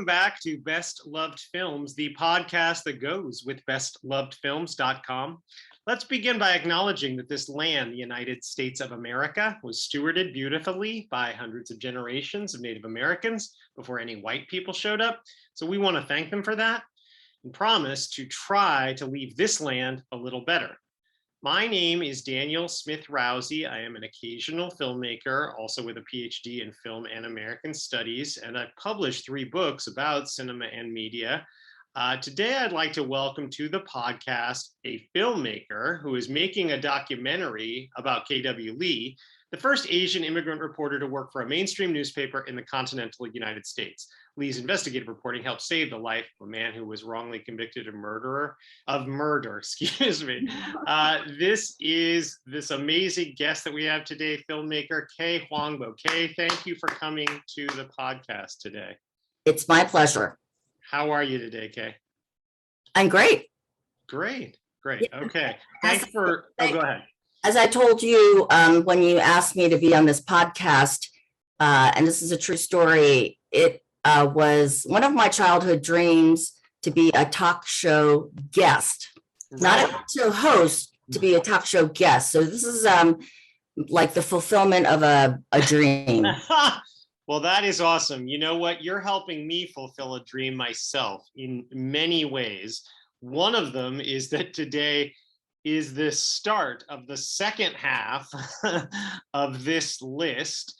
welcome back to Best Loved Films, the podcast that goes with bestlovedfilms.com. Let's begin by acknowledging that this land, the United States of America, was stewarded beautifully by hundreds of generations of Native Americans before any white people showed up. So we want to thank them for that and promise to try to leave this land a little better. My name is Daniel Smith-Rousey. I am an occasional filmmaker, also with a PhD in film and American studies, and I've published 3 books about cinema and media. Today, I'd like to welcome to the podcast a filmmaker who is making a documentary about K.W. Lee, the first Asian immigrant reporter to work for a mainstream newspaper in the continental United States. Lee's investigative reporting helped save the life of a man who was wrongly convicted of murder. This is this amazing guest that we have today, filmmaker Kay Hwangbo. Kay, thank you for coming to the podcast today. It's my pleasure. How are you today, Kay? I'm great. Great. Okay. Thanks for, go ahead. As I told you when you asked me to be on this podcast, and this is a true story, it was one of my childhood dreams to be a talk show guest, not a talk show host, to be a talk show guest. So this is like the fulfillment of a dream. Well, that is awesome. You know what? You're helping me fulfill a dream myself in many ways. One of them is that today is the start of the second half of this list,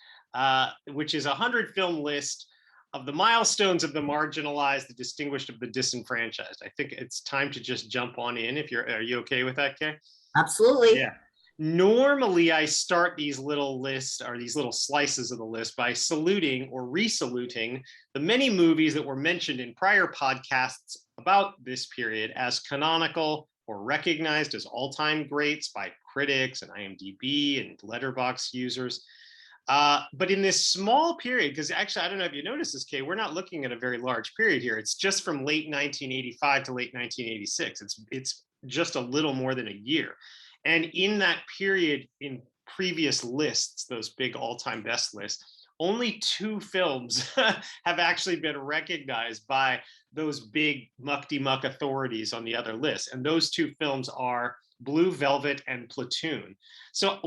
which is a 100-film list of the milestones of the marginalized, the distinguished, of the disenfranchised. I think it's time to just jump on in. Are you okay with that, Kay? Absolutely. Yeah. Normally, I start these little lists or these little slices of the list by saluting or re-saluting the many movies that were mentioned in prior podcasts about this period as canonical or recognized as all-time greats by critics and IMDb and Letterboxd users. But in this small period, because actually, I don't know if you noticed this, Kay, we're not looking at a very large period here. It's just from late 1985 to late 1986. It's just a little more than a year. And in that period, in previous lists, those big all-time best lists, only 2 films have actually been recognized by those big muck-de-muck authorities on the other lists. And those 2 films are Blue Velvet and Platoon. So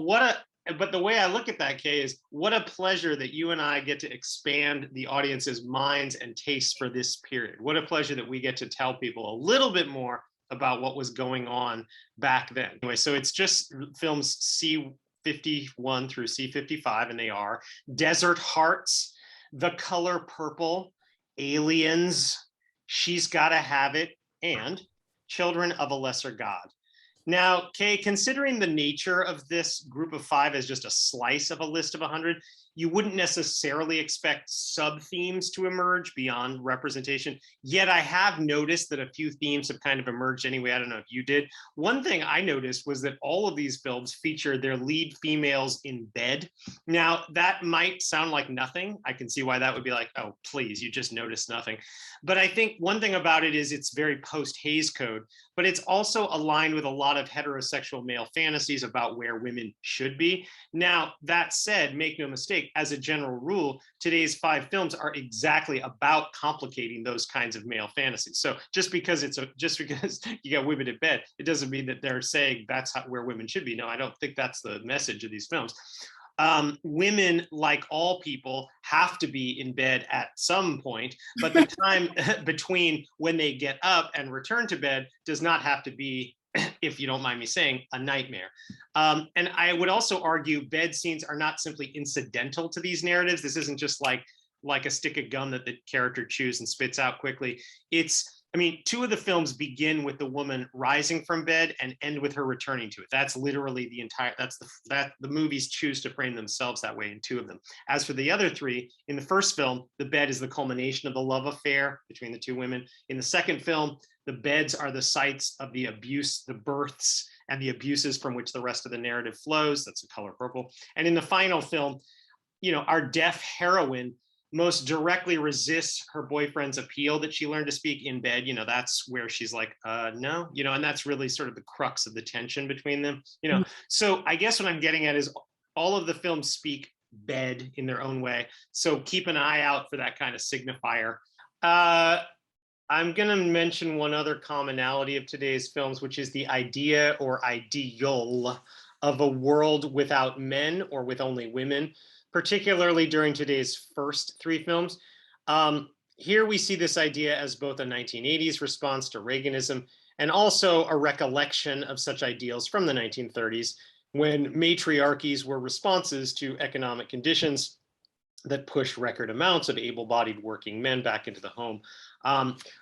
but the way I look at that, Kay, is what a pleasure that you and I get to expand the audience's minds and tastes for this period. What a pleasure that we get to tell people a little bit more about what was going on back then. Anyway, so it's just films C51 through C55, and they are Desert Hearts, The Color Purple, Aliens, She's Gotta Have It, and Children of a Lesser God. Now, Kay, considering the nature of this group of 5 as just a slice of a list of 100, you wouldn't necessarily expect sub-themes to emerge beyond representation. Yet I have noticed that a few themes have kind of emerged anyway. I don't know if you did. One thing I noticed was that all of these films feature their lead females in bed. Now, that might sound like nothing. I can see why that would be like, oh, please, you just noticed nothing. But I think one thing about it is it's very post-Hays Code, but it's also aligned with a lot of heterosexual male fantasies about where women should be. Now, that said, make no mistake, as a general rule, today's 5 films are exactly about complicating those kinds of male fantasies. So just because you got women in bed, it doesn't mean that they're saying that's where women should be. No, I don't think that's the message of these films. Women, like all people, have to be in bed at some point, but the time between when they get up and return to bed does not have to be, if you don't mind me saying, a nightmare. And I would also argue bed scenes are not simply incidental to these narratives. This isn't just like a stick of gum that the character chews and spits out quickly. I mean, 2 of the films begin with the woman rising from bed and end with her returning to it. That's literally the movies choose to frame themselves that way in 2 of them. As for the other 3, in the first film, the bed is the culmination of the love affair between the 2 women. In the second film, the beds are the sites of the abuse, the births, and the abuses from which the rest of the narrative flows. That's The Color Purple. And in the final film, our deaf heroine most directly resists her boyfriend's appeal that she learned to speak in bed. That's where she's like, no, and that's really sort of the crux of the tension between them. So I guess what I'm getting at is all of the films speak bed in their own way. So keep an eye out for that kind of signifier. Uh, I'm going to mention one other commonality of today's films, which is the idea or ideal of a world without men or with only women, particularly during today's first three films. Here we see this idea as both a 1980s response to Reaganism and also a recollection of such ideals from the 1930s when matriarchies were responses to economic conditions that pushed record amounts of able-bodied working men back into the home.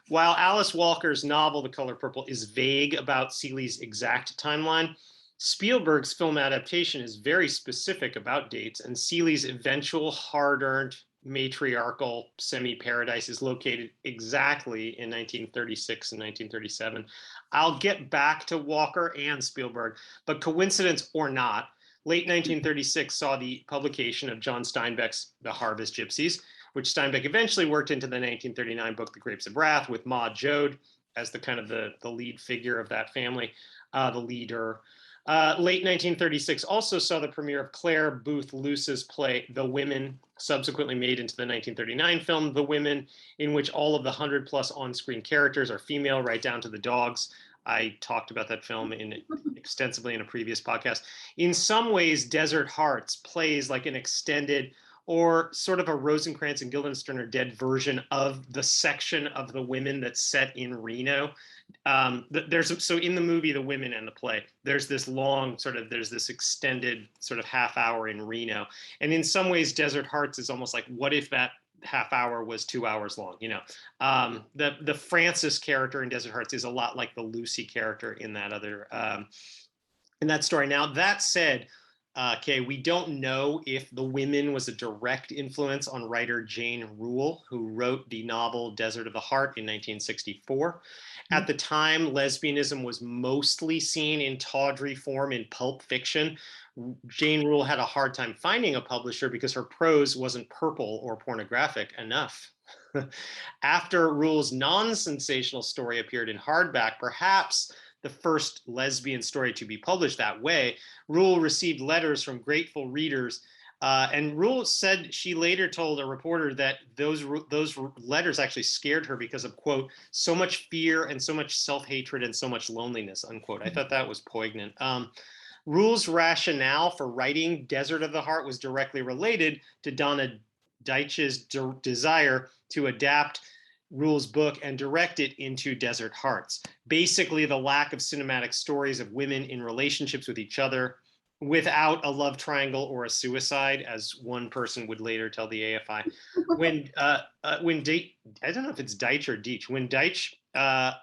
While Alice Walker's novel, The Color Purple, is vague about Seeley's exact timeline, Spielberg's film adaptation is very specific about dates, and Seeley's eventual hard-earned matriarchal semi-paradise is located exactly in 1936 and 1937. I'll get back to Walker and Spielberg, but coincidence or not, late 1936 saw the publication of John Steinbeck's The Harvest Gypsies, which Steinbeck eventually worked into the 1939 book The Grapes of Wrath, with Maud Jode as the kind of the lead figure of that family, the leader. Late 1936 also saw the premiere of Claire Booth Luce's play The Women, subsequently made into the 1939 film The Women, in which all of the 100+ on-screen characters are female, right down to the dogs. I talked about that film extensively in a previous podcast. In some ways, Desert Hearts plays like an extended or sort of a Rosencrantz and Guildenstern are dead version of the section of The Women that's set in Reno. So in the movie The Women and the play, there's this long there's this extended sort of half hour in Reno, and in some ways Desert Hearts is almost like, what if that half hour was 2 hours long? The Frances character in Desert Hearts is a lot like the Lucy character in that other in that story. Now, that said, Kay, we don't know if The Women was a direct influence on writer Jane Rule, who wrote the novel Desert of the Heart in 1964. At the time, lesbianism was mostly seen in tawdry form in pulp fiction. Jane Rule had a hard time finding a publisher because her prose wasn't purple or pornographic enough. After Rule's non-sensational story appeared in hardback, perhaps the first lesbian story to be published that way, Rule received letters from grateful readers. And Rule said she later told a reporter that those letters actually scared her because of, quote, so much fear and so much self-hatred and so much loneliness, unquote. I thought that was poignant. Rule's rationale for writing Desert of the Heart was directly related to Donna Deitch's desire to adapt Rule's book and direct it into Desert Hearts. Basically, the lack of cinematic stories of women in relationships with each other without a love triangle or a suicide, as one person would later tell the AFI. When I don't know if it's Deitch or Deitch, when Deitch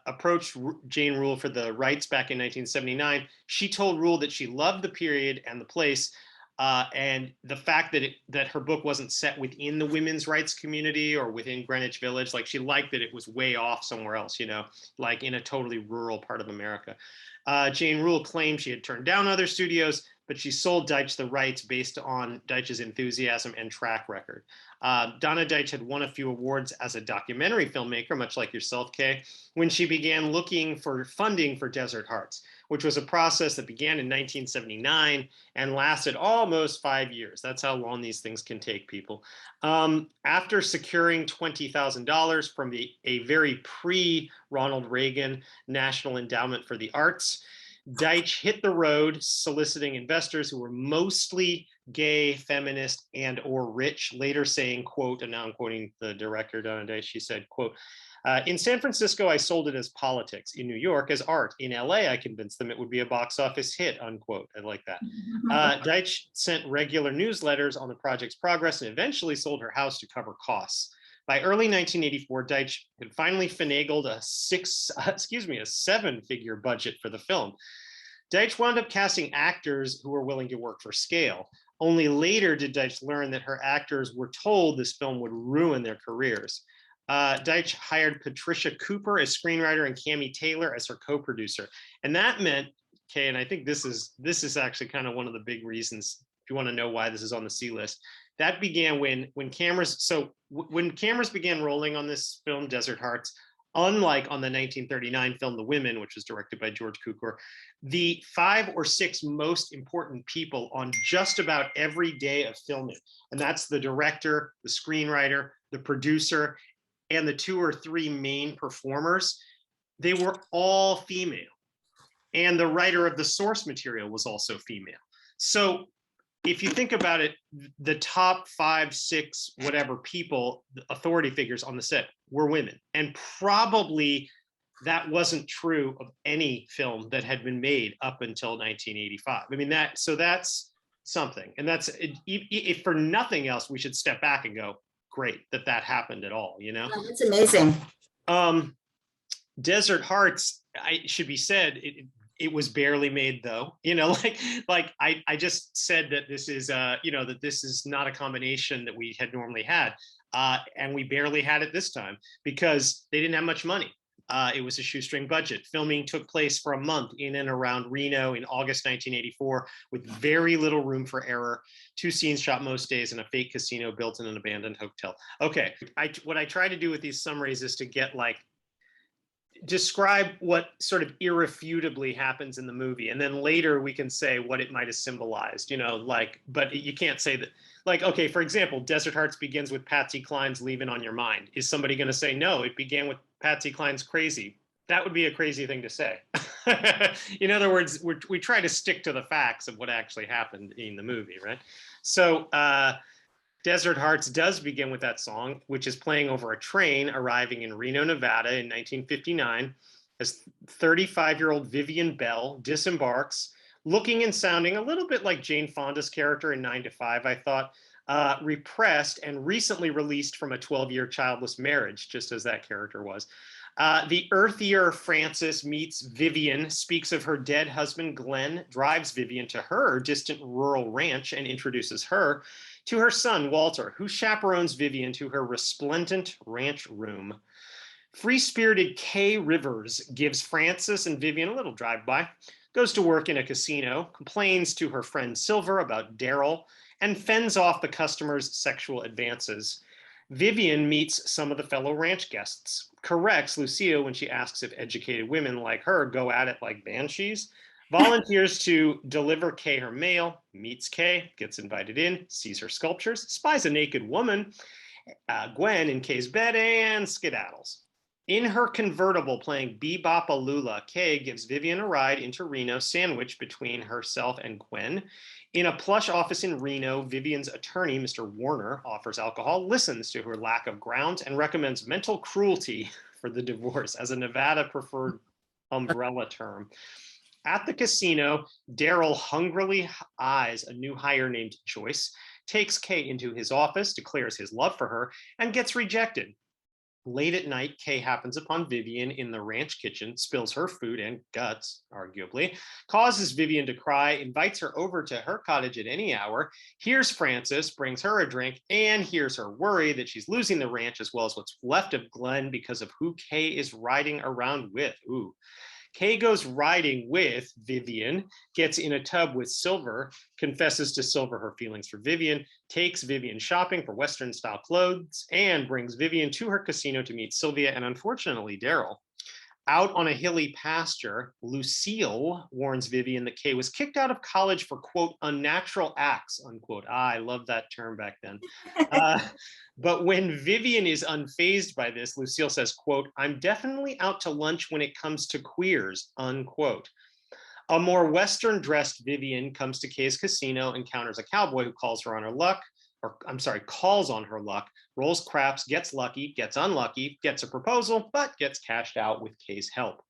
approached Jane Rule for the rights back in 1979, she told Rule that she loved the period and the place, and the fact that her book wasn't set within the women's rights community or within Greenwich Village, like she liked that it was way off somewhere else, like in a totally rural part of America. Jane Rule claimed she had turned down other studios, but she sold Deitch the rights based on Deitch's enthusiasm and track record. Donna Deitch had won a few awards as a documentary filmmaker, much like yourself, Kay, when she began looking for funding for Desert Hearts, which was a process that began in 1979 and lasted almost 5 years. That's how long these things can take, people. After securing $20,000 from a very pre-Ronald Reagan National Endowment for the Arts, Deitch hit the road soliciting investors who were mostly gay, feminist, and or rich, later saying, quote, and now I'm quoting the director, Donna Deitch, she said, quote, in San Francisco, I sold it as politics. In New York, as art. In LA, I convinced them it would be a box office hit, unquote. I like that. Deitch sent regular newsletters on the project's progress and eventually sold her house to cover costs. By early 1984, Deitch had finally finagled a 7-figure budget for the film. Deitch wound up casting actors who were willing to work for scale. Only later did Deitch learn that her actors were told this film would ruin their careers. Deitch hired Patricia Cooper as screenwriter and Cammie Taylor as her co-producer. And that meant, Kay, and I think this is actually kind of one of the big reasons, if you want to know why this is on the C list, that began when cameras began rolling on this film, Desert Hearts, unlike on the 1939 film, The Women, which was directed by George Cukor, the 5 or 6 most important people on just about every day of filming, and that's the director, the screenwriter, the producer, and the 2 or 3 main performers, they were all female. And the writer of the source material was also female. So if you think about it, the top 5, 6, whatever people, authority figures on the set were women. And probably that wasn't true of any film that had been made up until 1985. I mean, that's something. And that's, if for nothing else, we should step back and go, great that happened at all, you know? Oh, that's amazing. Desert Hearts, it should be said, it was barely made though, you know, like I just said that this is that this is not a combination that we had normally had, and we barely had it this time because they didn't have much money. It was a shoestring budget. Filming took place for a month in and around Reno in August 1984 with very little room for error. 2 scenes shot most days in a fake casino built in an abandoned hotel. Okay, what I try to do with these summaries is to get describe what sort of irrefutably happens in the movie, and then later we can say what it might have symbolized, but you can't say that, okay, for example, Desert Hearts begins with Patsy Cline's Leaving on Your Mind. Is somebody going to say, no, it began with Patsy Cline's Crazy? That would be a crazy thing to say. In other words, we try to stick to the facts of what actually happened in the movie, right? So Desert Hearts does begin with that song, which is playing over a train arriving in Reno, Nevada in 1959, as 35-year-old Vivian Bell disembarks, looking and sounding a little bit like Jane Fonda's character in 9 to 5, I thought, repressed and recently released from a 12-year childless marriage, just as that character was. The earthier Frances meets Vivian, speaks of her dead husband Glenn, drives Vivian to her distant rural ranch and introduces her to her son, Walter, who chaperones Vivian to her resplendent ranch room. Free-spirited Kay Rivers gives Frances and Vivian a little drive-by, goes to work in a casino, complains to her friend Silver about Daryl, and fends off the customers' sexual advances. Vivian meets some of the fellow ranch guests, corrects Lucille when she asks if educated women like her go at it like banshees, volunteers to deliver Kay her mail, meets Kay, gets invited in, sees her sculptures, spies a naked woman, Gwen, in Kay's bed, and skedaddles. In her convertible playing Bebop-A-Lula, Kay gives Vivian a ride into Reno, sandwiched between herself and Gwen. In a plush office in Reno, Vivian's attorney, Mr. Warner, offers alcohol, listens to her lack of grounds, and recommends mental cruelty for the divorce as a Nevada-preferred umbrella term. At the casino, Daryl hungrily eyes a new hire named Joyce, takes Kay into his office, declares his love for her, and gets rejected. Late at night, Kay happens upon Vivian in the ranch kitchen, spills her food and guts, arguably, causes Vivian to cry, invites her over to her cottage at any hour, hears Frances, brings her a drink, and hears her worry that she's losing the ranch as well as what's left of Glenn because of who Kay is riding around with. Ooh. Kay goes riding with Vivian, gets in a tub with Silver, confesses to Silver her feelings for Vivian, takes Vivian shopping for Western-style clothes, and brings Vivian to her casino to meet Sylvia and, unfortunately, Daryl. Out on a hilly pasture, Lucille warns Vivian that Kay was kicked out of college for, quote, unnatural acts, unquote. I love that term back then. But when Vivian is unfazed by this, Lucille says, quote, I'm definitely out to lunch when it comes to queers, unquote. A more Western-dressed Vivian comes to Kay's casino, encounters a cowboy who calls on her luck, rolls craps, gets lucky, gets unlucky, gets a proposal, but gets cashed out with Kay's help.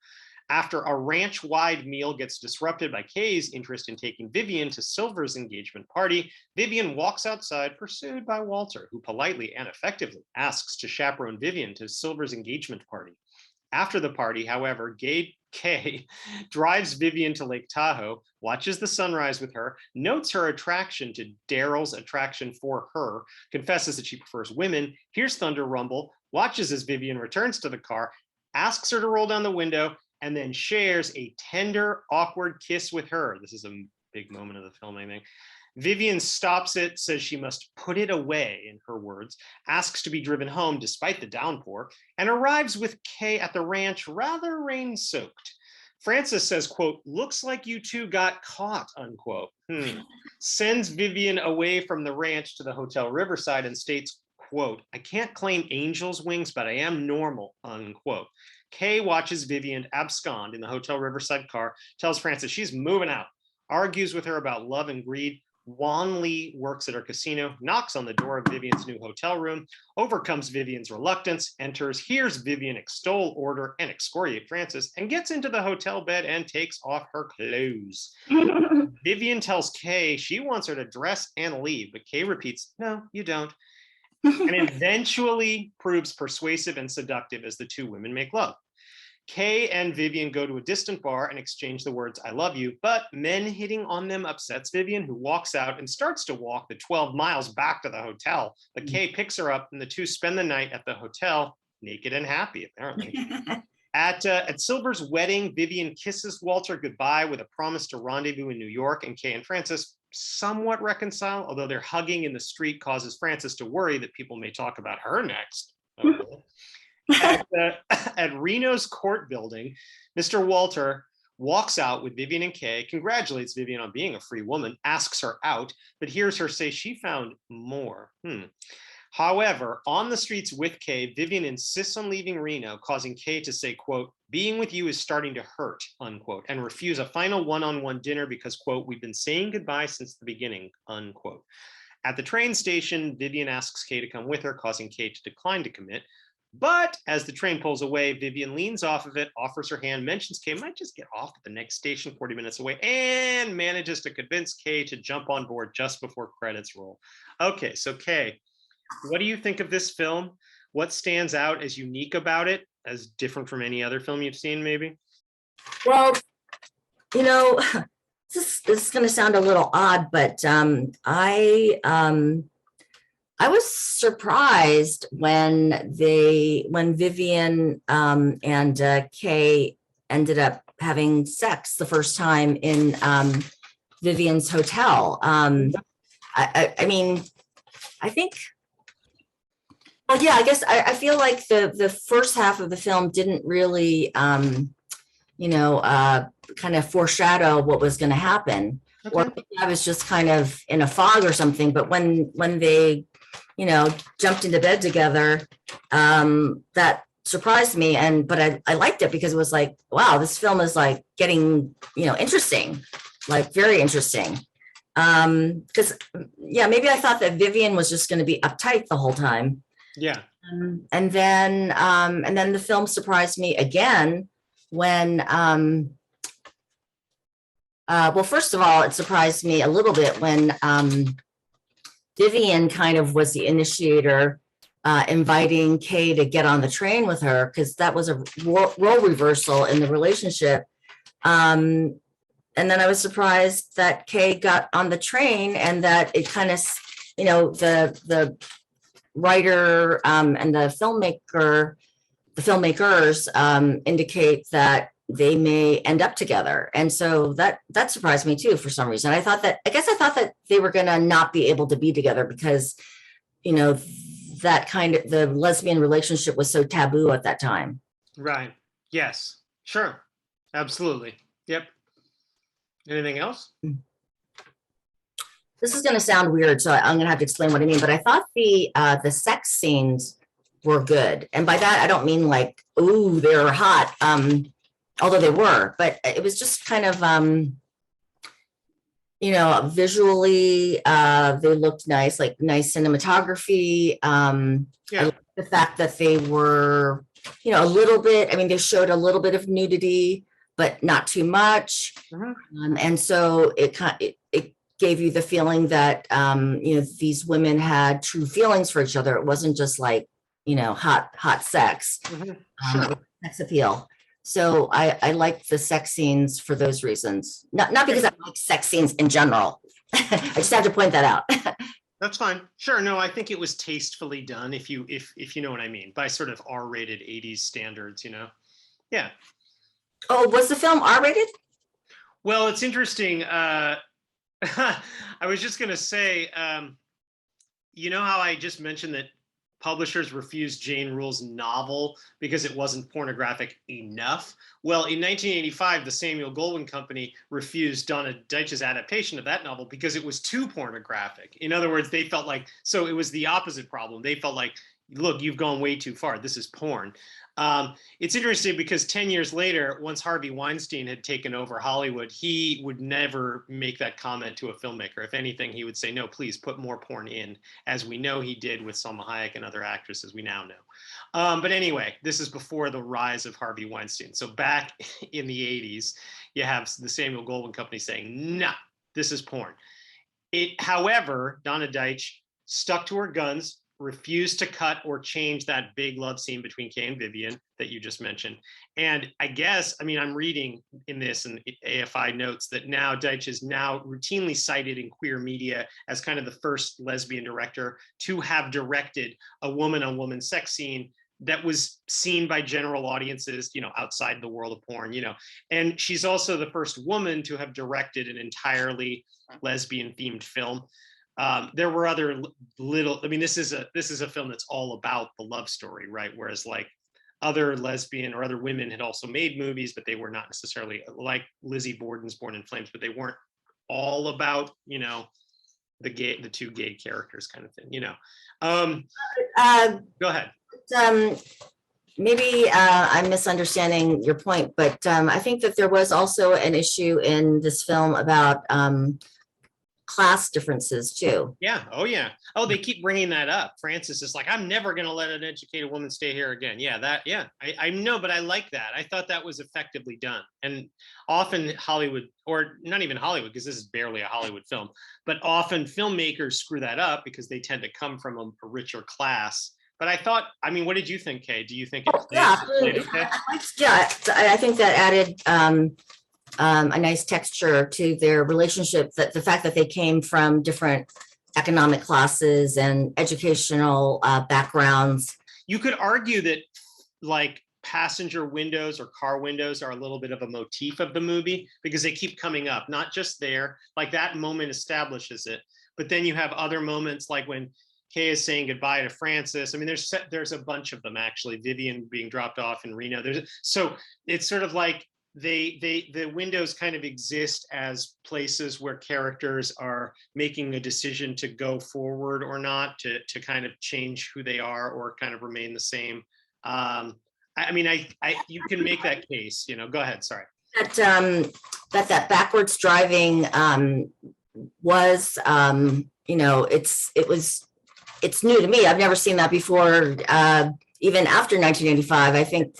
After a ranch-wide meal gets disrupted by Kay's interest in taking Vivian to Silver's engagement party, Vivian walks outside, pursued by Walter, who politely and effectively asks to chaperone Vivian to Silver's engagement party. After the party, however, Kay drives Vivian to Lake Tahoe, watches the sunrise with her, notes her attraction to Daryl's attraction for her, confesses that she prefers women, hears thunder rumble, watches as Vivian returns to the car, asks her to roll down the window, and then shares a tender, awkward kiss with her. This is a big moment of the film, I think. Vivian stops it, says she must put it away, in her words, asks to be driven home despite the downpour, and arrives with Kay at the ranch rather rain-soaked. Frances says, quote, looks like you two got caught, unquote. Sends Vivian away from the ranch to the Hotel Riverside and states, quote, I can't claim angel's wings, but I am normal, unquote. Kay watches Vivian abscond in the Hotel Riverside car, tells Frances she's moving out, argues with her about love and greed. Wan Lee works at her casino, knocks on the door of Vivian's new hotel room, overcomes Vivian's reluctance, enters, hears Vivian extol order and excoriate Frances, and gets into the hotel bed and takes off her clothes. Vivian tells Kay she wants her to dress and leave, but Kay repeats, no, you don't, and eventually proves persuasive and seductive as the two women make love. Kay and Vivian go to a distant bar and exchange the words, I love you, but men hitting on them upsets Vivian, who walks out and starts to walk the 12 miles back to the hotel. But Kay picks her up and the two spend the night at the hotel, naked and happy, apparently. At Silver's wedding, Vivian kisses Walter goodbye with a promise to rendezvous in New York, and Kay and Frances somewhat reconcile, although their hugging in the street causes Frances to worry that people may talk about her next. At Reno's court building, Mr. Walter walks out with Vivian and Kay, congratulates Vivian on being a free woman, asks her out, but hears her say she found more. However, on the streets with Kay, Vivian insists on leaving Reno, causing Kay to say, quote, being with you is starting to hurt, unquote, and refuse a final one-on-one dinner because, quote, we've been saying goodbye since the beginning, unquote. At the train station, Vivian asks Kay to come with her, causing Kay to decline to commit. But as the train pulls away, Vivian leans off of it, offers her hand, mentions Kay might just get off at the next station 40 minutes away, and manages to convince Kay to jump on board just before credits roll. Okay, so Kay, what do you think of this film? What stands out as unique about it, as different from any other film you've seen, maybe? Well, you know, this is going to sound a little odd, but I was surprised when Vivian and Kay ended up having sex the first time in Vivian's hotel. I mean, I think, well, yeah, I guess I feel like the first half of the film didn't really, kind of foreshadow what was going to happen. Okay. Or I was just kind of in a fog or something. But when they jumped into bed together, that surprised me. But I liked it because it was like, wow, this film is like getting, interesting, like very interesting. Because maybe I thought that Vivian was just going to be uptight the whole time. Yeah. And then the film surprised me again when, well, first of all, it surprised me a little bit when, Vivian kind of was the initiator, inviting Kay to get on the train with her, because that was a role reversal in the relationship. And then I was surprised that Kay got on the train and that it kind of, the writer and the filmmakers indicate that they may end up together. And so that surprised me too, for some reason. I thought that they were going to not be able to be together because, that kind of, the lesbian relationship was so taboo at that time. Right. Yes. Sure. Absolutely. Yep. Anything else? This is going to sound weird, so I'm going to have to explain what I mean, but I thought the sex scenes were good. And by that, I don't mean like, ooh, they're hot. Although they were, but it was just kind of, visually, they looked nice, like nice cinematography. I liked the fact that they were, a little bit, I mean, they showed a little bit of nudity, but not too much. Mm-hmm. And so it gave you the feeling that, these women had true feelings for each other. It wasn't just like, hot sex, Sure. Sex appeal. So I like the sex scenes for those reasons. Not because I like sex scenes in general. I just have to point that out. That's fine. Sure. No, I think it was tastefully done, if you know what I mean, by sort of R-rated 80s standards, Yeah. Oh, was the film R-rated? Well, it's interesting. I was just going to say, how I just mentioned that publishers refused Jane Rule's novel because it wasn't pornographic enough. Well, in 1985, the Samuel Goldwyn Company refused Donna Deitch's adaptation of that novel because it was too pornographic. In other words, they felt like, so it was the opposite problem. They felt like, look, you've gone way too far. This is porn. It's interesting because 10 years later, once Harvey Weinstein had taken over Hollywood, he would never make that comment to a filmmaker. If anything, he would say, no, please put more porn in, as we know he did with Salma Hayek and other actresses we now know. But anyway, this is before the rise of Harvey Weinstein. So back in the 80s, you have the Samuel Goldwyn Company saying, nah, this is porn. However, Donna Deitch stuck to her guns, refused to cut or change that big love scene between Kay and Vivian that you just mentioned. And I guess, I mean, I'm reading in this, and AFI notes that now Deitch is now routinely cited in queer media as kind of the first lesbian director to have directed a woman-on-woman sex scene that was seen by general audiences, outside the world of porn, And she's also the first woman to have directed an entirely lesbian-themed film. There were other this is a film that's all about the love story, right? Whereas like other lesbian or other women had also made movies, but they were not necessarily like Lizzie Borden's Born in Flames, but they weren't all about, the two gay characters kind of thing, Go ahead. Maybe I'm misunderstanding your point, but I think that there was also an issue in this film about class differences too. Yeah. Oh, yeah. Oh, they keep bringing that up. Francis is like, I'm never going to let an educated woman stay here again. Yeah, I know, but I like that. I thought that was effectively done. And often Hollywood, or not even Hollywood, because this is barely a Hollywood film, but often filmmakers screw that up because they tend to come from a richer class. But I thought, what did you think, Kay? Do you think it played okay? Yeah, I think that added a nice texture to their relationship, that the fact that they came from different economic classes and educational backgrounds. You could argue that like passenger windows or car windows are a little bit of a motif of the movie because they keep coming up, not just there, like that moment establishes it, but then you have other moments like when Kay is saying goodbye to Francis. There's a bunch of them actually. Vivian being dropped off in Reno. So it's sort of like the windows kind of exist as places where characters are making a decision to go forward or not, to kind of change who they are or kind of remain the same. You can make that case. Go ahead. Sorry. That backwards driving was it's new to me. I've never seen that before, even after 1985. I think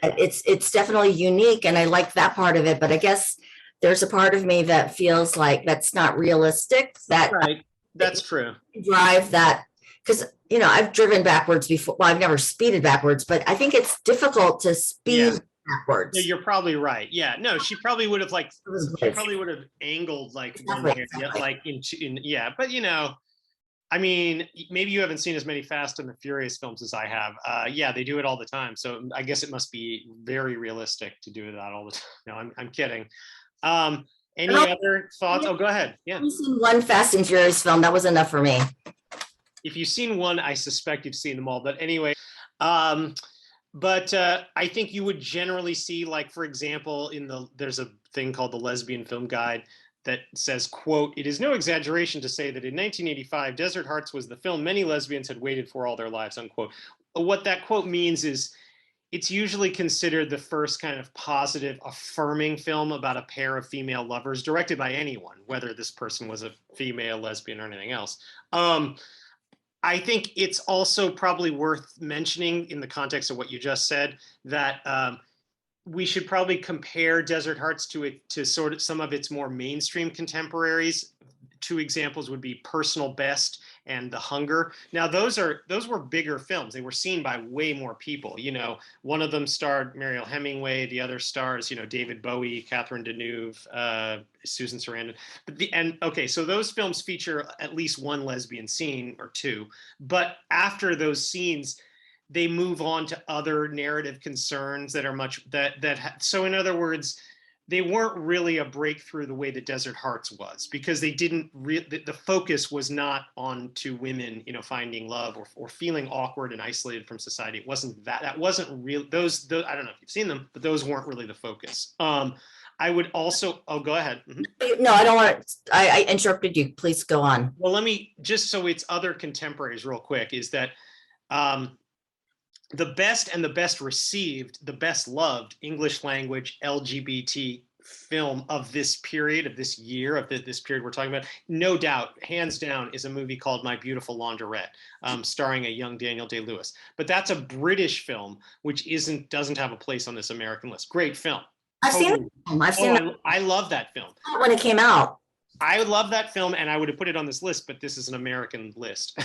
it's definitely unique, and I like that part of it. But I guess there's a part of me that feels like that's not realistic. Right, that's true. Drive that, because I've driven backwards before. Well, I've never speeded backwards, but I think it's difficult to speed backwards. Yeah, you're probably right. Yeah, no, she probably would have angled like one area, like but maybe you haven't seen as many Fast and the Furious films as I have. Yeah, they do it all the time. So I guess it must be very realistic to do that all the time. No, I'm kidding. Any other thoughts? Oh, go ahead. Yeah. I've seen one Fast and Furious film. That was enough for me. If you've seen one, I suspect you've seen them all. But anyway, I think you would generally see, like, for example, there's a thing called the Lesbian Film Guide that says, quote, "It is no exaggeration to say that in 1985, Desert Hearts was the film many lesbians had waited for all their lives," unquote. What that quote means is it's usually considered the first kind of positive, affirming film about a pair of female lovers directed by anyone, whether this person was a female, lesbian, or anything else. I think it's also probably worth mentioning in the context of what you just said that we should probably compare Desert Hearts to sort of some of its more mainstream contemporaries. Two examples would be Personal Best and The Hunger. Now, those were bigger films. They were seen by way more people. One of them starred Mariel Hemingway. The other stars, David Bowie, Catherine Deneuve, Susan Sarandon. So those films feature at least one lesbian scene or two. But after those scenes, they move on to other narrative concerns that are so in other words, they weren't really a breakthrough the way that Desert Hearts was, because they didn't the focus was not on two women, finding love or feeling awkward and isolated from society. It wasn't that wasn't real. Those I don't know if you've seen them, but those weren't really the focus. I would also, go ahead. Mm-hmm. No, I don't want to, I interrupted you. Please go on. Well, let me just, so it's other contemporaries real quick, is that the best received, the best loved English language LGBT film of this period, of this year, of this period we're talking about, no doubt, hands down, is a movie called My Beautiful Laundrette, starring a young Daniel Day-Lewis. But that's a British film, which doesn't have a place on this American list. Great film. I've seen it. I've seen it. I love that film. When it came out. I would love that film, and I would have put it on this list, but this is an American list.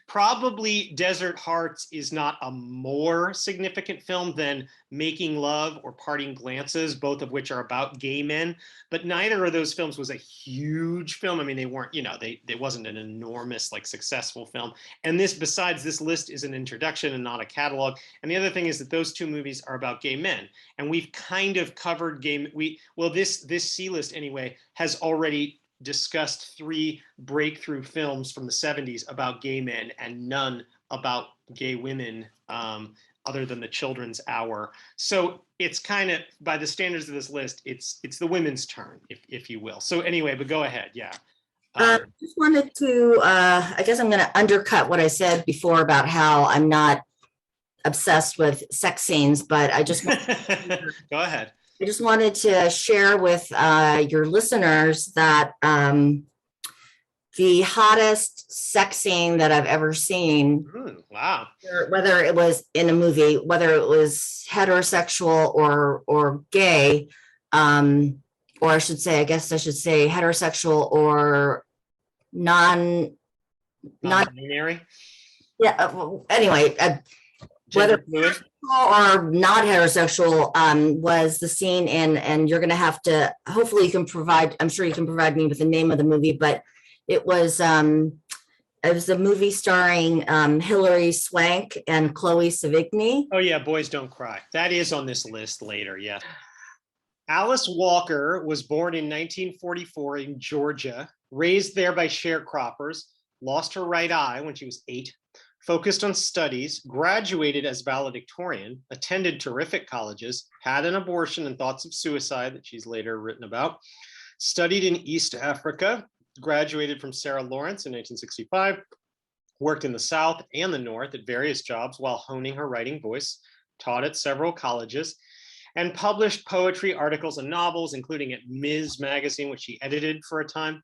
Probably Desert Hearts is not a more significant film than Making Love or Parting Glances, both of which are about gay men. But neither of those films was a huge film. I mean, they weren't, they wasn't an enormous, successful film. And besides, this list is an introduction and not a catalog. And the other thing is that those two movies are about gay men. And we've kind of covered this C list anyway has already discussed 3 breakthrough films from the 70s about gay men and none about gay women, other than The Children's Hour. So it's kind of, by the standards of this list, it's the women's turn, if you will. So anyway, but go ahead. Yeah. Just wanted to, I guess I'm going to undercut what I said before about how I'm not obsessed with sex scenes, but I just go ahead. I just wanted to share with your listeners that the hottest sex scene that I've ever seen, wow, whether it was in a movie, whether it was heterosexual or gay, or I should say heterosexual or non-binary. Yeah. Anyway, whether or not heterosexual, was the scene, and you're going to have to, hopefully you can provide, I'm sure you can provide me with the name of the movie, but it was a movie starring Hilary Swank and Chloe Sevigny. Oh yeah, Boys Don't Cry. That is on this list later, yeah. Alice Walker was born in 1944 in Georgia, raised there by sharecroppers, lost her right eye when she was 8, focused on studies, graduated as valedictorian, attended terrific colleges, had an abortion and thoughts of suicide that she's later written about, studied in East Africa, graduated from Sarah Lawrence in 1965, worked in the South and the North at various jobs while honing her writing voice, taught at several colleges, and published poetry, articles, and novels, including at Ms. Magazine, which she edited for a time.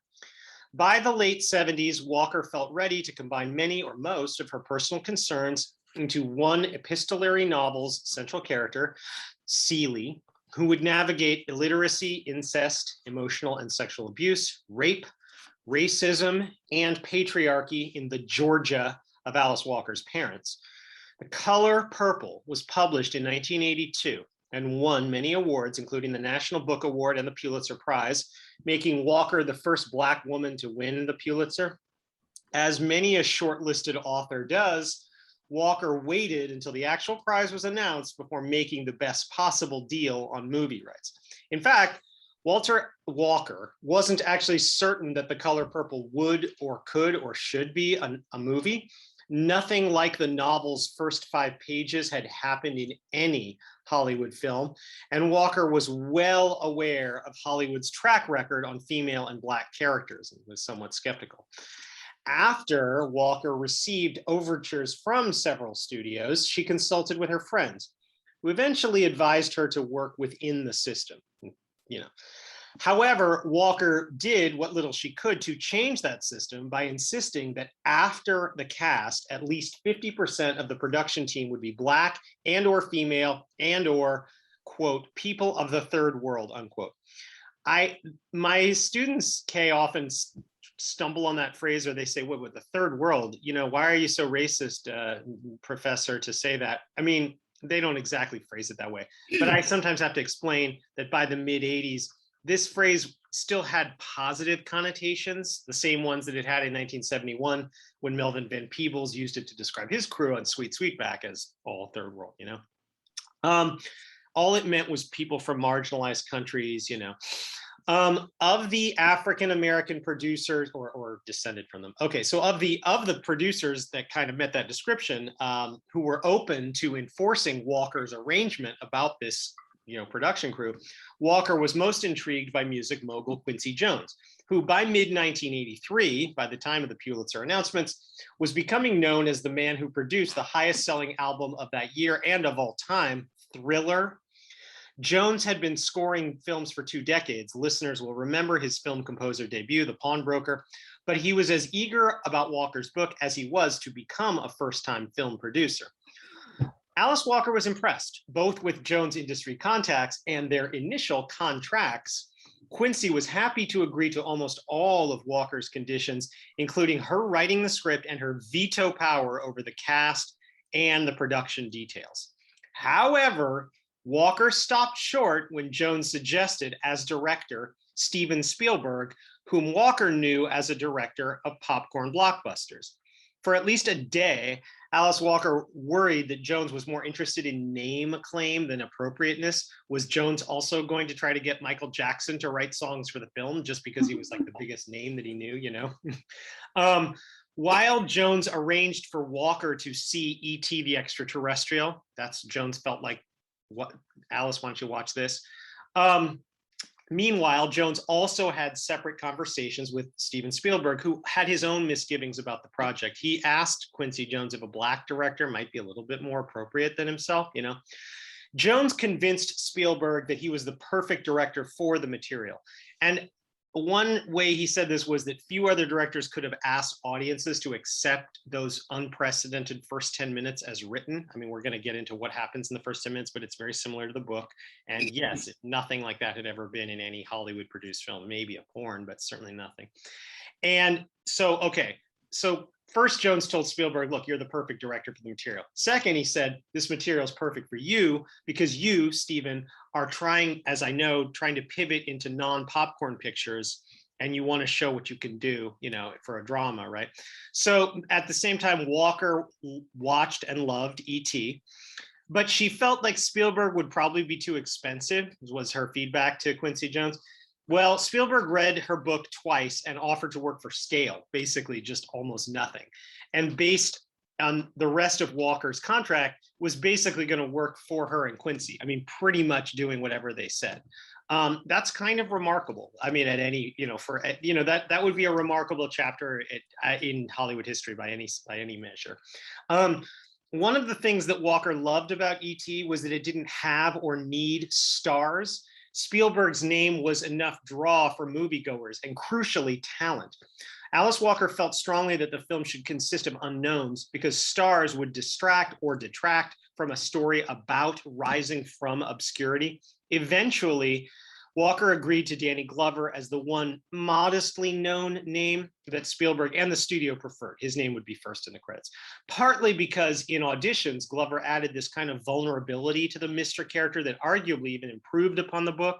By the late 70s, Walker felt ready to combine many or most of her personal concerns into one epistolary novel's central character, Celie, who would navigate illiteracy, incest, emotional and sexual abuse, rape, racism, and patriarchy in the Georgia of Alice Walker's parents. The Color Purple was published in 1982 and won many awards, including the National Book Award and the Pulitzer Prize, making Walker the first Black woman to win the Pulitzer. As many a shortlisted author does, Walker waited until the actual prize was announced before making the best possible deal on movie rights. In fact, Walter Walker wasn't actually certain that The Color Purple would or could or should be a movie. Nothing like the novel's first 5 pages had happened in any Hollywood film, and Walker was well aware of Hollywood's track record on female and Black characters and was somewhat skeptical. After Walker received overtures from several studios, she consulted with her friends, who eventually advised her to work within the system. However, Walker did what little she could to change that system by insisting that after the cast, at least 50% of the production team would be Black and or female and or, quote, people of the third world, unquote. My students, Kay, often stumble on that phrase, or they say, what, the third world? Why are you so racist, professor, to say that? I mean, they don't exactly phrase it that way, but I sometimes have to explain that by the mid 80s, this phrase still had positive connotations, the same ones that it had in 1971 when Melvin Van Peebles used it to describe his crew on Sweet Sweetback as all third world, all it meant was people from marginalized countries, you know. Of the African-American producers or descended from them. Okay, so of the producers that kind of met that description, who were open to enforcing Walker's arrangement about this, you know, production crew, Walker was most intrigued by music mogul Quincy Jones, who by mid-1983, by the time of the Pulitzer announcements, was becoming known as the man who produced the highest-selling album of that year and of all time, Thriller. Jones had been scoring films for 2 decades. Listeners will remember his film composer debut, The Pawnbroker, but he was as eager about Walker's book as he was to become a first-time film producer. Alice Walker was impressed, both with Jones' industry contacts and their initial contracts. Quincy was happy to agree to almost all of Walker's conditions, including her writing the script and her veto power over the cast and the production details. However, Walker stopped short when Jones suggested as director Steven Spielberg, whom Walker knew as a director of popcorn blockbusters. For at least a day, Alice Walker worried that Jones was more interested in name acclaim than appropriateness. Was Jones also going to try to get Michael Jackson to write songs for the film just because he was like the biggest name that he knew, you know? While Jones arranged for Walker to see E.T. the Extraterrestrial, that's Jones felt like, what, Alice, why don't you watch this? Meanwhile, Jones also had separate conversations with Steven Spielberg, who had his own misgivings about the project. He asked Quincy Jones if a Black director might be a little bit more appropriate than himself, you know. Jones convinced Spielberg that he was the perfect director for the material. And one way he said this was that few other directors could have asked audiences to accept those unprecedented first 10 minutes as written. I mean, we're going to get into what happens in the first 10 minutes, but it's very similar to the book. And yes, nothing like that had ever been in any Hollywood produced film, maybe a porn, but certainly nothing. And so, okay, so first Jones told Spielberg, look, you're the perfect director for the material. Second, he said, this material is perfect for you because you, Steven, are trying, as I know, trying to pivot into non-popcorn pictures, and you want to show what you can do, you know, for a drama, right? So at the same time, Walker watched and loved E.T., but she felt like Spielberg would probably be too expensive, was her feedback to Quincy Jones. Well, Spielberg read her book twice and offered to work for scale, basically just almost nothing. And based on the rest of Walker's contract, was basically going to work for her and Quincy. I mean, pretty much doing whatever they said. That's kind of remarkable. I mean, at any, you know, for, you know, that would be a remarkable chapter in Hollywood history by any measure. One of the things that Walker loved about E.T. was that it didn't have or need stars. Spielberg's name was enough draw for moviegoers and crucially talent. Alice Walker felt strongly that the film should consist of unknowns because stars would distract or detract from a story about rising from obscurity. Eventually, Walker agreed to Danny Glover as the one modestly known name that Spielberg and the studio preferred. His name would be first in the credits, partly because in auditions, Glover added this kind of vulnerability to the Mr. character that arguably even improved upon the book.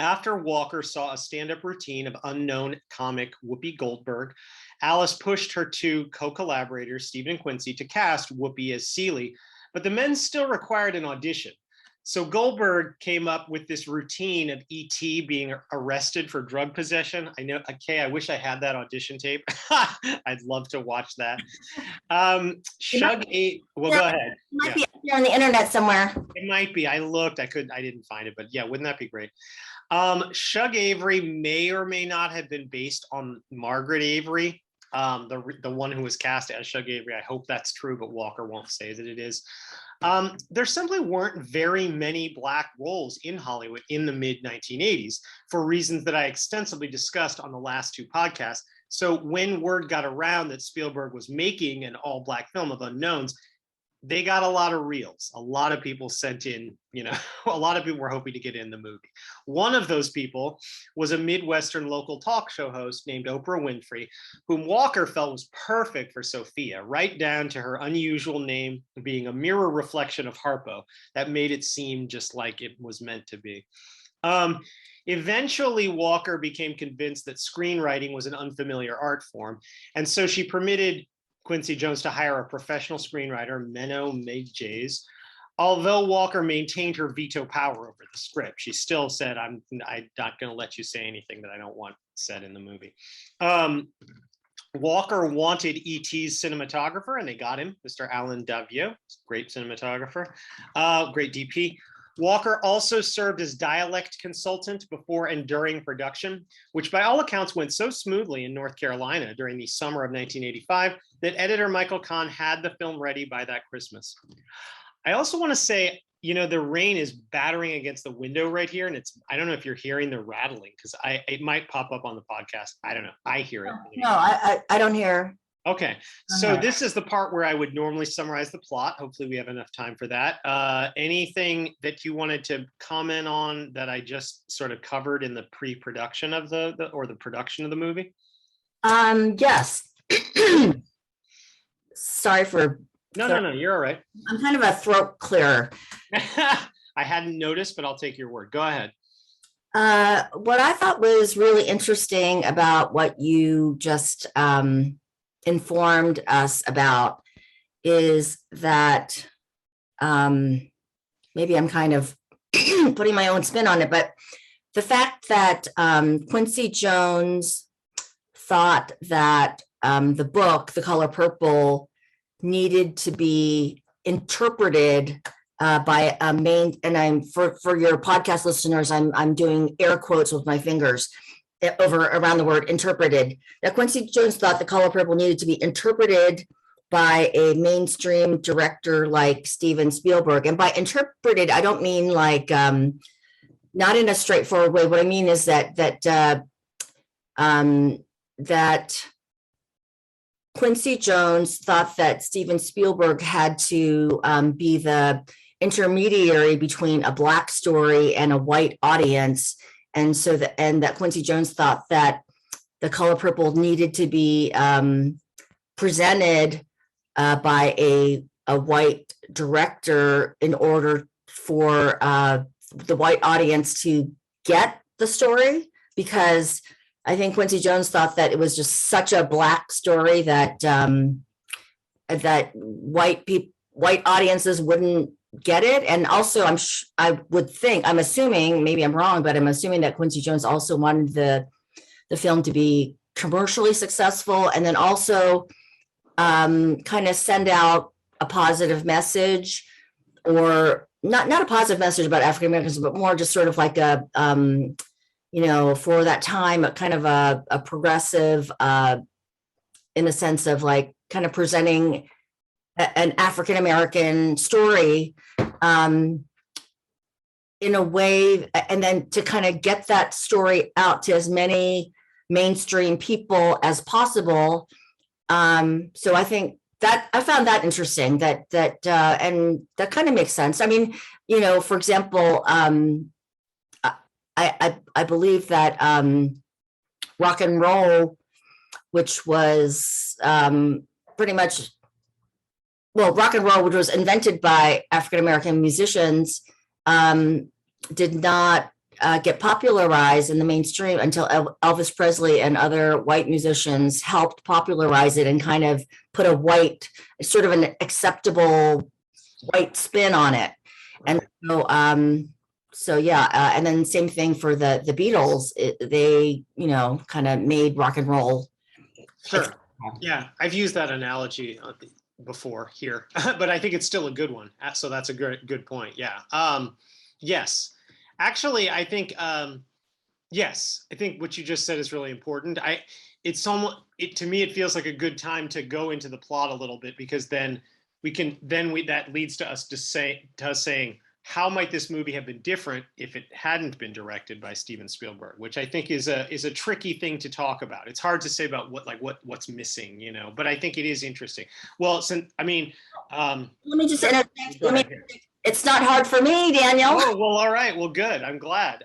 After Walker saw a stand-up routine of unknown comic Whoopi Goldberg, Alice pushed her two co-collaborators, Steven and Quincy, to cast Whoopi as Celie, but the men still required an audition. So Goldberg came up with this routine of E.T. being arrested for drug possession. I know, Kay, I wish I had that audition tape. I'd love to watch that. Well, go ahead. It might be up there on the internet somewhere. It might be. I looked. I didn't find it, but yeah, wouldn't that be great? Shug Avery may or may not have been based on Margaret Avery, the one who was cast as Shug Avery. I hope that's true, but Walker won't say that it is. There simply weren't very many Black roles in Hollywood in the mid-1980s for reasons that I extensively discussed on the last two podcasts. So when word got around that Spielberg was making an all-Black film of unknowns, they got a lot of reels. A lot of people sent in, you know, a lot of people were hoping to get in the movie. One of those people was a Midwestern local talk show host named Oprah Winfrey, whom Walker felt was perfect for Sophia, right down to her unusual name being a mirror reflection of Harpo that made it seem just like it was meant to be. Eventually, Walker became convinced that screenwriting was an unfamiliar art form, and so she permitted Quincy Jones to hire a professional screenwriter, Menno Meijes, although Walker maintained her veto power over the script, she still said, I'm not going to let you say anything that I don't want said in the movie. Walker wanted E.T.'s cinematographer, and they got him, Mr. Alan Davio, great cinematographer, great DP. Walker also served as dialect consultant before and during production, which by all accounts went so smoothly in North Carolina during the summer of 1985 that editor Michael Kahn had the film ready by that Christmas. I also want to say, the rain is battering against the window right here, and I don't know if you're hearing the rattling, because it might pop up on the podcast. I don't know. I hear it. No, I don't hear. Okay, so this is the part where I would normally summarize the plot. Hopefully we have enough time for that. Anything that you wanted to comment on that I just sort of covered in the pre-production of the production of the movie? Yes. Sorry for. No, you're all right. I'm kind of a throat clearer. I hadn't noticed, but I'll take your word. Go ahead. What I thought was really interesting about what you just informed us about is that maybe I'm kind of putting my own spin on it, but the fact that Quincy Jones thought that the book, The Color Purple, needed to be interpreted by a main, and I'm for your podcast listeners, I'm doing air quotes with my fingers around the word interpreted. That Quincy Jones thought The Color Purple needed to be interpreted by a mainstream director like Steven Spielberg. And by interpreted, I don't mean like not in a straightforward way. What I mean is that Quincy Jones thought that Steven Spielberg had to be the intermediary between a Black story and a white audience. And so that Quincy Jones thought that The Color Purple needed to be presented by a white director in order for the white audience to get the story, because I think Quincy Jones thought that it was just such a Black story that that white audiences wouldn't get it. And also, I'm assuming, maybe I'm wrong, but I'm assuming that Quincy Jones also wanted the film to be commercially successful, and then also kind of send out a positive message, or not a positive message about African Americans, but more just sort of like a for that time, a kind of a progressive, in the sense of like kind of presenting an African American story in a way, and then to kind of get that story out to as many mainstream people as possible. So I think that I found that interesting, and that kind of makes sense. I mean, for example, I believe that rock and roll, which was pretty much, rock and roll, which was invented by African American musicians, did not get popularized in the mainstream until Elvis Presley and other white musicians helped popularize it and kind of put a white, sort of an acceptable white spin on it. And so, and then same thing for the Beatles. They kind of made rock and roll. Sure. Yeah, I've used that analogy before here, but I think it's still a good one. So that's a good point. Yeah. Yes. Actually, I think yes. I think what you just said is really important. To me, it feels like a good time to go into the plot a little bit, because then that leads to us saying, how might this movie have been different if it hadn't been directed by Steven Spielberg, which I think is a tricky thing to talk about. It's hard to say about what's missing, but I think it is interesting. Well, let me just interject. It's not hard for me, Daniel. Oh, well, all right. Well, good. I'm glad.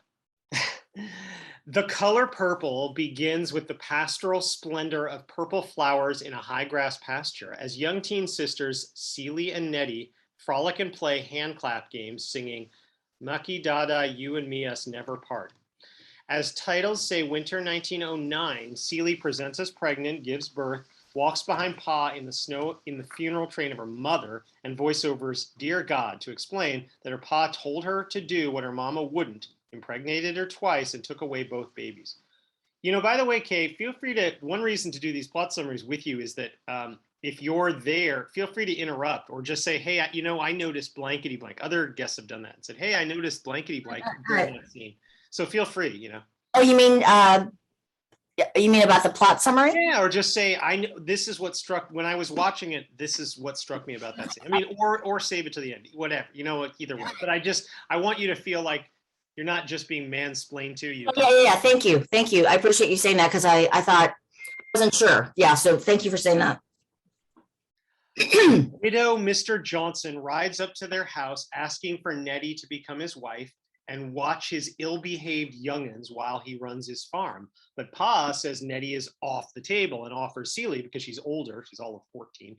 The Color Purple begins with the pastoral splendor of purple flowers in a high grass pasture as young teen sisters Celie and Nettie frolic and play hand clap games singing Maki Dada, You and Me Us Never Part. As titles say winter 1909, Celie presents as pregnant, gives birth, walks behind Pa in the snow in the funeral train of her mother, and voiceovers Dear God to explain that her Pa told her to do what her mama wouldn't, impregnated her twice, and took away both babies. By the way, Kay, feel free to, one reason to do these plot summaries with you is that if you're there, feel free to interrupt or just say, hey, I noticed blankety blank. Other guests have done that and said, hey, I noticed blankety blank during that scene. So feel free. Oh, you mean about the plot summary? Yeah, or just say, this is what struck, when I was watching it, this is what struck me about that scene. I mean, or save it to the end, whatever, either way. But I want you to feel like you're not just being mansplained to you. Yeah. Thank you. I appreciate you saying that because I thought, I wasn't sure. Yeah, so thank you for saying that. Widow Mr. Johnson rides up to their house asking for Nettie to become his wife and watch his ill-behaved youngins while he runs his farm. But Pa says Nettie is off the table and offers Celie, because she's older, she's all of 14,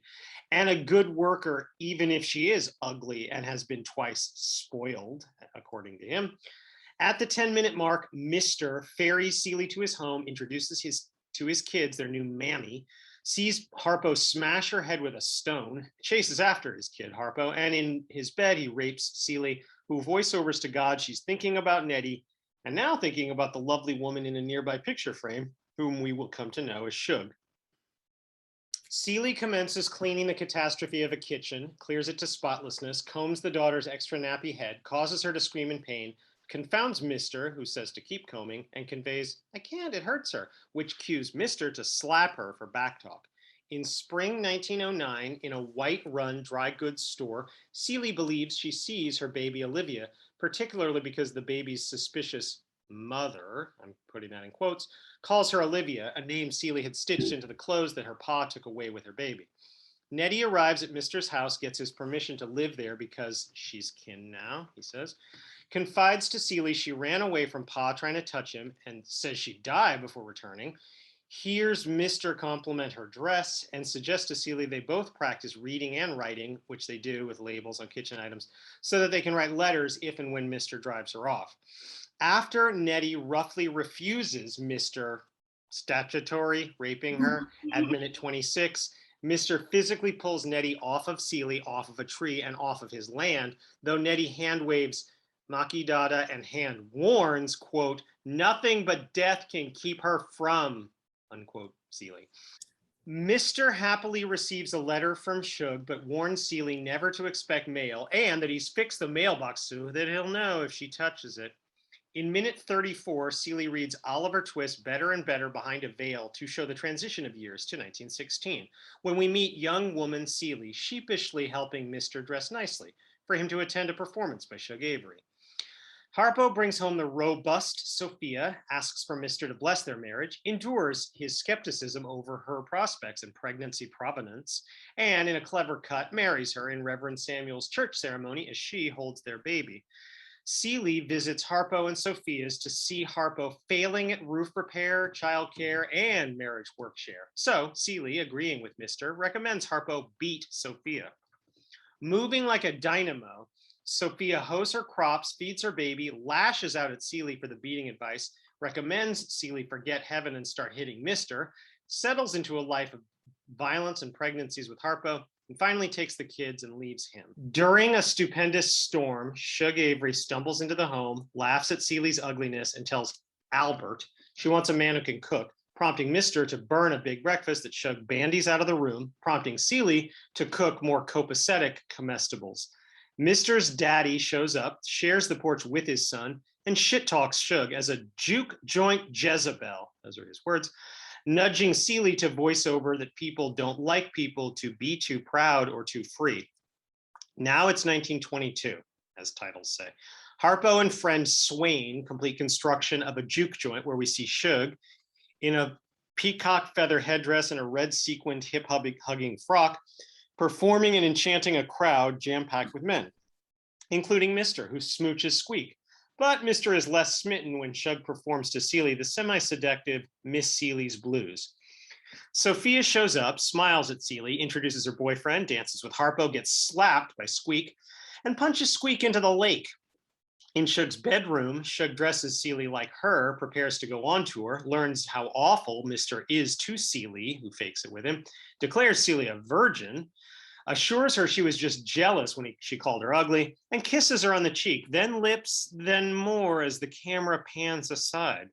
and a good worker, even if she is ugly and has been twice spoiled, according to him. At the 10-minute mark, Mr. ferries Celie to his home, introduces to his kids their new mammy, sees Harpo smash her head with a stone, chases after his kid Harpo, and in his bed he rapes Celie, who voiceovers to God she's thinking about Nettie, and now thinking about the lovely woman in a nearby picture frame, whom we will come to know as Shug. Celie commences cleaning the catastrophe of a kitchen, clears it to spotlessness, combs the daughter's extra nappy head, causes her to scream in pain, confounds Mr., who says to keep combing, and conveys, I can't, it hurts her, which cues Mr. to slap her for backtalk. In spring 1909, in a white-run dry goods store, Celie believes she sees her baby Olivia, particularly because the baby's suspicious mother, I'm putting that in quotes, calls her Olivia, a name Celie had stitched into the clothes that her pa took away with her baby. Nettie arrives at Mr.'s house, gets his permission to live there because she's kin now, he says. Confides to Celie she ran away from Pa trying to touch him and says she'd die before returning. Hears Mr. compliment her dress and suggests to Celie they both practice reading and writing, which they do with labels on kitchen items, so that they can write letters if and when Mr. drives her off. After Nettie roughly refuses Mr. statutory raping her at minute 26, Mr. physically pulls Nettie off of Celie, off of a tree, and off of his land, though Nettie hand waves Makidata and hand warns, quote, nothing but death can keep her from, unquote, Celie. Mr. happily receives a letter from Shug, but warns Celie never to expect mail and that he's fixed the mailbox so that he'll know if she touches it. In minute 34, Celie reads Oliver Twist better and better behind a veil to show the transition of years to 1916, when we meet young woman Celie sheepishly helping Mr. dress nicely for him to attend a performance by Shug Avery. Harpo brings home the robust Sophia, asks for Mr. to bless their marriage, endures his skepticism over her prospects and pregnancy provenance, and in a clever cut, marries her in Reverend Samuel's church ceremony as she holds their baby. Celie visits Harpo and Sophia's to see Harpo failing at roof repair, childcare, and marriage work share. So Celie, agreeing with Mr., recommends Harpo beat Sophia. Moving like a dynamo, Sophia hoes her crops, feeds her baby, lashes out at Celie for the beating advice, recommends Celie forget heaven and start hitting Mr., settles into a life of violence and pregnancies with Harpo, and finally takes the kids and leaves him. During a stupendous storm, Shug Avery stumbles into the home, laughs at Celie's ugliness, and tells Albert she wants a man who can cook, prompting Mr. to burn a big breakfast that Shug bandies out of the room, prompting Celie to cook more copacetic comestibles. Mr.'s daddy shows up, shares the porch with his son, and shit-talks Shug as a juke joint Jezebel, those are his words, nudging Celie to voice over that people don't like people to be too proud or too free. Now it's 1922, as titles say. Harpo and friend Swain complete construction of a juke joint where we see Shug in a peacock feather headdress and a red sequined hip-hugging frock, performing and enchanting a crowd jam-packed with men, including Mr., who smooches Squeak. But Mr. is less smitten when Shug performs to Celie the semi-seductive Miss Celie's Blues. Sophia shows up, smiles at Celie, introduces her boyfriend, dances with Harpo, gets slapped by Squeak, and punches Squeak into the lake. In Shug's bedroom, Shug dresses Seely like her, prepares to go on tour, learns how awful Mr. is to Seely, who fakes it with him, declares Seely a virgin, assures her she was just jealous when she called her ugly, and kisses her on the cheek, then lips, then more as the camera pans aside.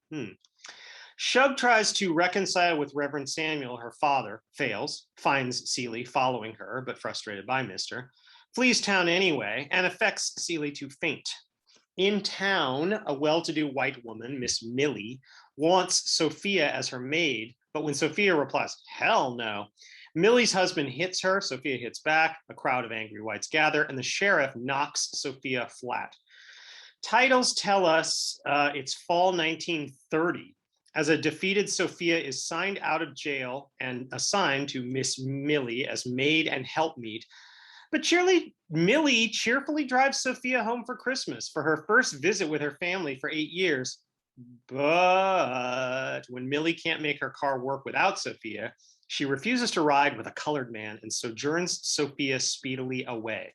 Shug tries to reconcile with Reverend Samuel, her father, fails, finds Seely following her, but frustrated by Mr., flees town anyway, and affects Seely to faint. In town, a well-to-do white woman, Miss Millie, wants Sophia as her maid, but when Sophia replies, hell no, Millie's husband hits her, Sophia hits back, a crowd of angry whites gather, and the sheriff knocks Sophia flat. Titles tell us it's fall 1930, as a defeated Sophia is signed out of jail and assigned to Miss Millie as maid and helpmeet. But surely Millie cheerfully drives Sophia home for Christmas for her first visit with her family for 8 years. But when Millie can't make her car work without Sophia, she refuses to ride with a colored man and sojourns Sophia speedily away.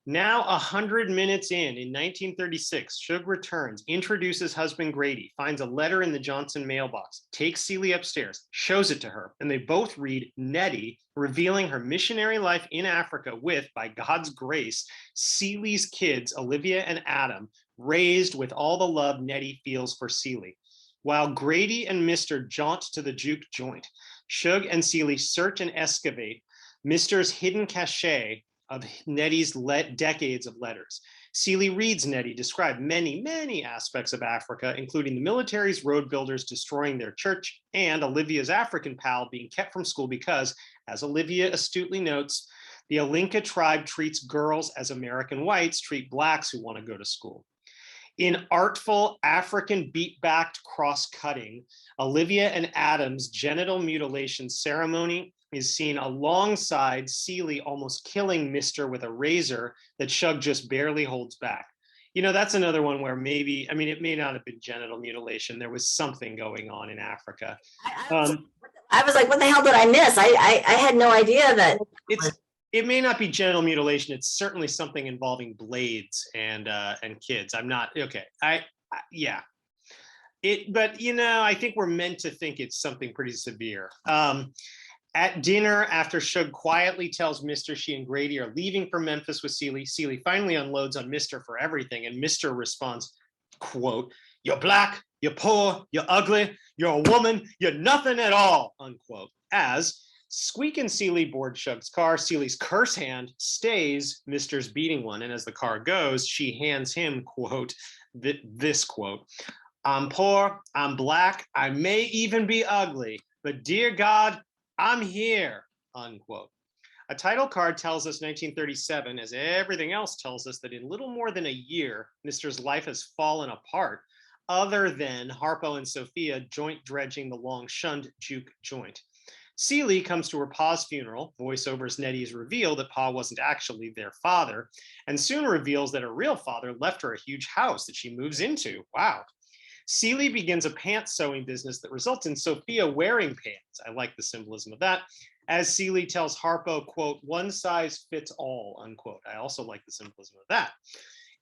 Now, 100 minutes in 1936, Shug returns, introduces husband Grady, finds a letter in the Johnson mailbox, takes Seely upstairs, shows it to her, and they both read Nettie, revealing her missionary life in Africa with, by God's grace, Seely's kids, Olivia and Adam, raised with all the love Nettie feels for Seely. While Grady and Mr. jaunt to the juke joint, Shug and Seely search and excavate Mr.'s hidden cachet of Nettie's decades of letters. Seely reads Nettie describe many, many aspects of Africa, including the military's road builders destroying their church and Olivia's African pal being kept from school because, as Olivia astutely notes, the Alinka tribe treats girls as American whites treat blacks who want to go to school. In artful African beat-backed cross-cutting, Olivia and Adam's genital mutilation ceremony is seen alongside Seely almost killing Mr. with a razor that Shug just barely holds back. You know, that's another one where maybe, I mean, it may not have been genital mutilation. There was something going on in Africa. I was like, what the hell did I miss? I had no idea that. It may not be genital mutilation. It's certainly something involving blades and kids. I'm not, okay. Yeah. But, you know, I think we're meant to think it's something pretty severe. At dinner, after Shug quietly tells Mr. she and Grady are leaving for Memphis with Seely, Seely finally unloads on Mr. for everything, and Mr. responds, quote, "You're black, you're poor, you're ugly, you're a woman, you're nothing at all," unquote. As Squeak and Seely board Shug's car, Seely's curse hand stays Mr.'s beating one, and as the car goes, she hands him, quote, this quote, "I'm poor, I'm black, I may even be ugly, but dear God, I'm here," unquote. A title card tells us 1937, as everything else tells us that in little more than a year, Mr.'s life has fallen apart, other than Harpo and Sophia joint dredging the long-shunned juke joint. Seely comes to her pa's funeral, voiceovers Nettie's reveal that Pa wasn't actually their father, and soon reveals that her real father left her a huge house that she moves into. Wow. Seely begins a pants sewing business that results in Sophia wearing pants. I like the symbolism of that. As Seely tells Harpo, quote, "One size fits all," unquote. I also like the symbolism of that.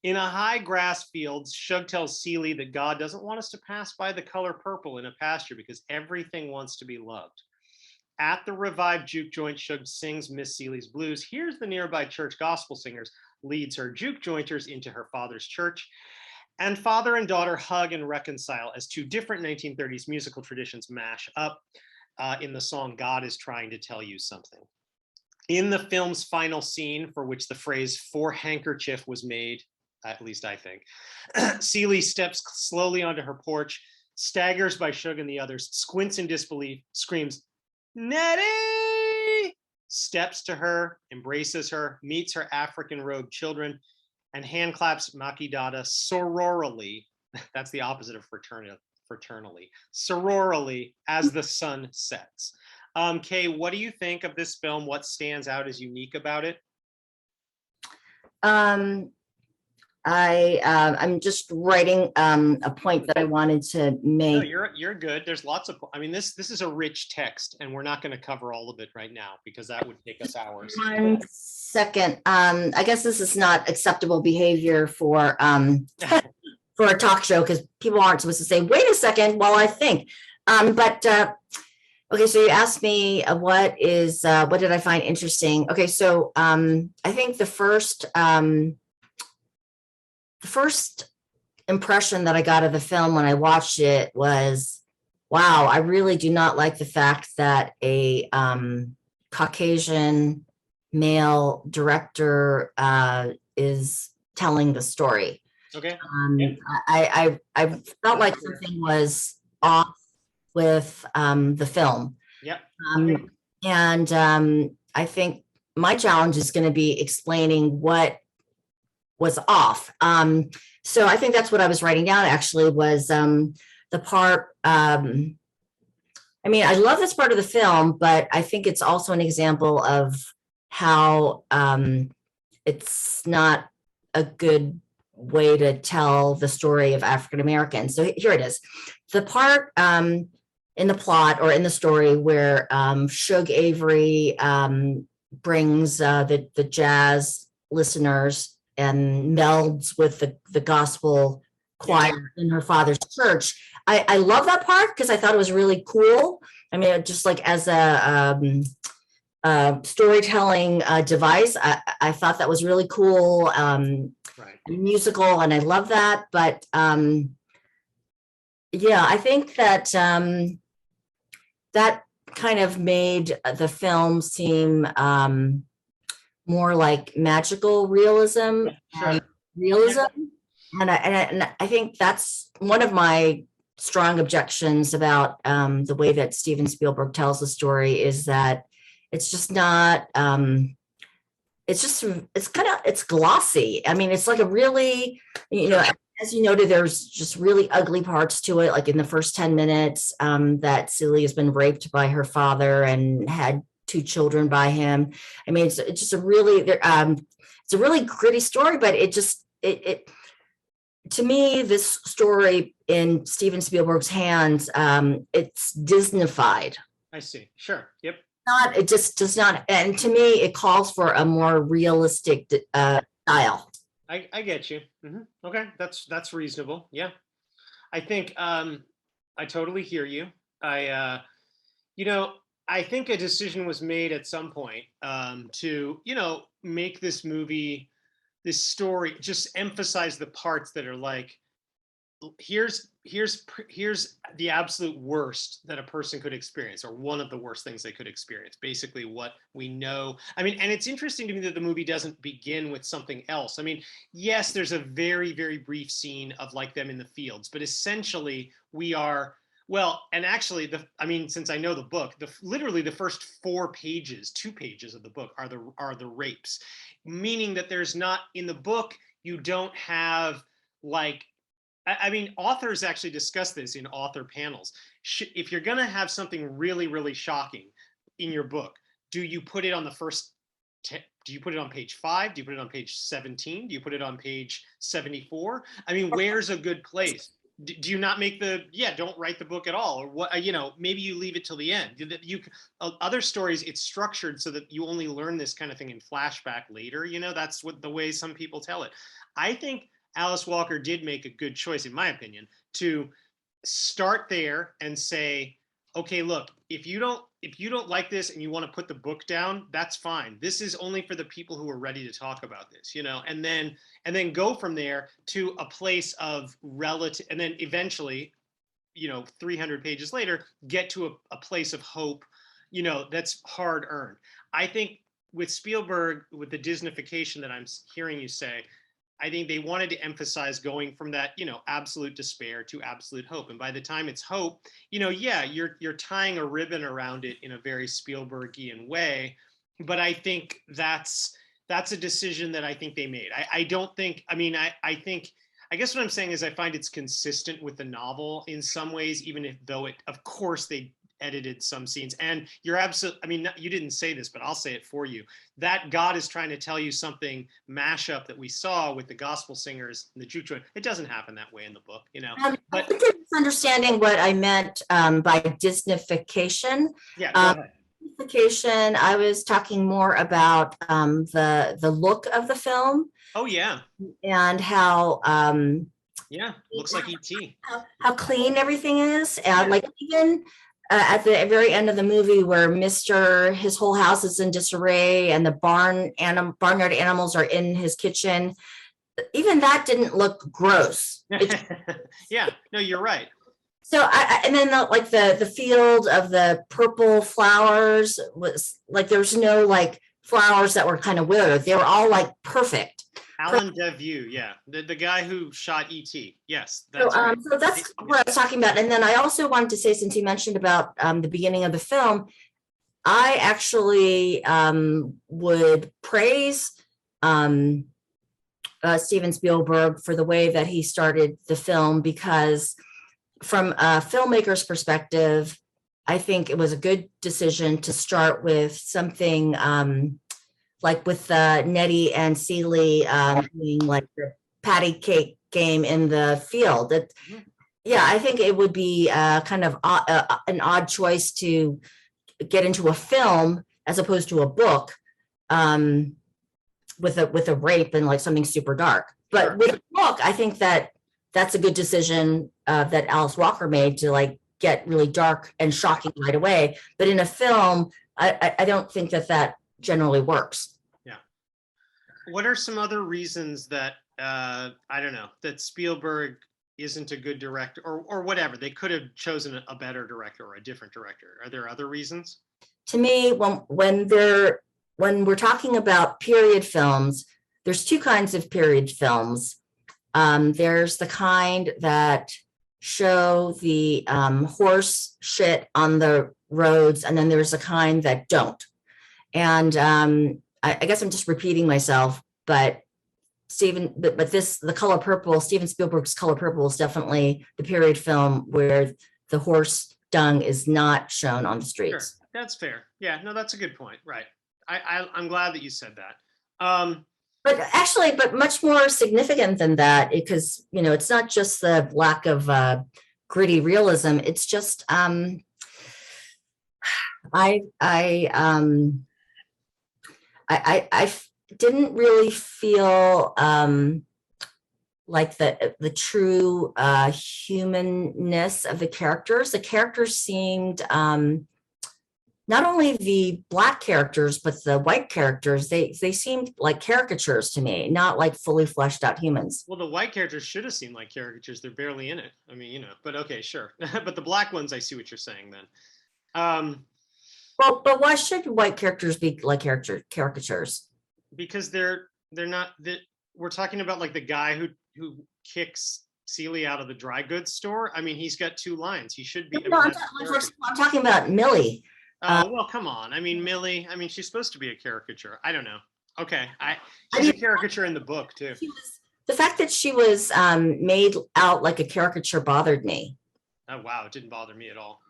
In a high grass field, Shug tells Seely that God doesn't want us to pass by the color purple in a pasture because everything wants to be loved. At the revived juke joint, Shug sings Miss Seely's blues. Here's the nearby church gospel singers, leads her juke jointers into her father's church. And father and daughter hug and reconcile as two different 1930s musical traditions mash up in the song "God is Trying to Tell You Something." In the film's final scene, for which the phrase "for handkerchief" was made, at least I think, Seely steps slowly onto her porch, staggers by Shug and the others, squints in disbelief, screams, "Nettie!" steps to her, embraces her, meets her African-robed children, and hand claps Makidata sororally. That's the opposite of fraternally. Sororally as the sun sets. Kay, what do you think of this film? What stands out as unique about it? I'm just writing a point that I wanted to No, make. you're good. There's lots of, I mean, this is a rich text, and we're not going to cover all of it right now because that would take us hours. 1 second. I guess this is not acceptable behavior for a talk show because people aren't supposed to say, "Wait a second," while I think. But okay, so you asked me what did I find interesting? Okay, so I think the first impression that I got of the film when I watched it was, wow, I really do not like the fact that a Caucasian male director is telling the story. Okay. I felt like something was off with the film. Yep. And I think my challenge is going to be explaining what was off. So I think that's what I was writing down actually was the part. I mean, I love this part of the film, but I think it's also an example of how it's not a good way to tell the story of African Americans. So here it is. The part in the plot or in the story where Shug Avery brings the jazz listeners and melds with the gospel choir in her father's church. I love that part because I thought it was really cool. I mean, just like as a storytelling device, I thought that was really cool, Right. musical, and I love that. But yeah, I think that that kind of made the film seem more like magical realism and realism. And I think that's one of my strong objections about the way that Steven Spielberg tells the story is that it's just not, it's glossy. I mean, it's like a really, as you noted, there's just really ugly parts to it. Like in the first 10 minutes that Celia has been raped by her father and had 2 children by him. I mean, it's just a really, it's a really gritty story, but it to me, this story in Steven Spielberg's hands, it's Disneyfied. I see. Sure. Yep. It just does not. And to me, it calls for a more realistic style. I get you. Okay. That's reasonable. Yeah. I think I totally hear you. I think a decision was made at some point to, make this movie, this story, just emphasize the parts that are like, here's the absolute worst that a person could experience, or one of the worst things they could experience. Basically, what we know. I mean, and it's interesting to me that the movie doesn't begin with something else. I mean, yes, there's a very, very brief scene of like them in the fields, but essentially we are. Well, and actually, since I know the book, literally the first 2 pages of the book are the rapes, meaning that there's not in the book. You don't have like, I mean, authors actually discuss this in author panels. If you're going to have something really, really shocking in your book, do you put it on the first? Do you put it on page 5? Do you put it on page 17? Do you put it on page 74? I mean, where's a good place? Do you not make don't write the book at all, or what? Maybe you leave it till the end. Other stories, it's structured so that you only learn this kind of thing in flashback later. That's the way some people tell it. I think Alice Walker did make a good choice, in my opinion, to start there and say, okay, look, if you don't like this and you want to put the book down, that's fine. This is only for the people who are ready to talk about this, and then go from there to a place of relative, and then eventually, 300 pages later, get to a place of hope, that's hard earned. I think with Spielberg, with the Disneyfication that I'm hearing you say, I think they wanted to emphasize going from that, absolute despair to absolute hope. And by the time it's hope, you're tying a ribbon around it in a very Spielbergian way. But I think that's a decision that I think they made. I guess what I'm saying is I find it's consistent with the novel in some ways, though it, of course, they edited some scenes. And you're absolutely, I mean, you didn't say this, but I'll say it for you. That God is trying to tell you something mashup that we saw with the gospel singers and the juke joint, it doesn't happen that way in the book, you know. But I think you're misunderstanding what I meant by Disneyfication. Yeah, go ahead. Disneyfication, I was talking more about the look of the film. Oh yeah. And how yeah, looks like E.T. How clean everything is. Like even at the very end of the movie where his whole house is in disarray and the barnyard animals are in his kitchen, even that didn't look gross. Yeah, no, you're right. So and then the field of the purple flowers was like, there was no like flowers that were kind of withered. They were all like perfect. Alan Deview, yeah, the guy who shot E.T. Yes, that's so, right. So that's what I was talking about. And then I also wanted to say, since you mentioned about the beginning of the film, I actually would praise Steven Spielberg for the way that he started the film, because from a filmmaker's perspective, I think it was a good decision to start with something like with Nettie and Celie doing like the patty cake game in the field. Yeah, I think it would be kind of an odd choice to get into a film as opposed to a book with a rape and like something super dark. But with a book, I think that's a good decision that Alice Walker made to like get really dark and shocking right away. But in a film, I don't think that generally works. Yeah. What are some other reasons that I don't know, that Spielberg isn't a good director, or whatever? They could have chosen a better director or a different director. Are there other reasons? To me, when we're talking about period films, there's two kinds of period films. There's the kind that show the horse shit on the roads, and then there's a kind that don't. And I guess I'm just repeating myself, but the Color Purple, Steven Spielberg's Color Purple, is definitely the period film where the horse dung is not shown on the streets. Sure. That's fair. Yeah, no, that's a good point. Right. I'm glad that you said that. But much more significant than that, because it's not just the lack of gritty realism. It's just I didn't really feel like the true humanness of the characters. The characters seemed not only the Black characters, but the white characters, they seemed like caricatures to me, not like fully fleshed out humans. Well, the white characters should have seemed like caricatures. They're barely in it. I mean, but okay, sure. But the Black ones, I see what you're saying then. Well, but why should white characters be like caricatures? Because they're not. We're talking about like the guy who kicks Celie out of the dry goods store. I mean, he's got two lines. He should be. No, I'm talking about Millie. Well, come on. I mean, Millie. I mean, she's supposed to be a caricature. I don't know. Okay, she's a caricature in the book too. The fact that she was made out like a caricature bothered me. Oh wow, it didn't bother me at all.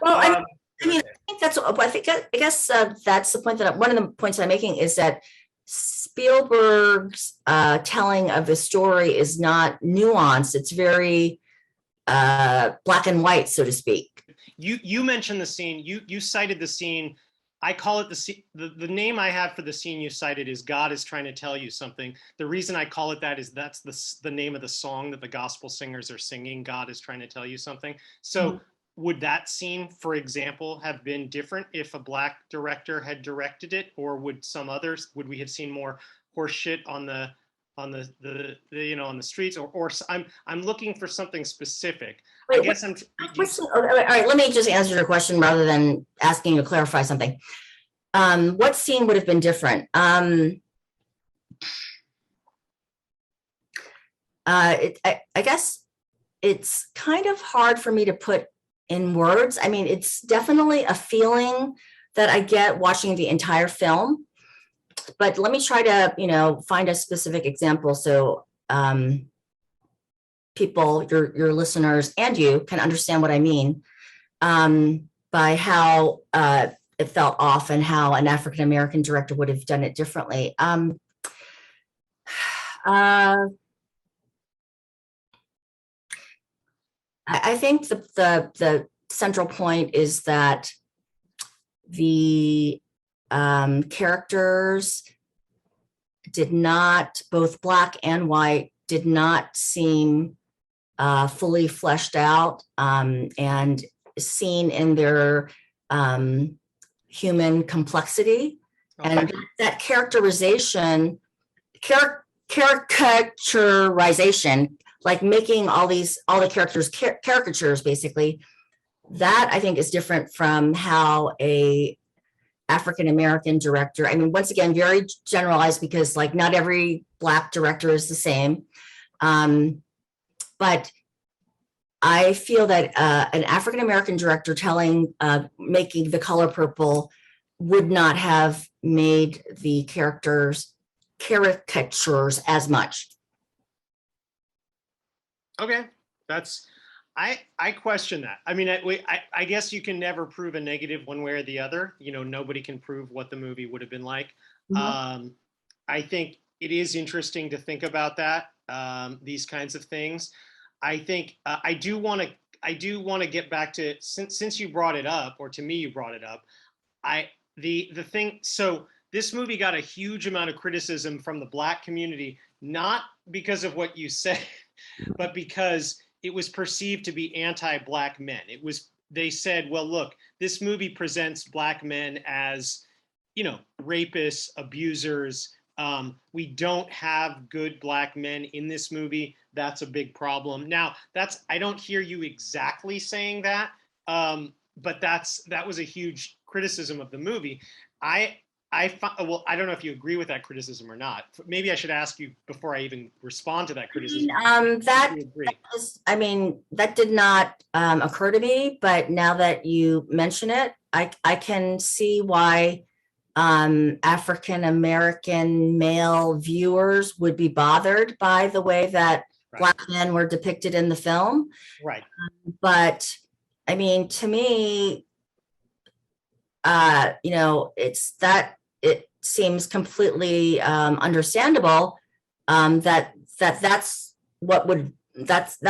Well, I mean, I guess that's the point one of the points I'm making is that Spielberg's telling of the story is not nuanced. It's very black and white, so to speak. You mentioned the scene. You cited the scene. I call it the name I have for the scene you cited is God is trying to tell you something. The reason I call it that is that's the name of the song that the gospel singers are singing. God is trying to tell you something. So would that scene, for example, have been different if a Black director had directed it, or would we have seen more horse shit on the streets, or I'm looking for something specific. Wait, I guess all right, let me just answer your question rather than asking you to clarify something. What scene would have been different? I guess it's kind of hard for me to put in words. I mean, it's definitely a feeling that I get watching the entire film. But let me try to, find a specific example so people, your listeners, and you can understand what I mean. by how it felt off and how an African American director would have done it differently. I think the central point is that the characters did not, both Black and white, did not seem fully fleshed out and seen in their human complexity. Okay. And that caricaturization, like making all the characters caricatures, basically, that I think is different from how a African-American director, I mean, once again, very generalized because like not every Black director is the same. But I feel that an African-American director making The Color Purple would not have made the characters caricatures as much. Okay, I question that. I mean, I guess you can never prove a negative one way or the other. You know, nobody can prove what the movie would have been like. Mm-hmm. I think it is interesting to think about that, these kinds of things. I think I do want to get back to, since you brought it up, or to me you brought it up. The thing. So this movie got a huge amount of criticism from the Black community, not because of what you said, but because it was perceived to be anti-Black men. They said, well, look, this movie presents Black men as, you know, rapists, abusers. We don't have good Black men in this movie. That's a big problem. Now, I don't hear you exactly saying that, but that was a huge criticism of the movie. Well, I don't know if you agree with that criticism or not. Maybe I should ask you before I even respond to that criticism. That did not occur to me, but now that you mention it, I can see why African-American male viewers would be bothered by the way that Black men were depicted in the film. Right. But I mean, to me, it seems completely understandable that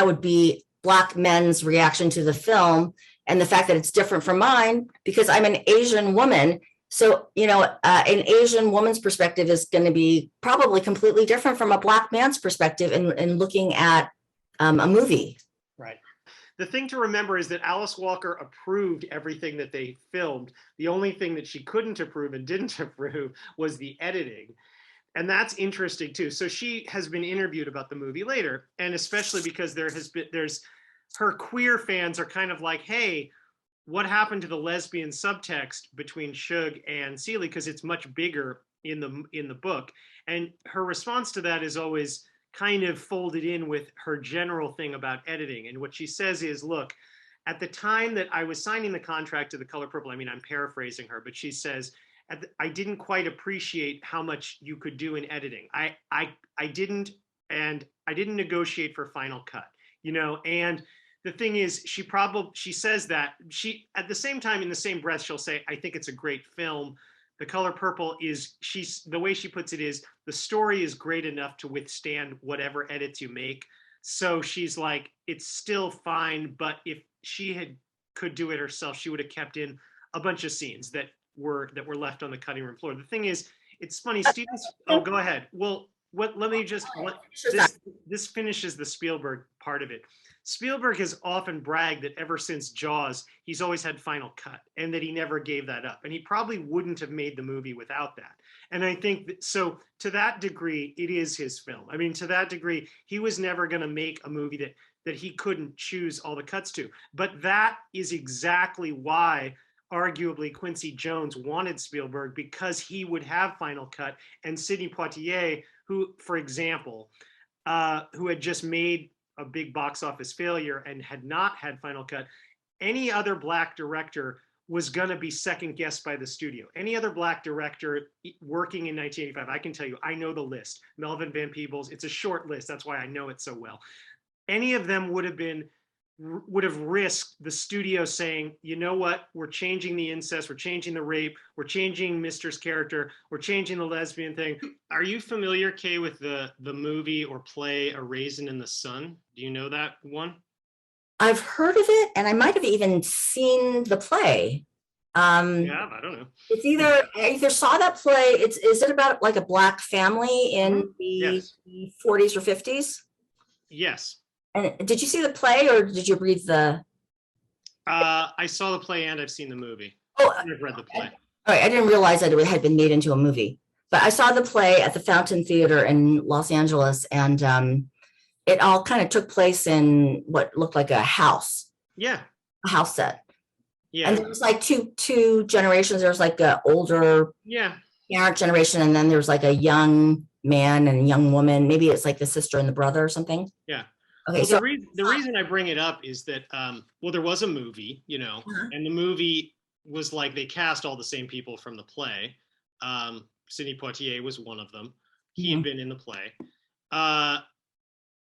would be Black men's reaction to the film, and the fact that it's different from mine because I'm an Asian woman. So, an Asian woman's perspective is going to be probably completely different from a Black man's perspective in looking at a movie. Right. The thing to remember is that Alice Walker approved everything that they filmed. The only thing that she couldn't approve and didn't approve was the editing. And that's interesting too. So she has been interviewed about the movie later, and especially because there's her queer fans are kind of like, hey, what happened to the lesbian subtext between Suge and Celie? Because it's much bigger in the book. And her response to that is always kind of folded in with her general thing about editing. And what she says is, look, at the time that I was signing the contract to The Color Purple, I mean, I'm paraphrasing her, but she says, I didn't quite appreciate how much you could do in editing. I didn't negotiate for final cut, and the thing is, she says that at the same time, in the same breath, she'll say, I think it's a great film. The Color Purple the way she puts it is, the story is great enough to withstand whatever edits you make. So she's like, it's still fine, but if she could do it herself, she would have kept in a bunch of scenes that were left on the cutting room floor. The thing is, it's funny, oh, go ahead. Well, this finishes the Spielberg part of it. Spielberg has often bragged that ever since Jaws, he's always had final cut, and that he never gave that up. And he probably wouldn't have made the movie without that. And I think so to that degree, it is his film. I mean, to that degree, he was never going to make a movie that he couldn't choose all the cuts to. But that is exactly why, arguably, Quincy Jones wanted Spielberg, because he would have final cut, and Sidney Poitier, who, for example, who had just made a big box office failure and had not had final cut, any other Black director was going to be second guessed by the studio. Any other Black director working in 1985, I can tell you, I know the list. Melvin Van Peebles, it's a short list. That's why I know it so well. Any of them would have been would have risked the studio saying, you know what, we're changing the incest, we're changing the rape, we're changing Mister's character, we're changing the lesbian thing. Are you familiar, Kay, with the movie or play A Raisin in the Sun? Do you know that one? I've heard of it, and I might have even seen the play. Yeah, I don't know. It's I either saw that play. Is it about like a Black family in the Yes. 40s or 50s? Yes. And did you see the play or did you read the? I saw the play and I've seen the movie. Oh, I've read the play. all right. I didn't realize that it had been made into a movie, but I saw the play at the Fountain Theater in Los Angeles, and it all kind of took place in what looked like a house. Yeah. A house set. Yeah. And there was like two generations. There was like an older parent generation, and then there's like a young man and a young woman. Maybe it's like the sister and the brother or something. Yeah. Okay. Well, So the reason I bring it up is that well, there was a movie, and the movie was like they cast all the same people from the play. Sidney Poitier was one of them. He had been in the play.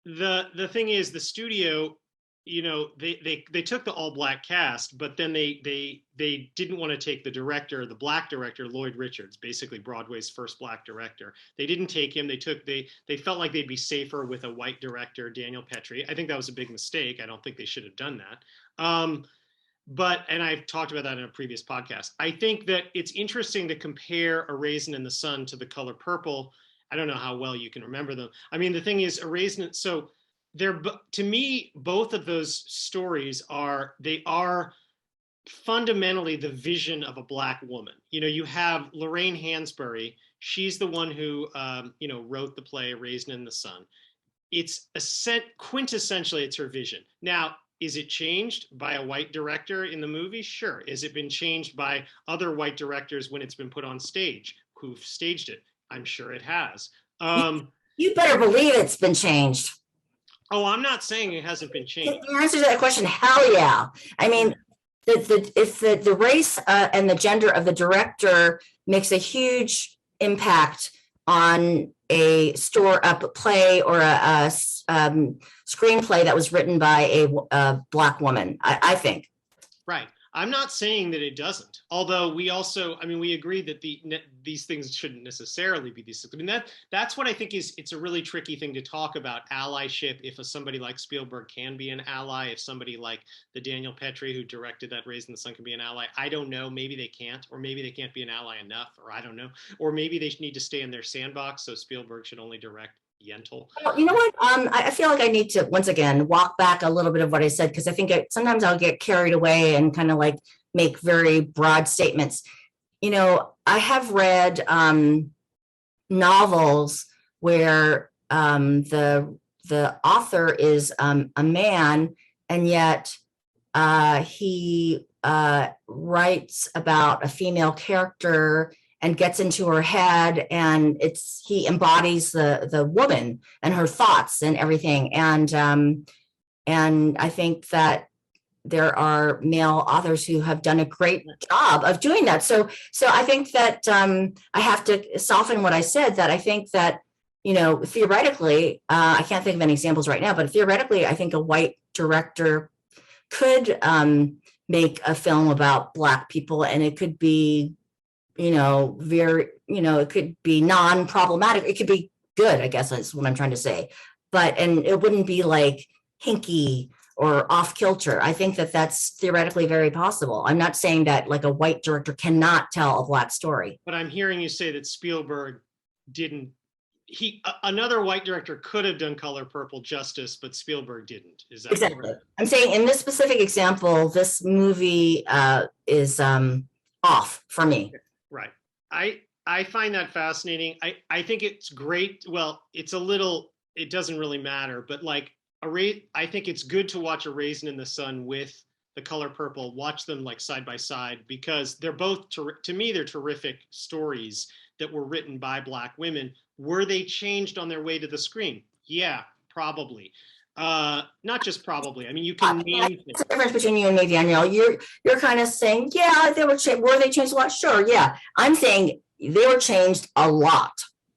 The thing is, the studio, they took the all Black cast, but then they didn't want to take the director, the Black director, Lloyd Richards, basically Broadway's first Black director. They didn't take him. They felt like they'd be safer with a white director, Daniel Petrie. I think that was a big mistake. I don't think they should have done that. And I've talked about that in a previous podcast. I think that it's interesting to compare A Raisin in the Sun to The Color Purple. I don't know how well you can remember them. I mean, the thing is, A Raisin, so to me, both of those stories are fundamentally the vision of a Black woman. You have Lorraine Hansberry. She's the one who, wrote the play A Raisin in the Sun. It's quintessentially, it's her vision. Now, is it changed by a white director in the movie? Sure. Has it been changed by other white directors when it's been put on stage who've staged it? I'm sure it has. You better believe it's been changed. Oh, I'm not saying it hasn't been changed. The answer to that question, hell yeah. I mean, if the race and the gender of the director makes a huge impact on a play or a screenplay that was written by a Black woman, I think. Right. I'm not saying that it doesn't. Although we agree that these things shouldn't necessarily be these. I mean, that's what I think it's a really tricky thing to talk about, allyship. If somebody like Spielberg can be an ally, if somebody like the Daniel Petrie who directed that Raisin in the Sun can be an ally, I don't know. Maybe they can't, or maybe they can't be an ally enough, or I don't know. Or maybe they need to stay in their sandbox. So Spielberg should only direct Yentl. Well, you know what? I feel like I need to once again walk back a little bit of what I said, because I think sometimes I'll get carried away and kind of like make very broad statements. I have read novels where the author is a man, and yet he writes about a female character and gets into her head, and he embodies the woman and her thoughts and everything. And I think that there are male authors who have done a great job of doing that. So I think that I have to soften what I said, that I think that, theoretically, I can't think of any examples right now, but theoretically, I think a white director could make a film about Black people, and it could be it could be non-problematic. It could be good, I guess that's what I'm trying to say. And it wouldn't be like hinky or off kilter. I think that that's theoretically very possible. I'm not saying that like a white director cannot tell a Black story. But I'm hearing you say that Spielberg didn't. Another white director could have done Color Purple justice, but Spielberg didn't. Is that exactly correct? I'm saying in this specific example, this movie is off for me. Right. I find that fascinating. I think it's great. Well, it doesn't really matter, but like I think it's good to watch A Raisin in the Sun with The Color Purple, watch them like side by side, because they're both, to me, they're terrific stories that were written by Black women. Were they changed on their way to the screen? Yeah, probably. Not just probably. I mean, you can name things. That's the difference between you and me, Danielle. You're kind of saying, yeah, they were changed. Were they changed a lot? Sure, yeah. I'm saying they were changed a lot.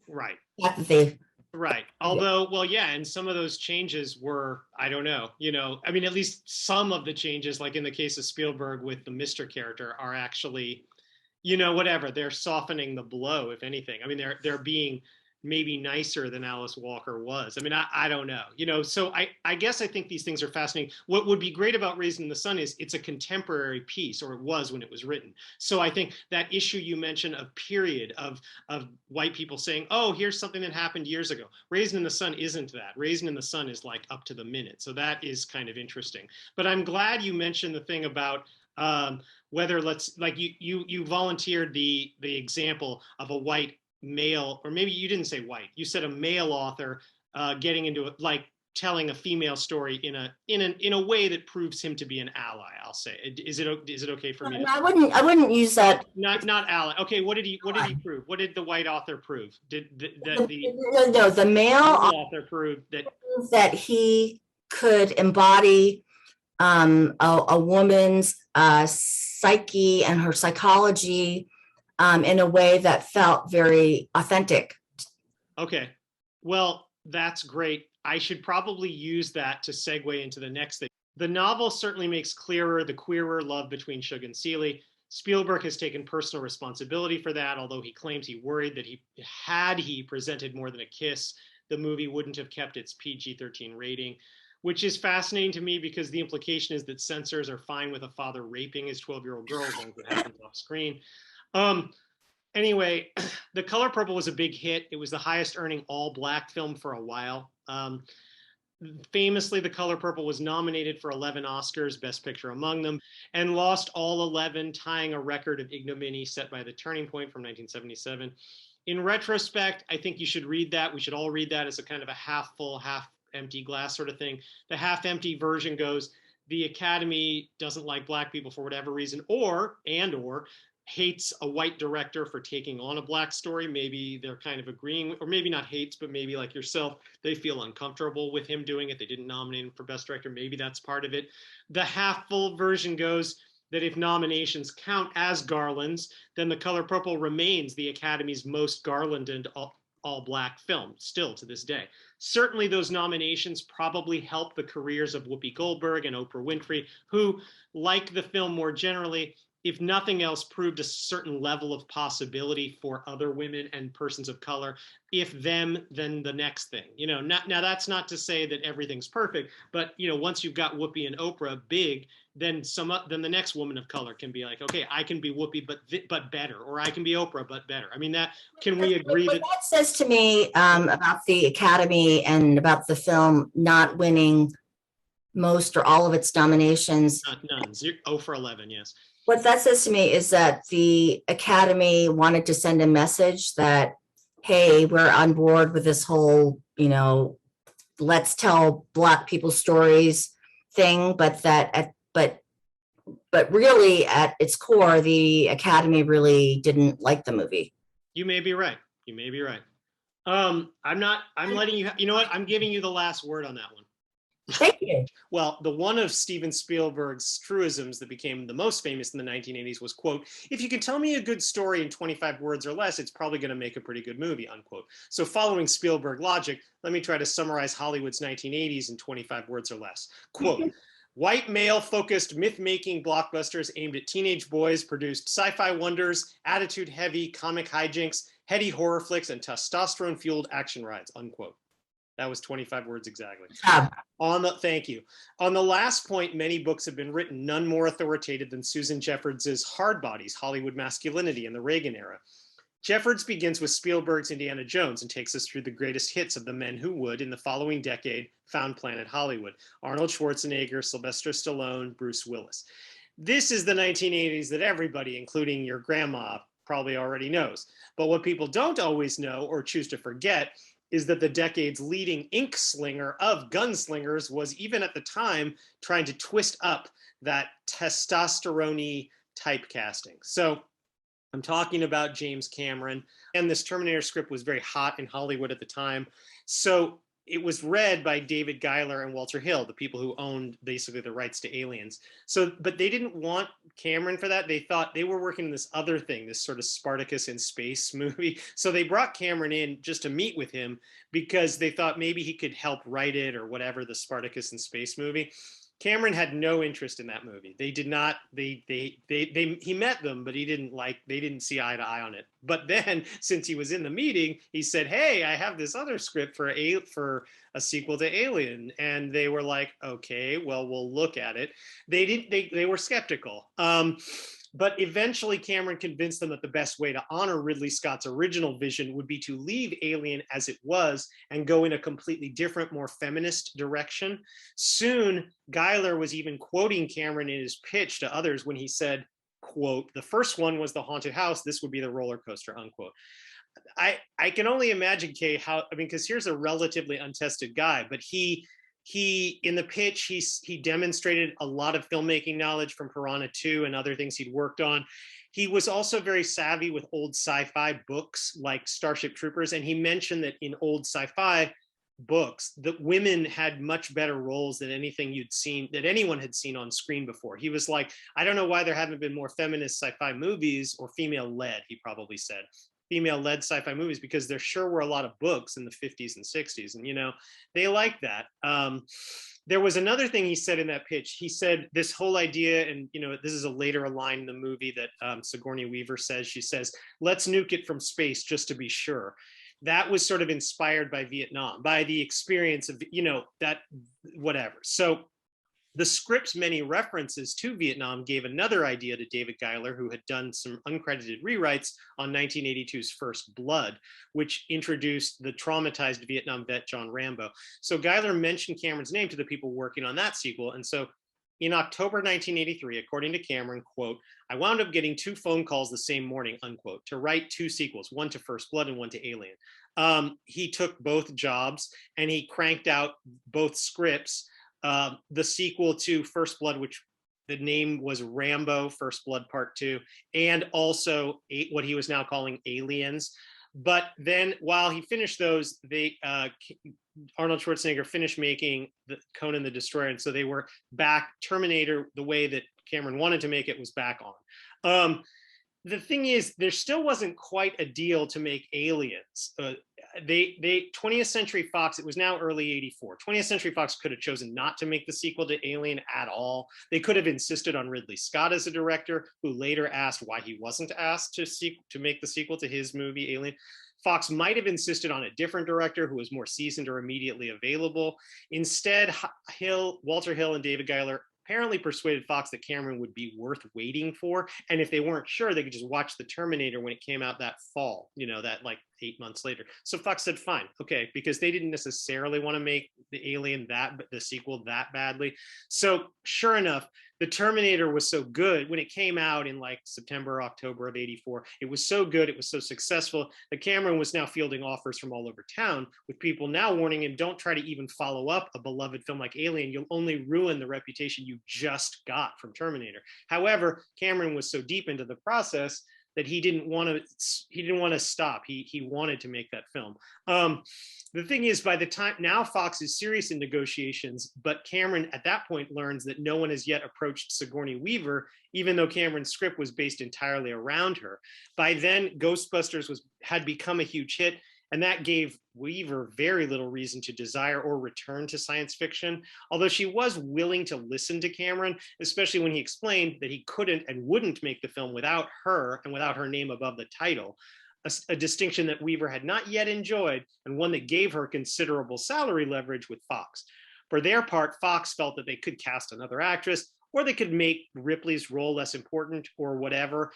Right. Not that they Right. Although, well, yeah, and some of those changes were, I don't know, I mean, at least some of the changes, like in the case of Spielberg with the Mr. character, are actually, whatever. They're softening the blow, if anything. I mean, they're being maybe nicer than Alice Walker was. I mean, I don't know. So I guess I think these things are fascinating. What would be great about Raised in the Sun is it's a contemporary piece, or it was when it was written. So I think that issue you mentioned of period of white people saying, oh, here's something that happened years ago. Raised in the Sun isn't that. Raised in the Sun is like up to the minute. So that is kind of interesting. But I'm glad you mentioned the thing about whether let's like you volunteered the example of a white male, or maybe you didn't say white, you said a male author getting into it, like telling a female story in a way that proves him to be an ally. I'll say, is it okay for me to? No, I wouldn't use that. Not ally. Okay, what did he prove? What did the white author prove? Did the No, the male author prove that he could embody a woman's psyche and her psychology in a way that felt very authentic. Okay, well, that's great. I should probably use that to segue into the next thing. The novel certainly makes clearer the queerer love between Shug and Celie. Spielberg has taken personal responsibility for that, although he claims he worried that had he presented more than a kiss, the movie wouldn't have kept its PG-13 rating, which is fascinating to me because the implication is that censors are fine with a father raping his 12-year-old girl as long as it happens off screen. Anyway, The Color Purple was a big hit. It was the highest earning all black film for a while. Famously, The Color Purple was nominated for 11 Oscars, Best Picture among them, and lost all 11, tying a record of ignominy set by The Turning Point from 1977. In retrospect, I think you should read that. We should all read that as a kind of a half full, half empty glass sort of thing. The half empty version goes, the Academy doesn't like black people for whatever reason, or hates a white director for taking on a black story. Maybe they're kind of agreeing, or maybe not hates, but maybe like yourself, they feel uncomfortable with him doing it. They didn't nominate him for Best Director. Maybe that's part of it. The half full version goes that if nominations count as garlands, then The Color Purple remains the Academy's most garlanded all black film, still to this day. Certainly those nominations probably helped the careers of Whoopi Goldberg and Oprah Winfrey, who, like the film more generally, if nothing else, proved a certain level of possibility for other women and persons of color. If them, then the next thing. Now that's not to say that everything's perfect, but once you've got Whoopi and Oprah big, then the next woman of color can be like, okay, I can be Whoopi, but better, or I can be Oprah, but better. I mean, that can we agree that says to me about the Academy and about the film not winning most or all of its nominations? None. 0 for 11. Yes. What that says to me is that the Academy wanted to send a message that, hey, we're on board with this whole, let's tell Black people's stories thing, but really at its core, the Academy really didn't like the movie. You may be right. I'm letting you, you know what? I'm giving you the last word on that one. Thank you. Well, the one of Steven Spielberg's truisms that became the most famous in the 1980s was, quote, if you can tell me a good story in 25 words or less, it's probably going to make a pretty good movie, unquote. So following Spielberg logic, let me try to summarize Hollywood's 1980s in 25 words or less. Quote, white male-focused myth-making blockbusters aimed at teenage boys produced sci-fi wonders, attitude-heavy comic hijinks, heady horror flicks, and testosterone-fueled action rides, unquote. That was 25 words exactly. Thank you. On the last point, many books have been written, none more authoritative than Susan Jeffords' Hard Bodies, Hollywood Masculinity in the Reagan Era. Jeffords begins with Spielberg's Indiana Jones and takes us through the greatest hits of the men who would, in the following decade, found Planet Hollywood. Arnold Schwarzenegger, Sylvester Stallone, Bruce Willis. This is the 1980s that everybody, including your grandma, probably already knows. But what people don't always know or choose to forget is that the decade's leading ink slinger of gunslingers was, even at the time, trying to twist up that testosterone-y typecasting. So I'm talking about James Cameron, and this Terminator script was very hot in Hollywood at the time. So it was read by David Giler and Walter Hill, the people who owned basically the rights to Aliens. So, but they didn't want Cameron for that. They thought they were working on this other thing, this sort of Spartacus in space movie. So they brought Cameron in just to meet with him because they thought maybe he could help write it or whatever, the Spartacus in space movie. Cameron had no interest in that movie. They did not. He met them, but he didn't like. They didn't see eye to eye on it. But then, since he was in the meeting, he said, "Hey, I have this other script for a sequel to Alien," and they were like, "Okay, well, we'll look at it." They didn't. They were skeptical. But eventually, Cameron convinced them that the best way to honor Ridley Scott's original vision would be to leave Alien as it was and go in a completely different, more feminist direction. Soon, Giler was even quoting Cameron in his pitch to others when he said, quote, "The first one was the haunted house. This would be the roller coaster," unquote. I can only imagine, Kay, how, I mean, because here's a relatively untested guy, but he in the pitch he demonstrated a lot of filmmaking knowledge from Piranha 2 and other things he'd worked on. He was also very savvy with old sci-fi books like Starship Troopers, and he mentioned that in old sci-fi books that women had much better roles than anything you'd seen, that anyone had seen on screen before. He was like, I don't know why there haven't been more feminist sci-fi movies, or female-led, he probably said, female-led sci-fi movies, because there sure were a lot of books in the 50s and 60s, and they like that. There was another thing he said in that pitch. He said this whole idea, and this is a later line in the movie that Sigourney Weaver says. She says, "Let's nuke it from space just to be sure." That was sort of inspired by Vietnam, by the experience of that whatever. So the script's many references to Vietnam gave another idea to David Giler, who had done some uncredited rewrites on 1982's First Blood, which introduced the traumatized Vietnam vet John Rambo. So Giler mentioned Cameron's name to the people working on that sequel. And so in October 1983, according to Cameron, quote, "I wound up getting 2 phone calls the same morning," unquote, to write 2 sequels, one to First Blood and one to Alien. He took both jobs and he cranked out both scripts. The sequel to First Blood, which the name was Rambo First Blood Part 2, and also what he was now calling Aliens. But then while he finished those, Arnold Schwarzenegger finished making the Conan the Destroyer, and so they were back. Terminator, the way that Cameron wanted to make it, was back on. The thing is, there still wasn't quite a deal to make Aliens. 20th Century Fox, it was now early 84. 20th Century Fox could have chosen not to make the sequel to Alien at all. They could have insisted on Ridley Scott as a director, who later asked why he wasn't asked to make the sequel to his movie Alien. Fox might have insisted on a different director who was more seasoned or immediately available. Instead, Walter Hill and David Giler apparently persuaded Fox that Cameron would be worth waiting for. And if they weren't sure, they could just watch The Terminator when it came out that fall, that like 8 months later. So Fox said, fine, okay, because they didn't necessarily want to make the Alien the sequel that badly. So sure enough, The Terminator was so good when it came out in like September, October of 84. It was so good, it was so successful that Cameron was now fielding offers from all over town, with people now warning him, don't try to even follow up a beloved film like Alien. You'll only ruin the reputation you just got from Terminator. However, Cameron was so deep into the process that he didn't want to stop. He wanted to make that film. The thing is, by the time now Fox is serious in negotiations, but Cameron at that point learns that no one has yet approached Sigourney Weaver, even though Cameron's script was based entirely around her. By then, Ghostbusters had become a huge hit, and that gave Weaver very little reason to desire or return to science fiction, although she was willing to listen to Cameron, especially when he explained that he couldn't and wouldn't make the film without her and without her name above the title, a distinction that Weaver had not yet enjoyed, and one that gave her considerable salary leverage with Fox. For their part, Fox felt that they could cast another actress, or they could make Ripley's role less important, or whatever.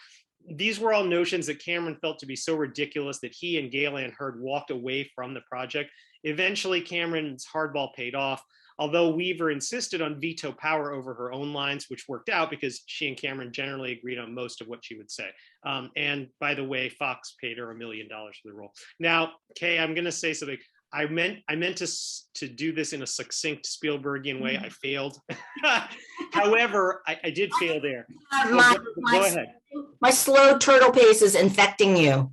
These were all notions that Cameron felt to be so ridiculous that he and Gale Anne Hurd walked away from the project. Eventually, Cameron's hardball paid off, although Weaver insisted on veto power over her own lines, which worked out because she and Cameron generally agreed on most of what she would say. And by the way, Fox paid her $1 million for the role. Now, Kay, I'm going to say something. I meant to do this in a succinct Spielbergian way. I failed. However, I did fail there. So go ahead. My slow turtle pace is infecting you.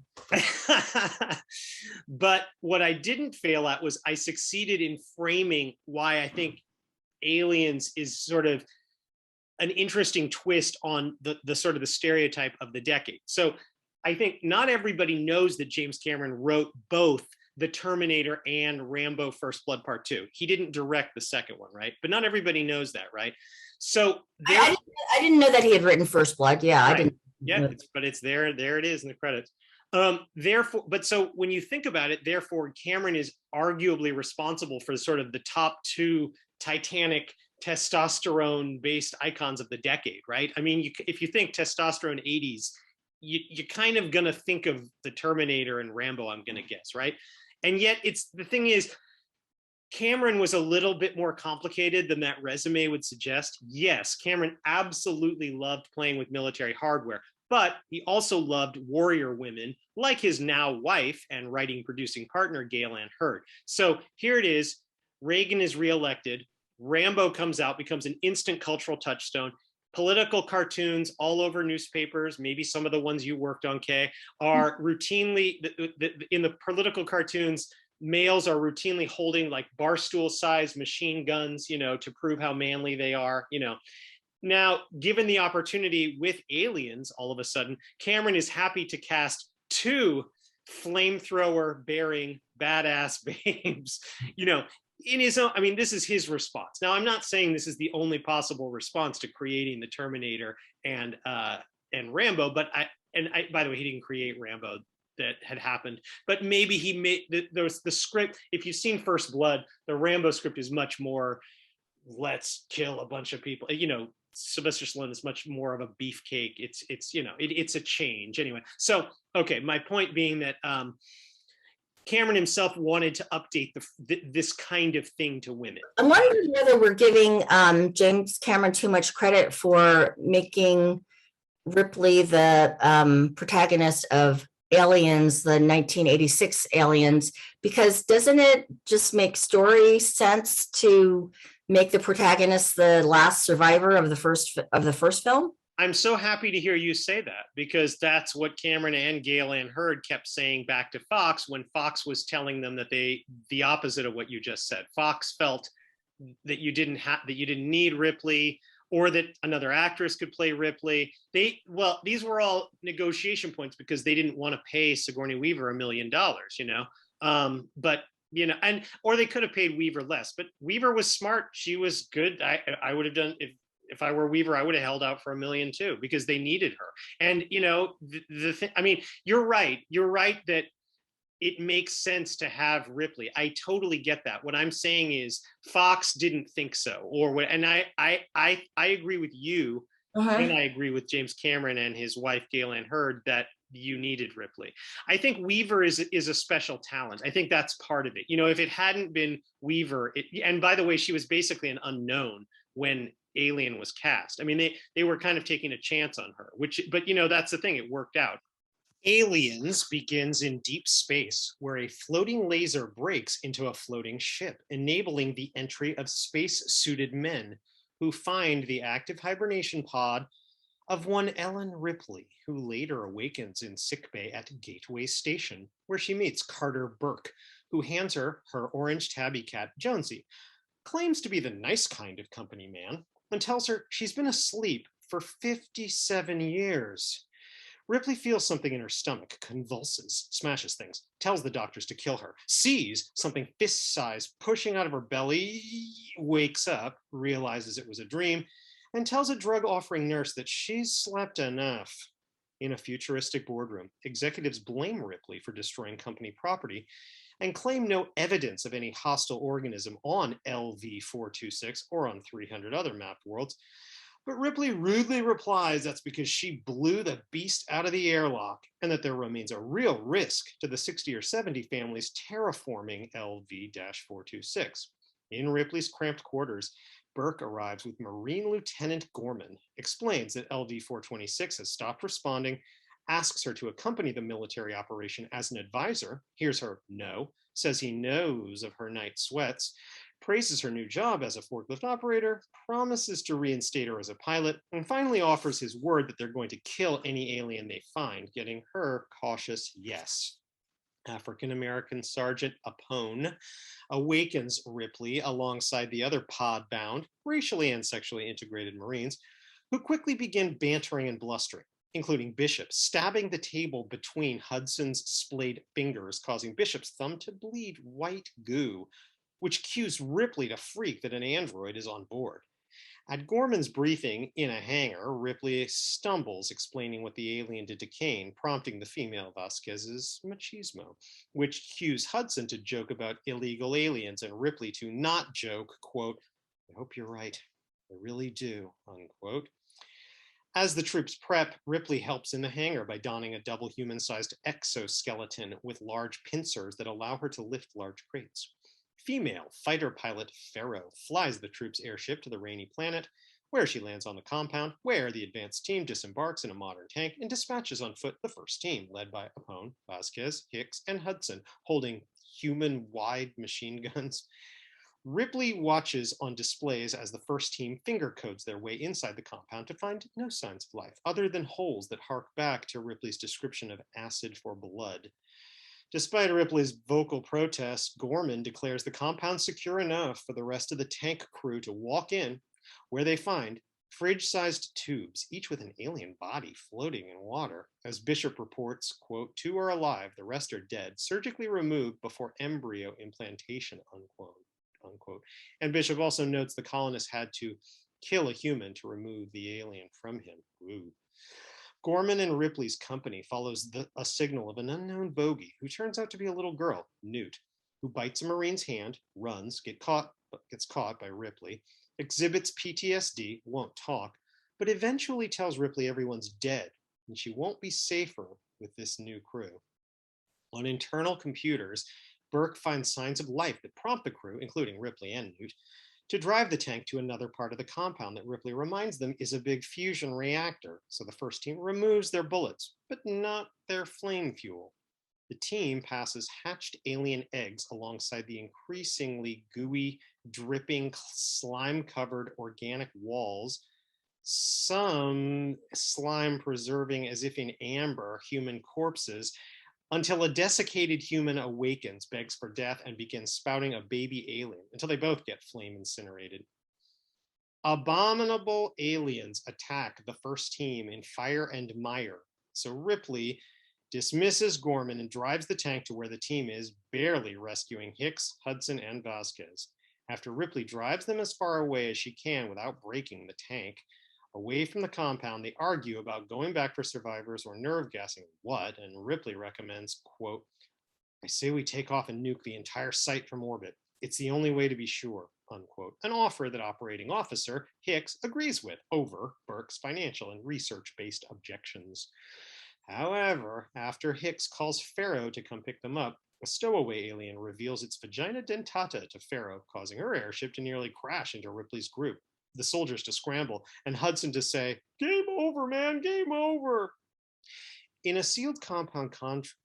But what I didn't fail at was I succeeded in framing why I think Aliens is sort of an interesting twist on the sort of the stereotype of the decade. So I think not everybody knows that James Cameron wrote both The Terminator and Rambo First Blood Part 2. He didn't direct the second one, right? But not everybody knows that, right? So I didn't know that he had written First Blood. Yeah, right. I didn't. Yeah, but it's there. There it is in the credits. Therefore, but so when you think about it, therefore, Cameron is arguably responsible for sort of the top two Titanic testosterone-based icons of the decade, right? I mean, if you think testosterone 80s, you're kind of gonna think of the Terminator and Rambo, I'm gonna guess, right? And yet, the thing is, Cameron was a little bit more complicated than that resume would suggest. Yes, Cameron absolutely loved playing with military hardware, but he also loved warrior women like his now wife and writing producing partner Gale Ann Hurd. So here it is. Reagan is reelected. Rambo comes out, becomes an instant cultural touchstone. Political cartoons all over newspapers, maybe some of the ones you worked on, Kay, are routinely, in the political cartoons, males are routinely holding like barstool sized machine guns, to prove how manly they are, Now, given the opportunity with Aliens, all of a sudden, Cameron is happy to cast two flamethrower bearing badass babes, in his own. I mean, this is his response. Now, I'm not saying this is the only possible response to creating the Terminator and Rambo, but by the way, he didn't create Rambo. That had happened, but maybe he made the script. If you've seen First Blood, the Rambo script is much more, let's kill a bunch of people. Sylvester Stallone is much more of a beefcake. It's a change anyway. So, okay, my point being that Cameron himself wanted to update this kind of thing to women. I'm wondering whether we're giving James Cameron too much credit for making Ripley the protagonist of Aliens, the 1986 Aliens, because doesn't it just make story sense to make the protagonist the last survivor of the first film? I'm so happy to hear you say that, because that's what Cameron and Gale Ann Hurd kept saying back to Fox when Fox was telling them that the opposite of what you just said. Fox felt that you didn't need Ripley, or that another actress could play Ripley. These were all negotiation points because they didn't want to pay Sigourney Weaver $1 million, or they could have paid Weaver less, but Weaver was smart. She was good. I would have done, if I were Weaver, I would have held out for $1 million too, because they needed her. And, the thing, I mean, you're right. You're right that it makes sense to have Ripley. I totally get that. What I'm saying is Fox didn't think so, and I agree with you, and I agree with James Cameron and his wife Gale Ann Hurd that you needed Ripley. I think Weaver is a special talent. I think that's part of it. If it hadn't been Weaver, and by the way, she was basically an unknown when Alien was cast. I mean, they were kind of taking a chance on her, but that's the thing. It worked out. Aliens begins in deep space, where a floating laser breaks into a floating ship, enabling the entry of space-suited men who find the active hibernation pod of one Ellen Ripley, who later awakens in sickbay at Gateway Station, where she meets Carter Burke, who hands her orange tabby cat, Jonesy, claims to be the nice kind of company man, and tells her she's been asleep for 57 years. Ripley feels something in her stomach, convulses, smashes things, tells the doctors to kill her, sees something fist-sized pushing out of her belly, wakes up, realizes it was a dream, and tells a drug-offering nurse that she's slept enough. In a futuristic boardroom, executives blame Ripley for destroying company property and claim no evidence of any hostile organism on LV-426 or on 300 other mapped worlds. But Ripley rudely replies that's because she blew the beast out of the airlock, and that there remains a real risk to the 60 or 70 families terraforming LV-426. In Ripley's cramped quarters, Burke arrives with Marine Lieutenant Gorman, explains that LV-426 has stopped responding, asks her to accompany the military operation as an advisor, hears her no, says he knows of her night sweats, praises her new job as a forklift operator, promises to reinstate her as a pilot, and finally offers his word that they're going to kill any alien they find, getting her cautious yes. African-American Sergeant Apone awakens Ripley alongside the other pod-bound, racially and sexually integrated Marines, who quickly begin bantering and blustering, including Bishop stabbing the table between Hudson's splayed fingers, causing Bishop's thumb to bleed white goo, which cues Ripley to freak that an android is on board. At Gorman's briefing in a hangar, Ripley stumbles explaining what the alien did to Kane, prompting the female Vasquez's machismo, which cues Hudson to joke about illegal aliens and Ripley to not joke, quote, "I hope you're right, I really do," unquote. As the troops prep, Ripley helps in the hangar by donning a double human-sized exoskeleton with large pincers that allow her to lift large crates. Female fighter pilot Pharaoh flies the troops' airship to the rainy planet, where she lands on the compound, where the advanced team disembarks in a modern tank and dispatches on foot the first team, led by Apone, Vasquez, Hicks, and Hudson, holding human-wide machine guns. Ripley watches on displays as the first team finger codes their way inside the compound to find no signs of life, other than holes that hark back to Ripley's description of acid for blood. Despite Ripley's vocal protests, Gorman declares the compound secure enough for the rest of the tank crew to walk in, where they find fridge-sized tubes, each with an alien body floating in water. As Bishop reports, quote, "Two are alive, the rest are dead, surgically removed before embryo implantation," unquote. And Bishop also notes the colonists had to kill a human to remove the alien from him. Ooh. Gorman and Ripley's company follows a signal of an unknown bogey who turns out to be a little girl, Newt, who bites a Marine's hand, runs, gets caught by Ripley, exhibits PTSD, won't talk, but eventually tells Ripley everyone's dead and she won't be safer with this new crew. On internal computers, Burke finds signs of life that prompt the crew, including Ripley and Newt, to drive the tank to another part of the compound that Ripley reminds them is a big fusion reactor. So the first team removes their bullets, but not their flame fuel. The team passes hatched alien eggs alongside the increasingly gooey, dripping, slime-covered organic walls, some slime preserving as if in amber human corpses, until a desiccated human awakens, begs for death, and begins spouting a baby alien until they both get flame incinerated. Abominable aliens attack the first team in fire and mire, so Ripley dismisses Gorman and drives the tank to where the team is, barely rescuing Hicks, Hudson, and Vasquez. After Ripley drives them as far away as she can without breaking the tank, away from the compound, they argue about going back for survivors or nerve gassing what, and Ripley recommends, quote, "I say we take off and nuke the entire site from orbit. It's the only way to be sure," unquote, an offer that operating officer Hicks agrees with over Burke's financial and research-based objections. However, after Hicks calls Pharaoh to come pick them up, a stowaway alien reveals its vagina dentata to Pharaoh, causing her airship to nearly crash into Ripley's group, the soldiers to scramble, and Hudson to say, "Game over, man, game over." In a sealed compound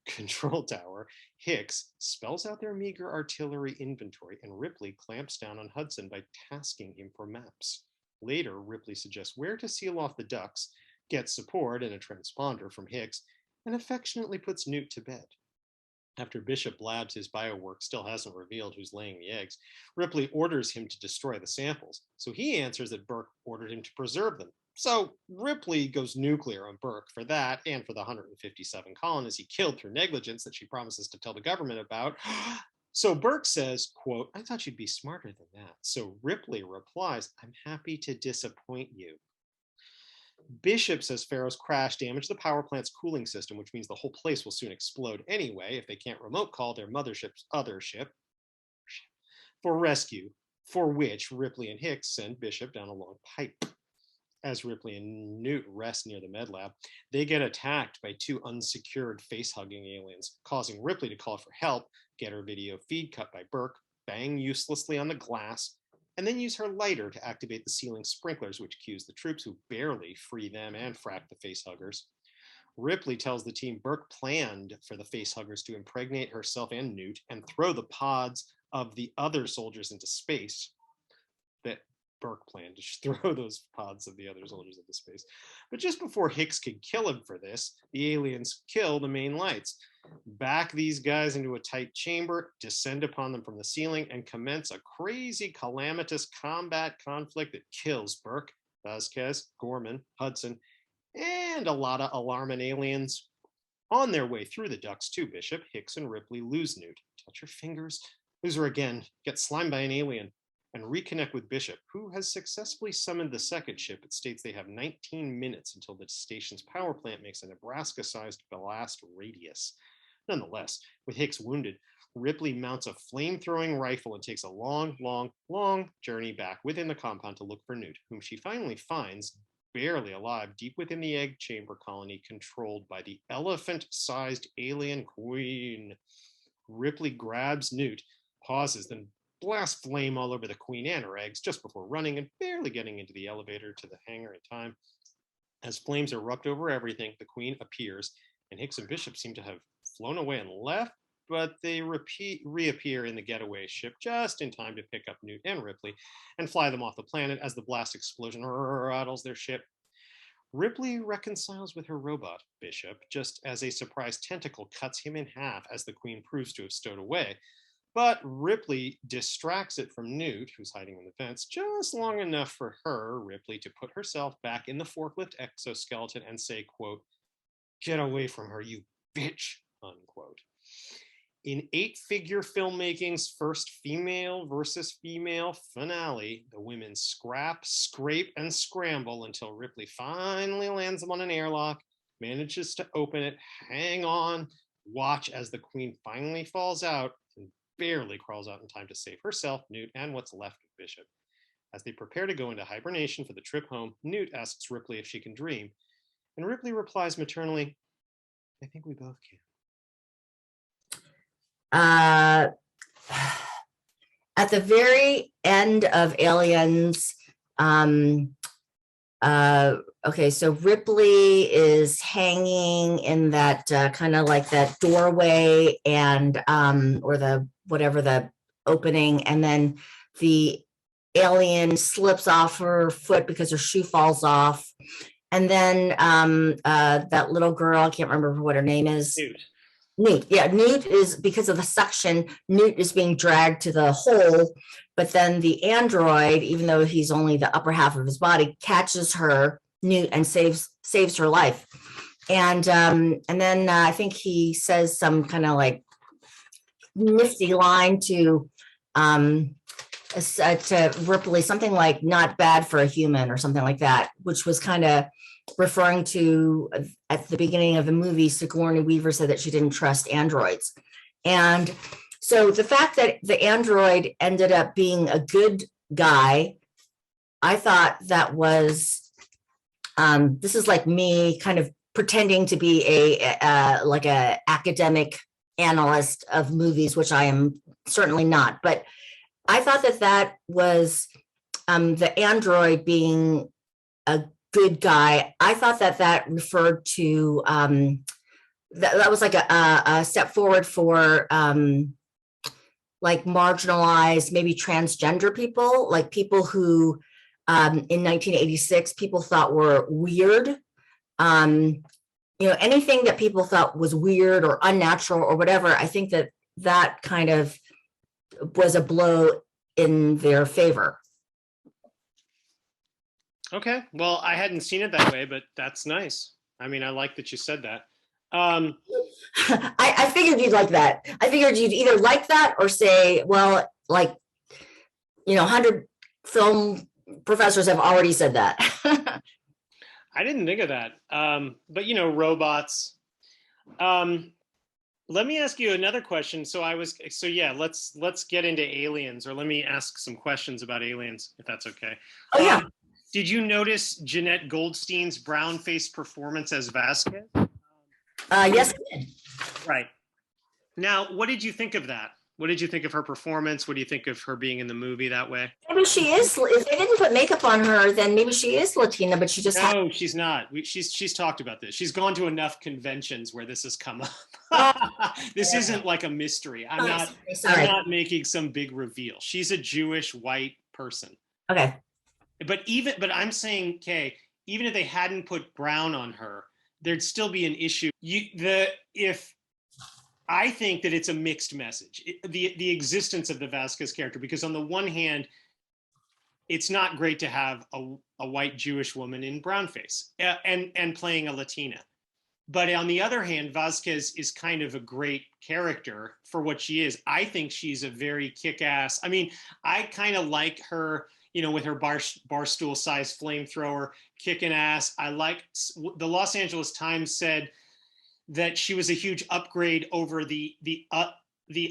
control tower, Hicks spells out their meager artillery inventory, and Ripley clamps down on Hudson by tasking him for maps. Later, Ripley suggests where to seal off the ducts, gets support and a transponder from Hicks, and affectionately puts Newt to bed. After Bishop blabs his biowork still hasn't revealed who's laying the eggs, Ripley orders him to destroy the samples. So he answers that Burke ordered him to preserve them. So Ripley goes nuclear on Burke for that and for the 157 colonists he killed through negligence that she promises to tell the government about. So Burke says, quote, "I thought you'd be smarter than that." So Ripley replies, "I'm happy to disappoint you." Bishop says Pharaoh's crash damaged the power plant's cooling system, which means the whole place will soon explode anyway if they can't remote call their mothership's other ship for rescue, for which Ripley and Hicks send Bishop down a long pipe. As Ripley and Newt rest near the med lab, they get attacked by two unsecured face-hugging aliens, causing Ripley to call for help, get her video feed cut by Burke, bang uselessly on the glass, and then use her lighter to activate the ceiling sprinklers, which cues the troops who barely free them and frack the facehuggers. Ripley tells the team Burke planned for the facehuggers to impregnate herself and Newt and throw the pods of the other soldiers into space. That Burke planned to throw those pods of the other soldiers into space. But just before Hicks could kill him for this, the aliens kill the main lights, back these guys into a tight chamber, descend upon them from the ceiling, and commence a crazy, calamitous combat conflict that kills Burke, Vasquez, Gorman, Hudson, and a lot of alarming aliens. On their way through the ducts to Bishop, Hicks and Ripley lose Newt. Touch her fingers. Lose her again. Get slimed by an alien. And reconnect with Bishop, who has successfully summoned the second ship. It states they have 19 minutes until the station's power plant makes a Nebraska-sized blast radius. Nonetheless, with Hicks wounded, Ripley mounts a flame-throwing rifle and takes a long, long, long journey back within the compound to look for Newt, whom she finally finds barely alive deep within the egg chamber colony controlled by the elephant-sized alien queen. Ripley grabs Newt, pauses, then blasts flame all over the queen and her eggs just before running and barely getting into the elevator to the hangar in time. As flames erupt over everything, the queen appears, and Hicks and Bishop seem to have flown away and left, but they reappear in the getaway ship just in time to pick up Newt and Ripley and fly them off the planet as the blast explosion rattles their ship. Ripley reconciles with her robot, Bishop, just as a surprise tentacle cuts him in half as the queen proves to have stowed away. But Ripley distracts it from Newt, who's hiding in the fence, just long enough for her, Ripley, to put herself back in the forklift exoskeleton and say, quote, "Get away from her, you bitch," unquote. In 8-figure filmmaking's first female versus female finale, the women scrap, scrape, and scramble until Ripley finally lands them on an airlock, manages to open it, hang on, watch as the queen finally falls out, and barely crawls out in time to save herself, Newt, and what's left of Bishop. As they prepare to go into hibernation for the trip home, Newt asks Ripley if she can dream, and Ripley replies maternally, "I think we both can." At the very end of Aliens, okay, so Ripley is hanging in that kind of like that doorway and or the whatever the opening, and then the alien slips off her foot because her shoe falls off, and then that little girl, I can't remember what her name is. Newt, yeah, Newt is, because of the suction, Newt is being dragged to the hole, but then the android, even though he's only the upper half of his body, catches her, Newt, and saves her life. And then I think he says some kind of like nifty line to Ripley, something like "not bad for a human" or something like that, which was kind of referring to, at the beginning of the movie, Sigourney Weaver said that she didn't trust androids. And so the fact that the android ended up being a good guy, I thought that was, this is like me kind of pretending to be like a academic analyst of movies, which I am certainly not, but I thought that was the android being a good guy. I thought that referred to that was like a step forward for like marginalized, maybe transgender people, like people who in 1986 people thought were weird. Anything that people thought was weird or unnatural or whatever, I think that kind of was a blow in their favor. Okay, well, I hadn't seen it that way, but that's nice. I mean, I like that you said that. I figured you'd like that. I figured you'd either like that or say, well, like, 100 film professors have already said that. I didn't think of that. But robots. Let me ask you another question. Let's get into aliens, or let me ask some questions about aliens, if that's okay. Oh yeah. Did you notice Jeanette Goldstein's brown-faced performance as Vasquez? Yes, I did. Right. Now, what did you think of that? What did you think of her performance? What do you think of her being in the movie that way? Maybe she is, if they didn't put makeup on her, then maybe she is Latina, but she just No, she's not. She's talked about this. She's gone to enough conventions where this has come Oh, up. This isn't like a mystery. I'm sorry. not making some big reveal. She's a Jewish white person. Okay. But I'm saying, Kay, even if they hadn't put brown on her, there'd still be an issue. If I think that it's a mixed message, the existence of the Vasquez character, because on the one hand, it's not great to have a white Jewish woman in brownface and playing a Latina. But on the other hand, Vasquez is kind of a great character for what she is. I think she's a very kick-ass. I mean, I kind of like her, with her barstool sized flamethrower kicking ass. I like the Los Angeles Times said that she was a huge upgrade over the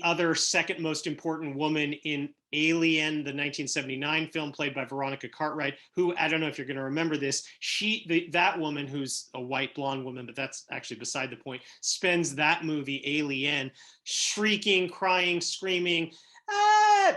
other second most important woman in Alien, the 1979 film played by Veronica Cartwright, who, I don't know if you're going to remember this, that woman, who's a white blonde woman, but that's actually beside the point, spends that movie, Alien, shrieking, crying, screaming,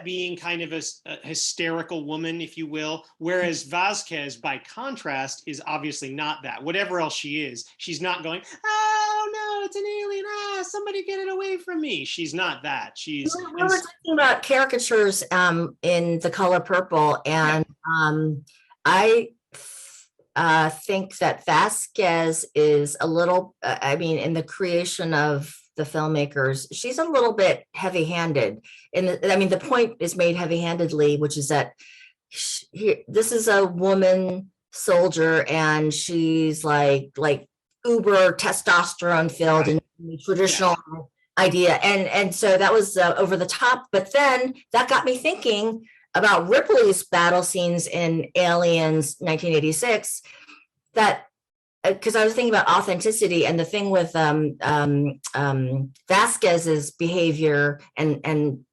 being kind of a hysterical woman, if you will, whereas Vasquez, by contrast, is obviously not that. Whatever else she is, she's not going, oh no, it's an alien, somebody get it away from me. She's not that. We were talking about caricatures in The Color Purple, and I think that Vasquez is a little, in the creation of the filmmakers, she's a little bit heavy-handed. And the point is made heavy-handedly, which is that this is a woman soldier, and she's like uber testosterone filled in the traditional idea, and so that was over the top. But then that got me thinking about Ripley's battle scenes in Aliens 1986, that because I was thinking about authenticity, and the thing with Vasquez's behavior and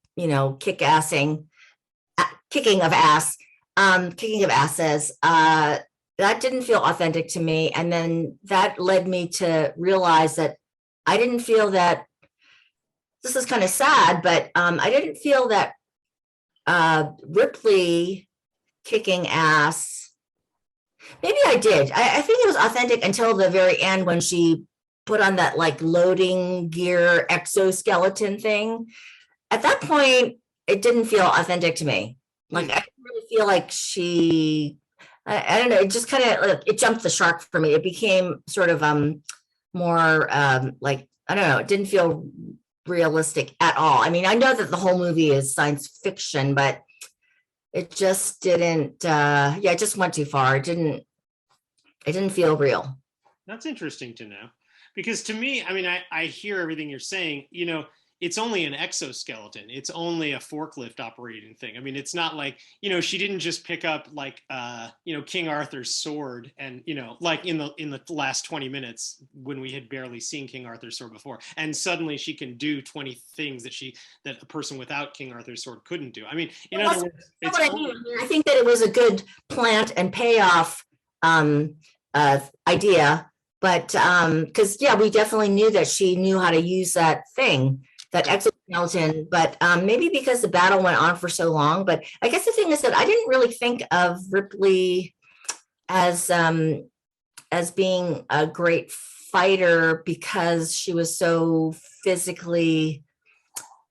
kicking of asses, that didn't feel authentic to me. And then that led me to realize that I didn't feel that, this is kind of sad, but I didn't feel that Ripley kicking ass, maybe I did. I think it was authentic until the very end when she put on that loading gear exoskeleton thing. At that point, it didn't feel authentic to me. I didn't really feel like I don't know, it just kind of, it jumped the shark for me. It became sort of more I don't know, it didn't feel realistic at all. I know that the whole movie is science fiction, but it just didn't, it just went too far. It didn't feel real. That's interesting to know, because to me, I hear everything you're saying, it's only an exoskeleton. It's only a forklift operating thing. It's not like, she didn't just pick up King Arthur's sword and, like in the last 20 minutes when we had barely seen King Arthur's sword before, and suddenly she can do 20 things that a person without King Arthur's sword couldn't do. In other words, it's I think that it was a good plant and payoff idea, but because we definitely knew that she knew how to use that thing, that exoskeleton, but maybe because the battle went on for so long. But I guess the thing is that I didn't really think of Ripley as being a great fighter because she was so physically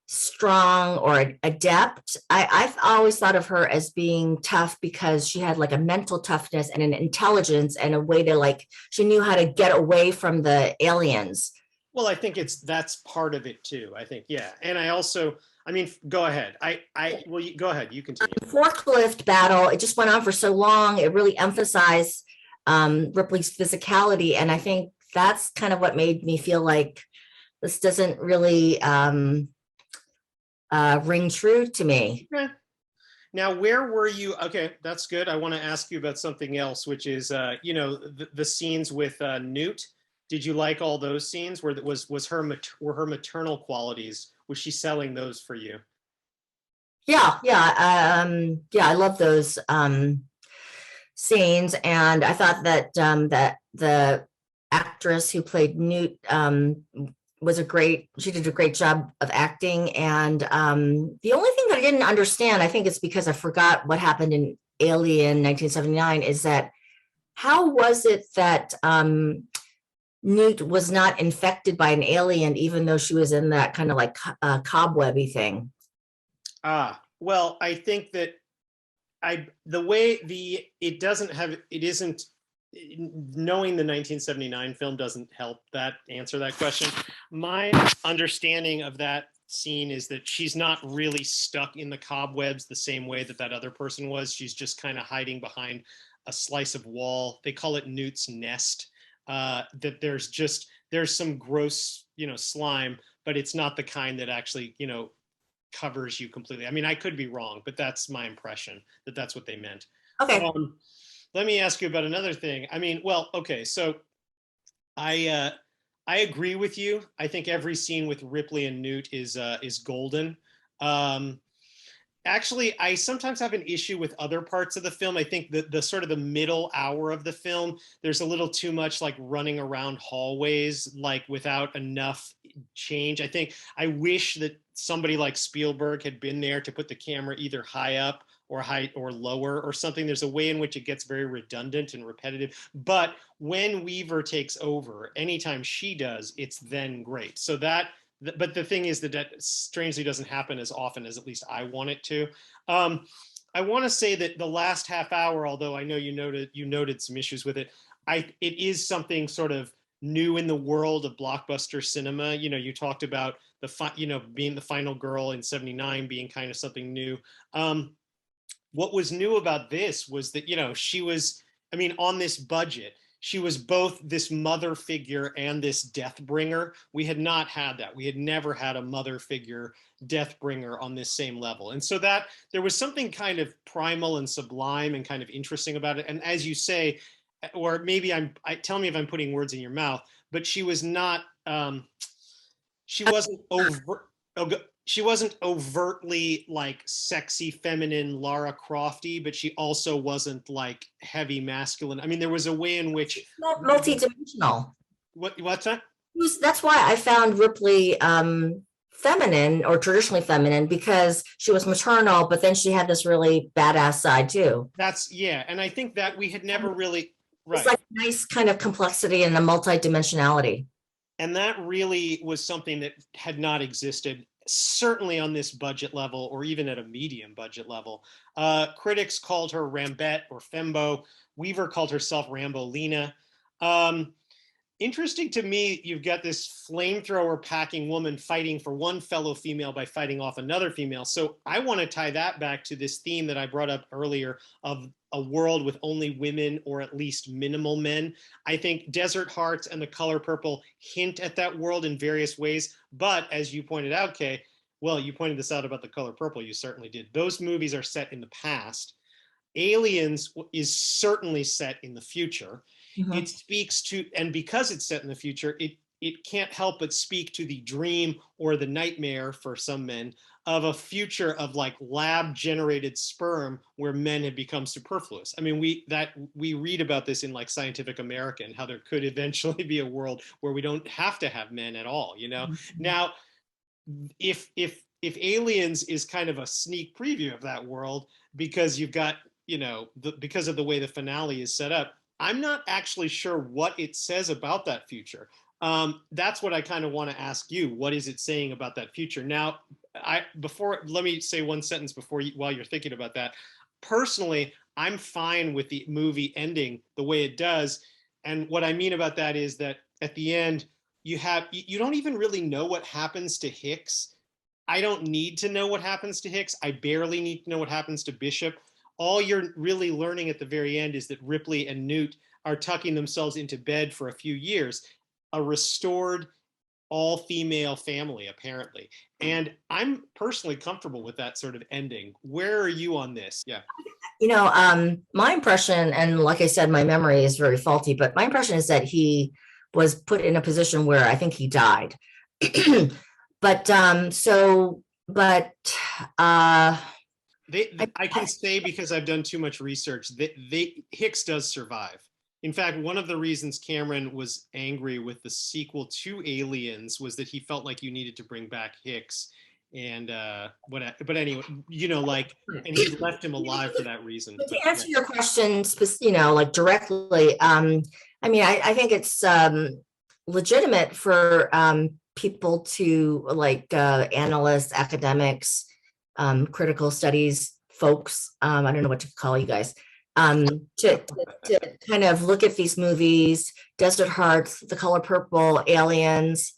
strong or adept. I've always thought of her as being tough because she had a mental toughness and an intelligence and a way to she knew how to get away from the aliens. Well, I think that's part of it too. I think, yeah. And I also, go ahead. Go ahead. You continue. Forklift battle, it just went on for so long. It really emphasized Ripley's physicality. And I think that's kind of what made me feel like this doesn't really ring true to me. Okay. Now, where were you? Okay, that's good. I want to ask you about something else, which is, the scenes with Newt. Did you like all those scenes? Were her maternal qualities? Was she selling those for you? Yeah. I love those scenes, and I thought that that the actress who played Newt she did a great job of acting. And the only thing that I didn't understand, I think it's because I forgot what happened in Alien 1979, is that how was it that Newt was not infected by an alien, even though she was in that kind of like cobwebby thing? Well, I think that the way it doesn't have, it isn't, knowing the 1979 film doesn't help that answer that question. My understanding of that scene is that she's not really stuck in the cobwebs the same way that other person was. She's just kind of hiding behind a slice of wall. They call it Newt's nest. That there's some gross, slime, but it's not the kind that actually, covers you completely. I mean, I could be wrong, but that's my impression that that's what they meant. Okay. Let me ask you about another thing. I mean, well, okay, so I agree with you. I think every scene with Ripley and Newt is golden. Actually, I sometimes have an issue with other parts of the film. I think the sort of the middle hour of the film, there's a little too much like running around hallways, like without enough change. I wish that somebody like Spielberg had been there to put the camera either high up or high or lower or something. There's a way in which it gets very redundant and repetitive. But when Weaver takes over, anytime she does, it's then great. So but the thing is that strangely doesn't happen as often as at least I want it to. I want to say that the last half hour, although I know you noted some issues with it, it is something sort of new in the world of blockbuster cinema. You talked about being the final girl in '79 being kind of something new. What was new about this was that she was, I mean, on this budget, she was both this mother figure and this death bringer. We had not had that. We had never had a mother figure death bringer on this same level. And so that there was something kind of primal and sublime and kind of interesting about it. And as you say, or maybe tell me if I'm putting words in your mouth, but she was not, she wasn't she wasn't overtly like sexy, feminine Lara Crofty, but she also wasn't like heavy masculine. I mean, there was a way in which Multi-dimensional. What's that? That's why I found Ripley feminine or traditionally feminine, because she was maternal, but then she had this really badass side too. And I think that we had never really, right. It's like nice kind of complexity and a multi-dimensionality. And that really was something that had not existed, certainly on this budget level or even at a medium budget level. Critics called her Rambette or Fembo. Weaver called herself Rambolina. Interesting to me, you've got this flamethrower packing woman fighting for one fellow female by fighting off another female. So I want to tie that back to this theme that I brought up earlier of a world with only women or at least minimal men. I think Desert Hearts and The Color Purple hint at that world in various ways. But as you pointed out, Kay, well, you pointed this out about The Color Purple, you certainly did. Those movies are set in the past. Aliens is certainly set in the future. Mm-hmm. It speaks to, and because it's set in the future, it can't help but speak to the dream or the nightmare for some men of a future of like lab generated sperm where men have become superfluous. I mean, we read about this in like Scientific American, how there could eventually be a world where we don't have to have men at all, Mm-hmm. Now, if Aliens is kind of a sneak preview of that world, because you've got, because of the way the finale is set up, I'm not actually sure what it says about that future. That's what I kind of want to ask you. What is it saying about that future? Now, let me say one sentence while you're thinking about that. Personally, I'm fine with the movie ending the way it does. And what I mean about that is that at the end, you don't even really know what happens to Hicks. I don't need to know what happens to Hicks. I barely need to know what happens to Bishop. All you're really learning at the very end is that Ripley and Newt are tucking themselves into bed for a few years, a restored all-female family, apparently. And I'm personally comfortable with that sort of ending. Where are you on this? Yeah. My impression, and like I said, my memory is very faulty, but my impression is that he was put in a position where I think he died. I can say, because I've done too much research, Hicks does survive. In fact, one of the reasons Cameron was angry with the sequel to Aliens was that he felt like you needed to bring back Hicks, and but anyway, like, and he left him alive for that reason. But But to yeah. answer your question, like directly, I mean, I think it's legitimate for people to like analysts, academics, critical studies folks. I don't know what to call you guys. To kind of look at these movies, Desert Hearts, The Color Purple, Aliens.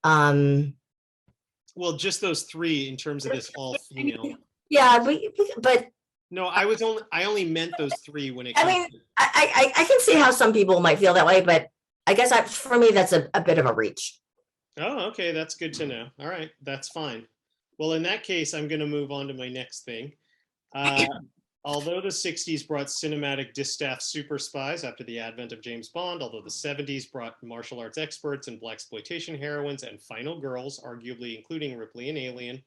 Well, just those three in terms of this all female. Yeah, but No, I only meant those three when it I came mean, to. I can see how some people might feel that way, but I guess for me, that's a bit of a reach. Oh, okay, that's good to know. All right, that's fine. Well, in that case, I'm going to move on to my next thing. Uh, although the 60s brought cinematic distaff super spies after the advent of James Bond, although the 70s brought martial arts experts and blaxploitation heroines and final girls, arguably including Ripley in Alien,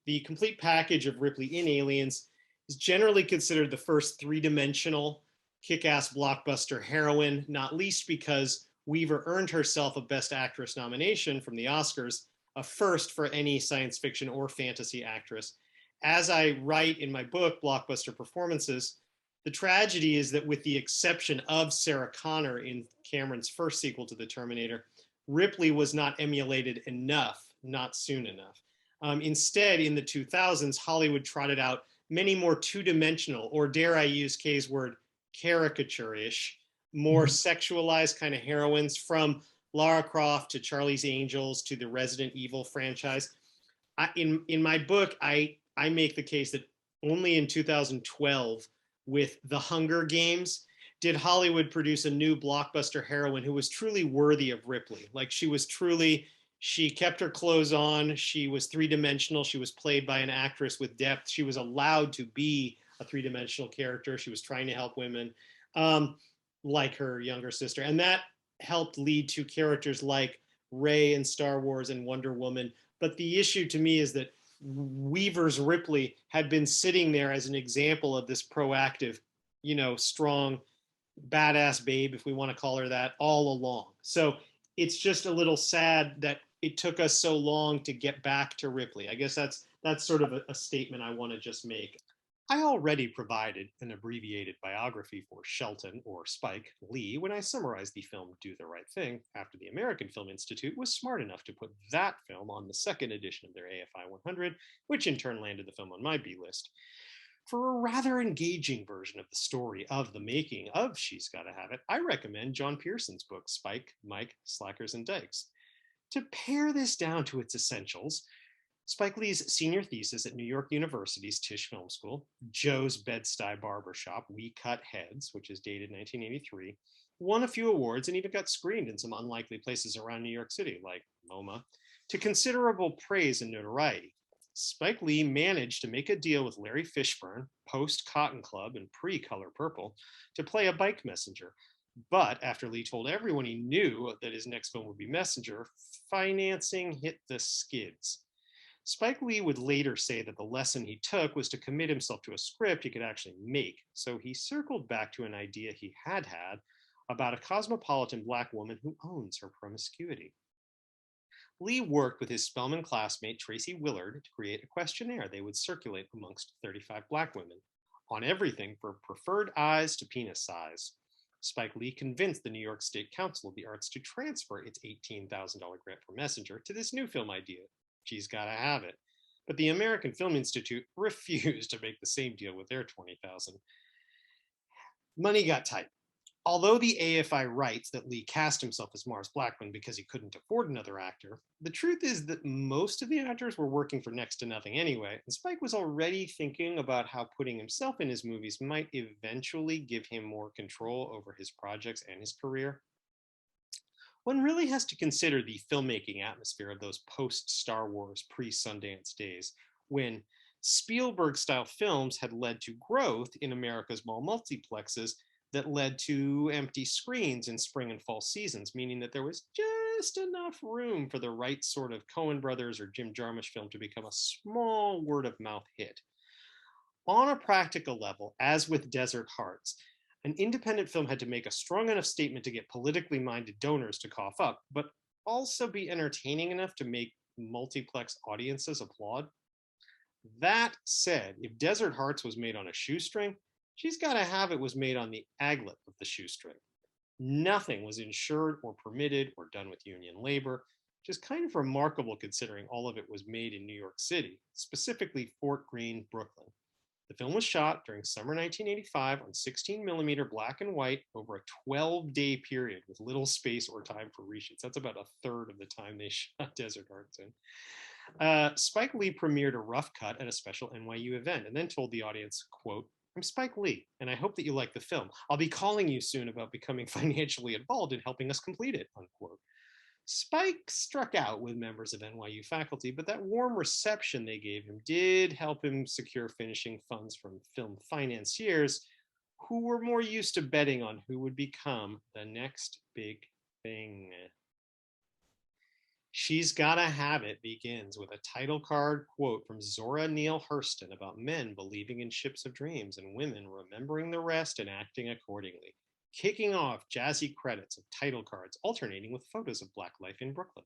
the complete package of Ripley in Aliens is generally considered the first three-dimensional kick-ass blockbuster heroine, not least because Weaver earned herself a Best Actress nomination from the Oscars, a first for any science fiction or fantasy actress. As I write in my book, Blockbuster Performances, the tragedy is that with the exception of Sarah Connor in Cameron's first sequel to The Terminator, Ripley was not emulated enough, not soon enough. Instead, in the 2000s, Hollywood trotted out many more two-dimensional, or dare I use Kay's word, caricature-ish, more sexualized kind of heroines, from Lara Croft to Charlie's Angels to the Resident Evil franchise. In my book, I make the case that only in 2012, with The Hunger Games, did Hollywood produce a new blockbuster heroine who was truly worthy of Ripley. Like, she kept her clothes on. She was three-dimensional. She was played by an actress with depth. She was allowed to be a three-dimensional character. She was trying to help women, like her younger sister. And that helped lead to characters like Rey in Star Wars and Wonder Woman. But the issue to me is that Weaver's Ripley had been sitting there as an example of this proactive, strong, badass babe, if we want to call her that, all along. So it's just a little sad that it took us so long to get back to Ripley. I guess that's sort of a statement I want to just make. I already provided an abbreviated biography for Shelton, or Spike, Lee when I summarized the film Do the Right Thing after the American Film Institute was smart enough to put that film on the second edition of their AFI 100, which in turn landed the film on my B list. For a rather engaging version of the story of the making of She's Gotta Have It, I recommend John Pearson's book, Spike, Mike, Slackers, and Dykes. To pare this down to its essentials, Spike Lee's senior thesis at New York University's Tisch Film School, Joe's Bed-Stuy Barbershop, We Cut Heads, which is dated 1983, won a few awards and even got screened in some unlikely places around New York City, like MoMA, to considerable praise and notoriety. Spike Lee managed to make a deal with Larry Fishburne, post-Cotton Club and pre-Color Purple, to play a bike messenger. But after Lee told everyone he knew that his next film would be Messenger, financing hit the skids. Spike Lee would later say that the lesson he took was to commit himself to a script he could actually make, so he circled back to an idea he had about a cosmopolitan Black woman who owns her promiscuity. Lee worked with his Spelman classmate Tracy Willard to create a questionnaire they would circulate amongst 35 Black women on everything from preferred eyes to penis size. Spike Lee convinced the New York State Council of the Arts to transfer its $18,000 grant for Messenger to this new film idea. She's Gotta Have It. But the American Film Institute refused to make the same deal with their $20,000. Money got tight. Although the AFI writes that Lee cast himself as Morris Blackman because he couldn't afford another actor, the truth is that most of the actors were working for next to nothing anyway, and Spike was already thinking about how putting himself in his movies might eventually give him more control over his projects and his career. One really has to consider the filmmaking atmosphere of those post-Star Wars, pre-Sundance days, when Spielberg-style films had led to growth in America's mall multiplexes that led to empty screens in spring and fall seasons, meaning that there was just enough room for the right sort of Coen Brothers or Jim Jarmusch film to become a small word-of-mouth hit. On a practical level, as with Desert Hearts, An independent film had to make a strong enough statement to get politically minded donors to cough up, but also be entertaining enough to make multiplex audiences applaud. That said, if Desert Hearts was made on a shoestring, she's got to have it was made on the aglet of the shoestring. Nothing was insured or permitted or done with union labor, which is kind of remarkable considering all of it was made in New York City, specifically Fort Greene, Brooklyn. The film was shot during summer 1985 on 16mm black and white over a 12-day period with little space or time for reshoots. That's about a third of the time they shot Desert Hearts in. Spike Lee premiered a rough cut at a special NYU event and then told the audience, quote, "I'm Spike Lee, and I hope that you like the film. I'll be calling you soon about becoming financially involved in helping us complete it," unquote. Spike struck out with members of NYU faculty, but that warm reception they gave him did help him secure finishing funds from film financiers who were more used to betting on who would become the next big thing. She's Gotta Have It begins with a title card quote from Zora Neale Hurston about men believing in ships of dreams and women remembering the rest and acting accordingly, kicking off jazzy credits of title cards alternating with photos of Black life in Brooklyn.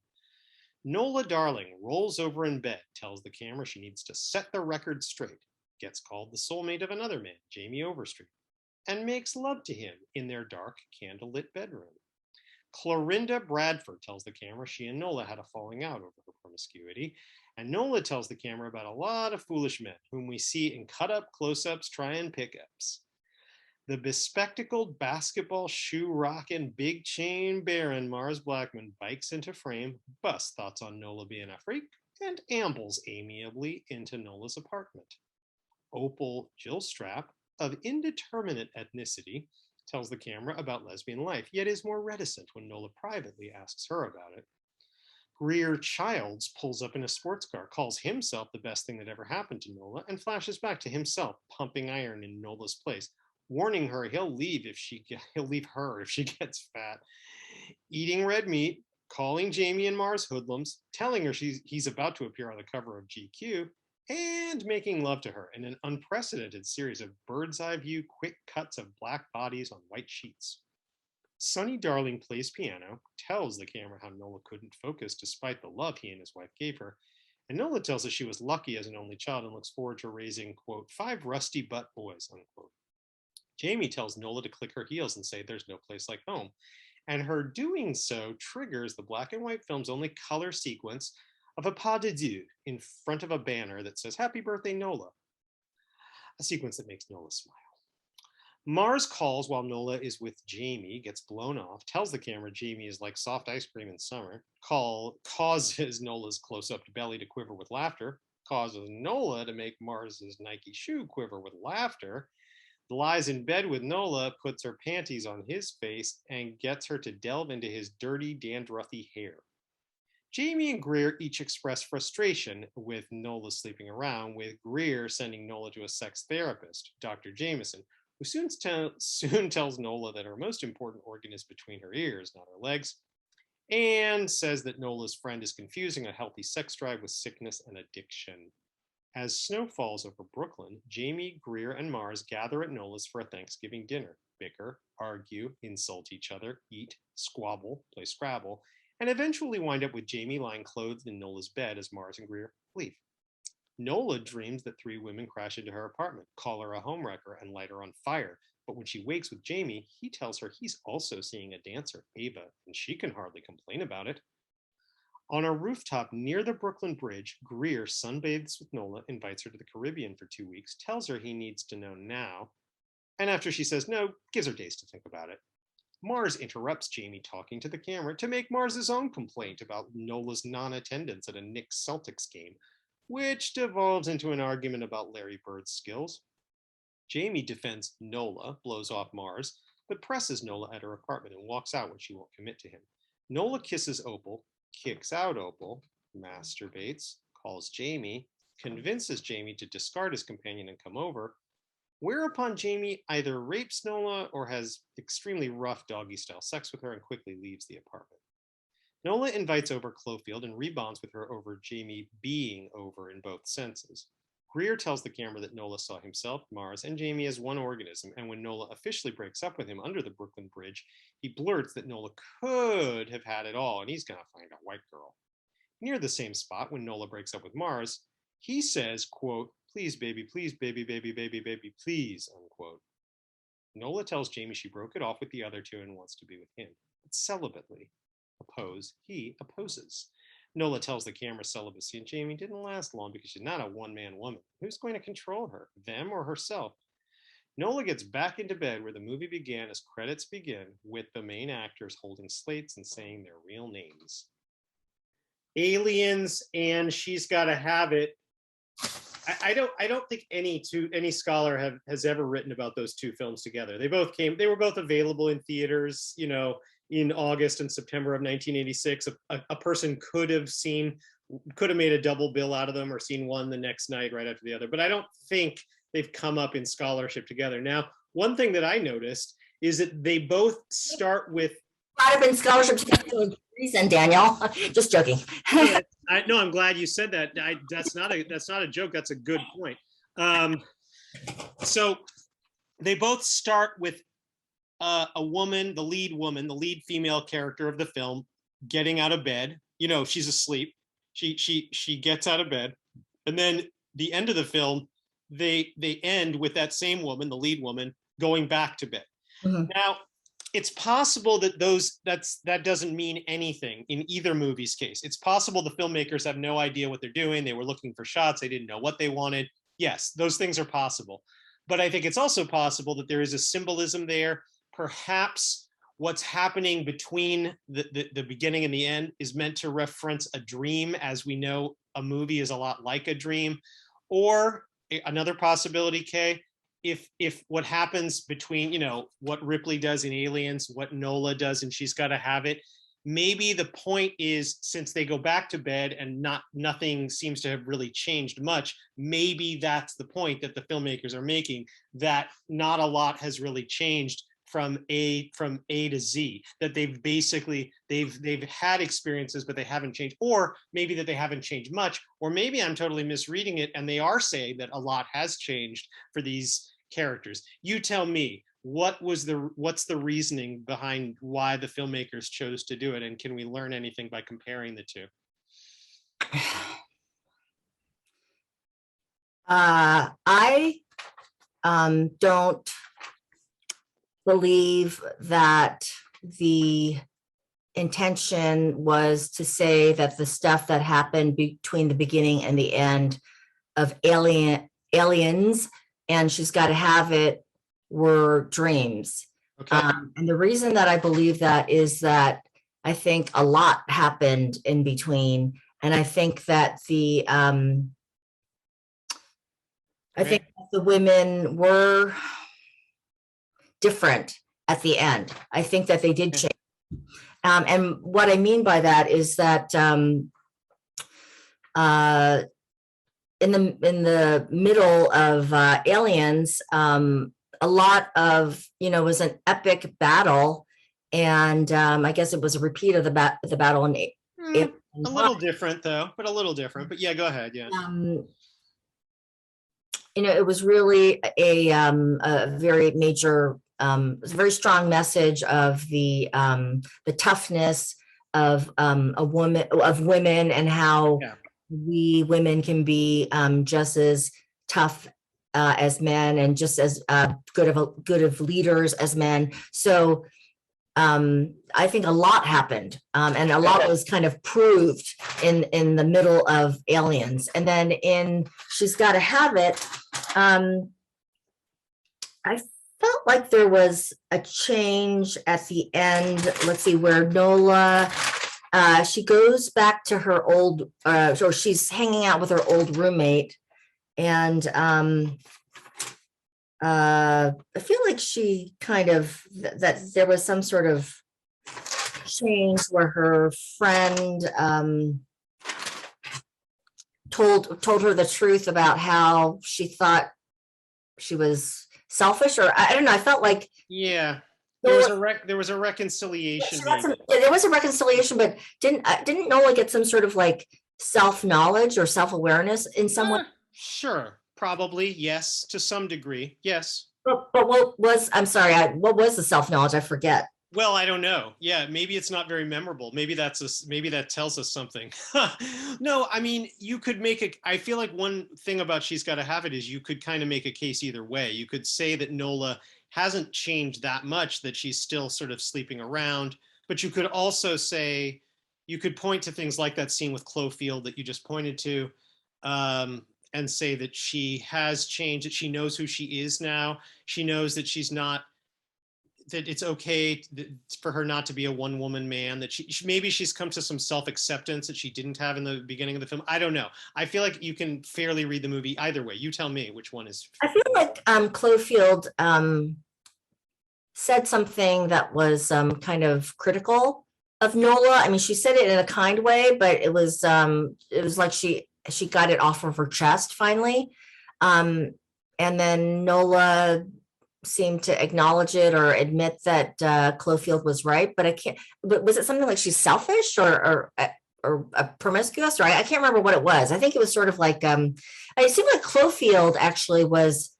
Nola Darling rolls over in bed, tells the camera she needs to set the record straight, gets called the soulmate of another man, Jamie Overstreet, and makes love to him in their dark, candlelit bedroom. Clorinda Bradford tells the camera she and Nola had a falling out over her promiscuity, and Nola tells the camera about a lot of foolish men whom we see in cut-up, close-ups, try-and pickups. The bespectacled basketball shoe-rocking big chain baron Mars Blackman bikes into frame, busts thoughts on Nola being a freak, and ambles amiably into Nola's apartment. Opal Gilstrap, of indeterminate ethnicity, tells the camera about lesbian life, yet is more reticent when Nola privately asks her about it. Greer Childs pulls up in a sports car, calls himself the best thing that ever happened to Nola, and flashes back to himself pumping iron in Nola's place, warning her he'll leave her if she gets fat. Eating red meat, calling Jamie and Mars hoodlums, telling her he's about to appear on the cover of GQ, and making love to her in an unprecedented series of bird's eye view quick cuts of black bodies on white sheets. Sonny Darling plays piano, tells the camera how Nola couldn't focus despite the love he and his wife gave her, and Nola tells us she was lucky as an only child and looks forward to raising, quote, 5 rusty butt boys, unquote. Jamie tells Nola to click her heels and say there's no place like home, and her doing so triggers the black and white film's only color sequence of a pas de deux in front of a banner that says, "Happy birthday, Nola," a sequence that makes Nola smile. Mars calls while Nola is with Jamie, gets blown off, tells the camera Jamie is like soft ice cream in summer, causes Nola's close-up belly to quiver with laughter, causes Nola to make Mars's Nike shoe quiver with laughter, lies in bed with Nola, puts her panties on his face, and gets her to delve into his dirty, dandruffy hair. Jamie and Greer each express frustration with Nola sleeping around, with Greer sending Nola to a sex therapist, Dr. Jameson, who soon tells Nola that her most important organ is between her ears, not her legs, and says that Nola's friend is confusing a healthy sex drive with sickness and addiction. As snow falls over Brooklyn, Jamie, Greer, and Mars gather at Nola's for a Thanksgiving dinner, bicker, argue, insult each other, eat, squabble, play Scrabble, and eventually wind up with Jamie lying clothed in Nola's bed as Mars and Greer leave. Nola dreams that 3 women crash into her apartment, call her a homewrecker, and light her on fire. But when she wakes with Jamie, he tells her he's also seeing a dancer, Ava, and she can hardly complain about it. On a rooftop near the Brooklyn Bridge, Greer sunbathes with Nola, invites her to the Caribbean for 2 weeks, tells her he needs to know now, and after she says no, gives her days to think about it. Mars interrupts Jamie talking to the camera to make Mars's own complaint about Nola's non-attendance at a Knicks Celtics game, which devolves into an argument about Larry Bird's skills. Jamie defends Nola, blows off Mars, but presses Nola at her apartment and walks out when she won't commit to him. Nola kisses Opal, kicks out Opal, masturbates, calls Jamie, convinces Jamie to discard his companion and come over, whereupon Jamie either rapes Nola or has extremely rough doggy-style sex with her and quickly leaves the apartment. Nola invites over Clofield and rebonds with her over Jamie being over in both senses. Greer tells the camera that Nola saw himself, Mars, and Jamie as one organism, and when Nola officially breaks up with him under the Brooklyn Bridge, he blurts that Nola could have had it all, and he's going to find a white girl. Near the same spot, when Nola breaks up with Mars, he says, quote, please, baby, baby, baby, please, unquote. Nola tells Jamie she broke it off with the other two and wants to be with him, but celibately. He opposes. Nola tells the camera celibacy, and Jamie didn't last long because she's not a one-man woman. Who's going to control her, them or herself? Nola gets back into bed where the movie began as credits begin with the main actors holding slates and saying their real names. Aliens and She's Gotta Have It. I don't think any scholar has ever written about those two films together. They were both available in theaters, in August and September of 1986. A person could have made a double bill out of them or seen one the next night right after the other, but I don't think they've come up in scholarship together. Now, one thing that I noticed is that they both start with might have been scholarship together reason, Daniel. Just joking. No, I'm glad you said that. That's not a joke. That's a good point. So they both start with a woman, the lead female character of the film, getting out of bed. She's asleep. She gets out of bed, and then the end of the film, they end with that same woman, the lead woman, going back to bed. Mm-hmm. Now, it's possible that that doesn't mean anything in either movie's case. It's possible the filmmakers have no idea what they're doing. They were looking for shots. They didn't know what they wanted. Yes, those things are possible. But I think it's also possible that there is a symbolism there. Perhaps what's happening between the beginning and the end is meant to reference a dream. As we know, a movie is a lot like a dream. Or another possibility, Kay, if what happens between, what Ripley does in Aliens, what Nola does and She's Gotta Have It, maybe the point is, since they go back to bed and nothing seems to have really changed much, maybe that's the point that the filmmakers are making, that not a lot has really changed from A to Z, that they've had experiences, but they haven't changed, or maybe that they haven't changed much, or maybe I'm totally misreading it and they are saying that a lot has changed for these characters. You tell me, what's the reasoning behind why the filmmakers chose to do it, and can we learn anything by comparing the two? I don't believe that the intention was to say that the stuff that happened between the beginning and the end of Aliens and She's Gotta Have It were dreams. Okay. And the reason that I believe that is that I think a lot happened in between, and I think that the women were different at the end. I think that they did change. And what I mean by that is that in the middle of Aliens, a lot of, was an epic battle. And I guess it was a repeat of the battle in a little different though, but a little different. But yeah, go ahead. Yeah. It was really a very major, very strong message of the toughness of women, and how we women can be just as tough as men, and just as good of leaders as men. So I think a lot happened, and a lot was kind of proved in the middle of Aliens. And then in She's Gotta Have It, I felt like there was a change at the end. Let's see, where Nola, she goes back to her old, or she's hanging out with her old roommate, and I feel like she kind of, that there was some sort of change where her friend told her the truth about how she thought she was selfish, or I don't know. I felt like there was a reconciliation. There was a reconciliation, but didn't Nola get some sort of like self-knowledge or self-awareness in some way? Sure. Probably, yes, to some degree, yes. But I'm sorry, what was the self-knowledge? I forget. Well, I don't know. Yeah, maybe it's not very memorable. Maybe maybe that tells us something. No, I mean, you could make a. I feel like one thing about She's Gotta Have It is you could kind of make a case either way. You could say that Nola hasn't changed that much, that she's still sort of sleeping around, but you could also say you could point to things like that scene with Clofield that you just pointed to, and say that she has changed, that she knows who she is now. She knows that she's not, that it's okay for her not to be a one woman man, that maybe she's come to some self-acceptance that she didn't have in the beginning of the film. I don't know. I feel like you can fairly read the movie either way. You tell me which one is. I feel like Clofield said something that was kind of critical of Nola. I mean, she said it in a kind way, but it was like she got it off of her chest finally. And then Nola seemed to acknowledge it or admit that Clofield was right, but I can't. But was it something like she's selfish or promiscuous? Or I can't remember what it was. I think it was sort of like it seemed like Clofield actually was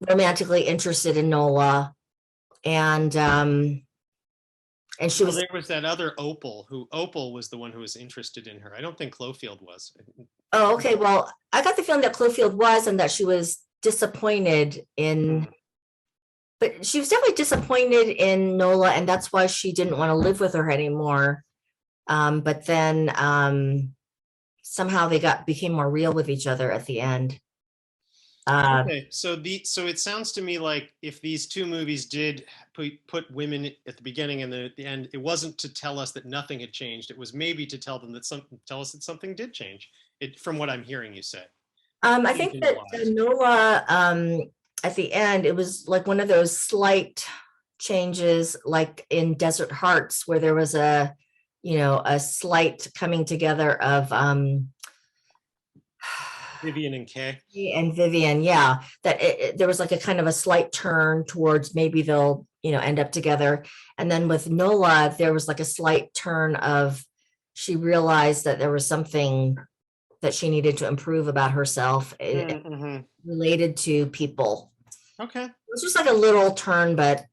romantically interested in Nola, and she was. There was that other Opal, Opal was the one who was interested in her. I don't think Clofield was. Oh, okay. Well, I got the feeling that Clofield was, and that she was disappointed in. But she was definitely disappointed in Nola, and that's why she didn't want to live with her anymore. But then somehow they became more real with each other at the end. Okay, so it sounds to me like if these two movies did put women at the beginning and the end, it wasn't to tell us that nothing had changed. It was maybe to tell us that something did change. From what I'm hearing you say. I think that Nola, at the end, it was like one of those slight changes, like in Desert Hearts, where there was a slight coming together of Vivian and Kay. And Vivian, yeah, that there was like a kind of a slight turn towards maybe they'll end up together. And then with Nola, there was like a slight turn of she realized that there was something that she needed to improve about herself related to people. Okay. It was just like a little turn, but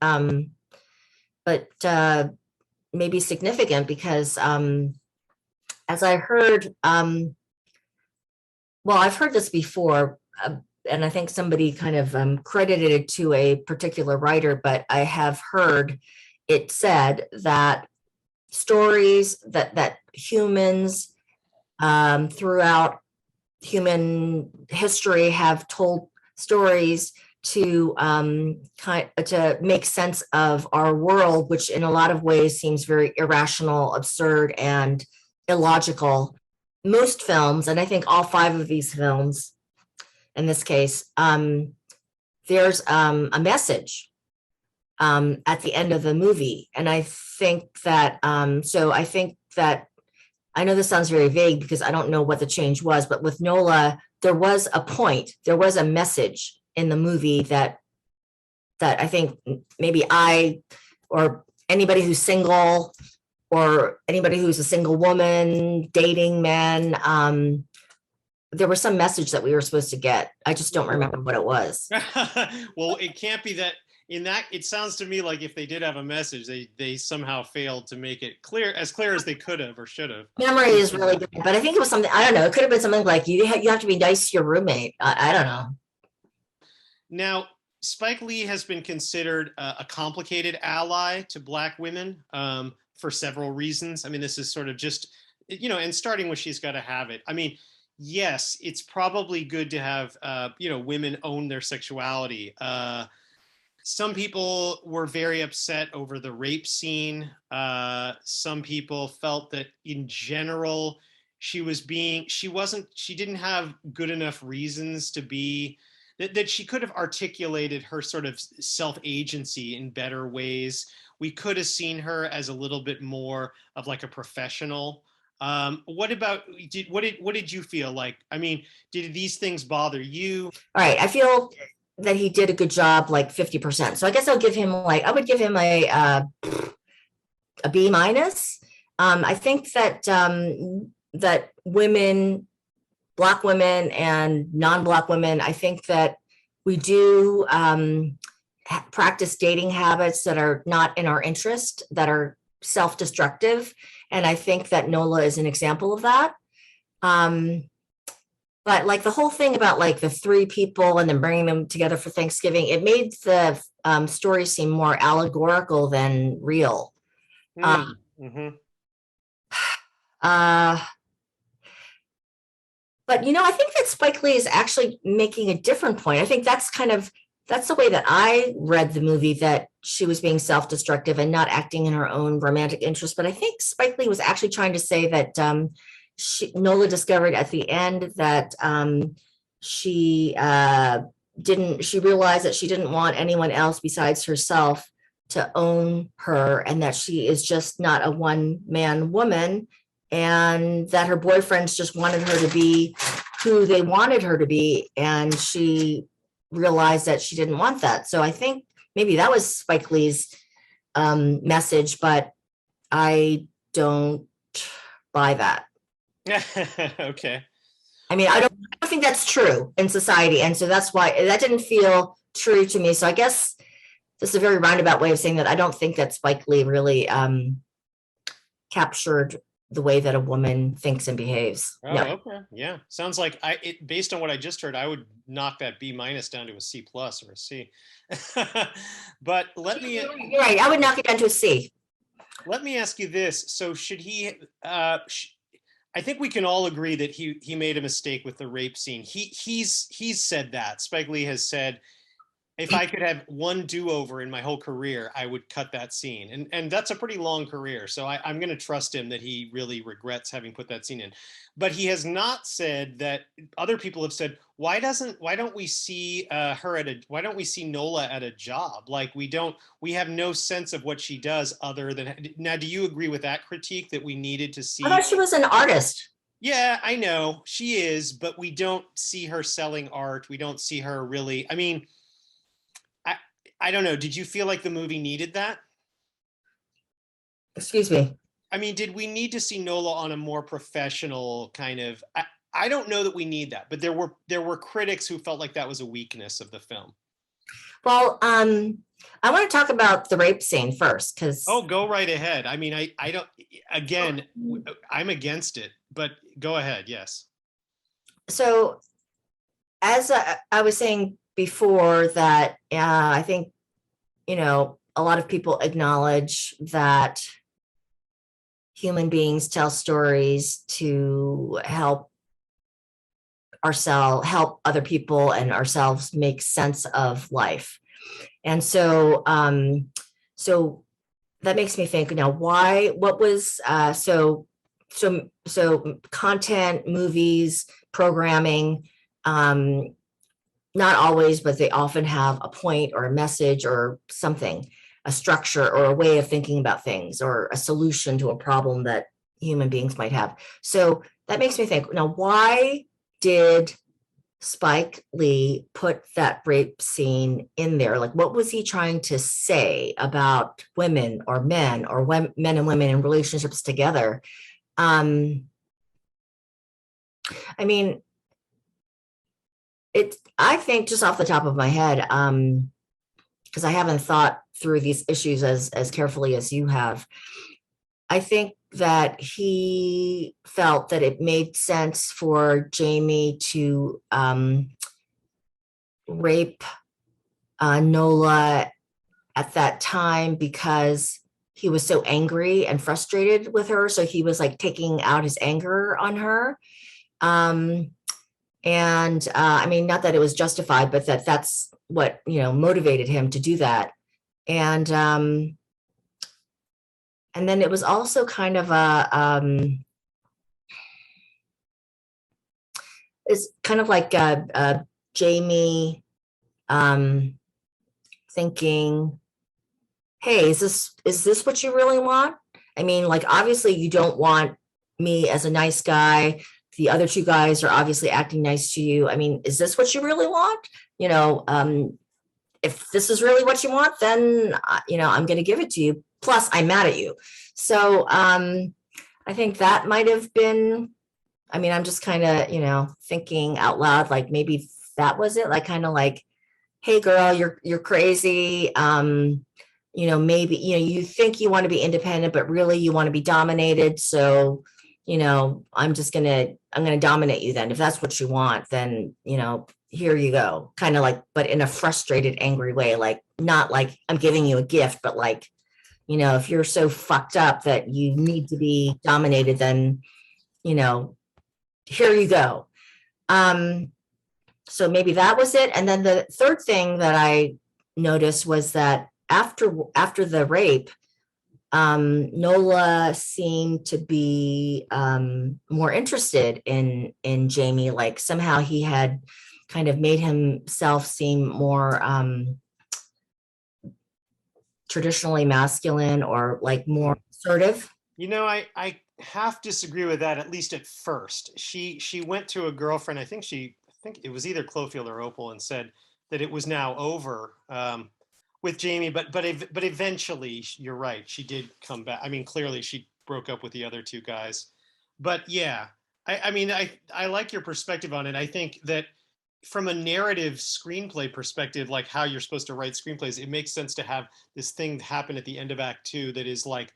maybe significant because as I heard, well, I've heard this before, and I think somebody kind of credited it to a particular writer, but I have heard it said that stories that humans throughout human history have told stories to to make sense of our world, which in a lot of ways seems very irrational, absurd, and illogical. Most films, and I think all 5 of these films in this case, there's a message at the end of the movie. And I think that, I think that, I know this sounds very vague because I don't know what the change was, but with Nola, there was a point, there was a message in the movie that I think maybe I, or anybody who's single, or anybody who's a single woman dating men, there was some message that we were supposed to get. I just don't remember what it was. Well, it can't be that. It sounds to me like if they did have a message, they somehow failed to make it clear as they could have or should have. Memory is really good, but I think it was something, I don't know, it could have been something like you have to be nice to your roommate. I don't know. Now, Spike Lee has been considered a complicated ally to Black women for several reasons. I mean, this is sort of just, and starting with She's Gotta Have It. I mean, yes, it's probably good to have, women own their sexuality. Some people were very upset over the rape scene. Some people felt that in general, she didn't have good enough reasons to be, that she could have articulated her sort of self-agency in better ways. We could have seen her as a little bit more of like a professional. What did you feel like? I mean, did these things bother you? All right, I feel that he did a good job, like 50%. So I guess I would give him a B minus. I think that that women Black women and non-Black women. I think that we do practice dating habits that are not in our interest, that are self-destructive. And I think that Nola is an example of that. But like the whole thing about like the three people and then bringing them together for Thanksgiving, it made the story seem more allegorical than real. Mm-hmm. But, I think that Spike Lee is actually making a different point. I think that's the way that I read the movie, that she was being self-destructive and not acting in her own romantic interest. But I think Spike Lee was actually trying to say that Nola discovered at the end that she realized that she didn't want anyone else besides herself to own her, and that she is just not a one-man woman, and that her boyfriends just wanted her to be who they wanted her to be, and she realized that she didn't want that. So I think maybe that was Spike Lee's message, but I don't buy that. Okay. I mean, I don't think that's true in society, and so that's why that didn't feel true to me. So I guess this is a very roundabout way of saying that I don't think that Spike Lee really captured the way that a woman thinks and behaves. Oh, No. okay. Yeah. Sounds like based on what I just heard, I would knock that B- down to a C+ or a C. But You're right. I would knock it down to a C. Let me ask you this. So should he, I think we can all agree that he made a mistake with the rape scene. He's said that. Spike Lee has said, if I could have one do-over in my whole career, I would cut that scene. And that's a pretty long career. So I'm going to trust him that he really regrets having put that scene in. But he has not said that. Other people have said, why don't we see why don't we see Nola at a job? Like we have no sense of what she does other than. Now, do you agree with that critique, that we needed to see? I thought she was an artist. Yeah, I know she is, but we don't see her selling art. We don't see her really. I mean, I don't know. Did you feel like the movie needed that? Excuse me. I mean, did we need to see Nola on a more professional kind of? I don't know that we need that, but there were critics who felt like that was a weakness of the film. Well, I want to talk about the rape scene first, because go right ahead. I mean, I don't. Again, I'm against it, but go ahead. Yes. So, as I was saying before, that I think a lot of people acknowledge that human beings tell stories to help other people and ourselves make sense of life. And so so that makes me think, now, what was so content, movies, programming, not always, but they often have a point or a message or something, a structure or a way of thinking about things, or a solution to a problem that human beings might have. So that makes me think, now, why did Spike Lee put that rape scene in there? Like, what was he trying to say about women or men, or men and women in relationships together? I mean, I think, just off the top of my head, because I haven't thought through these issues as carefully as you have, I think that he felt that it made sense for Jamie to rape Nola at that time, because he was so angry and frustrated with her. So he was like taking out his anger on her. And I mean, not that it was justified, but that's what, motivated him to do that. And then it was also kind of it's kind of like Jamie thinking, hey, is this what you really want? I mean, like, obviously you don't want me as a nice guy. The other two guys are obviously acting nice to you. I mean, is this what you really want? If this is really what you want, then, I'm going to give it to you. Plus, I'm mad at you. So I think that might have been I mean, I'm just kind of, thinking out loud, like maybe that was it, like kind of like, hey girl, you're crazy. Maybe, you think you want to be independent, but really you want to be dominated. So, I'm gonna dominate you then. If that's what you want, then, here you go. Kind of like, but in a frustrated, angry way, like not like I'm giving you a gift, but like, if you're so fucked up that you need to be dominated, then, you know, here you go. Um, so maybe that was it. And then the third thing that I noticed was that after the rape, Nola seemed to be more interested in Jamie. Like somehow he had kind of made himself seem more traditionally masculine or like more assertive. I half disagree with that, at least at first. She went to a girlfriend, I think it was either Clofield or Opal, and said that it was now over with Jamie, but eventually, you're right, she did come back. I mean, clearly she broke up with the other two guys. But yeah, I mean, I like your perspective on it. I think that from a narrative screenplay perspective, like how you're supposed to write screenplays, it makes sense to have this thing happen at the end of Act Two that is like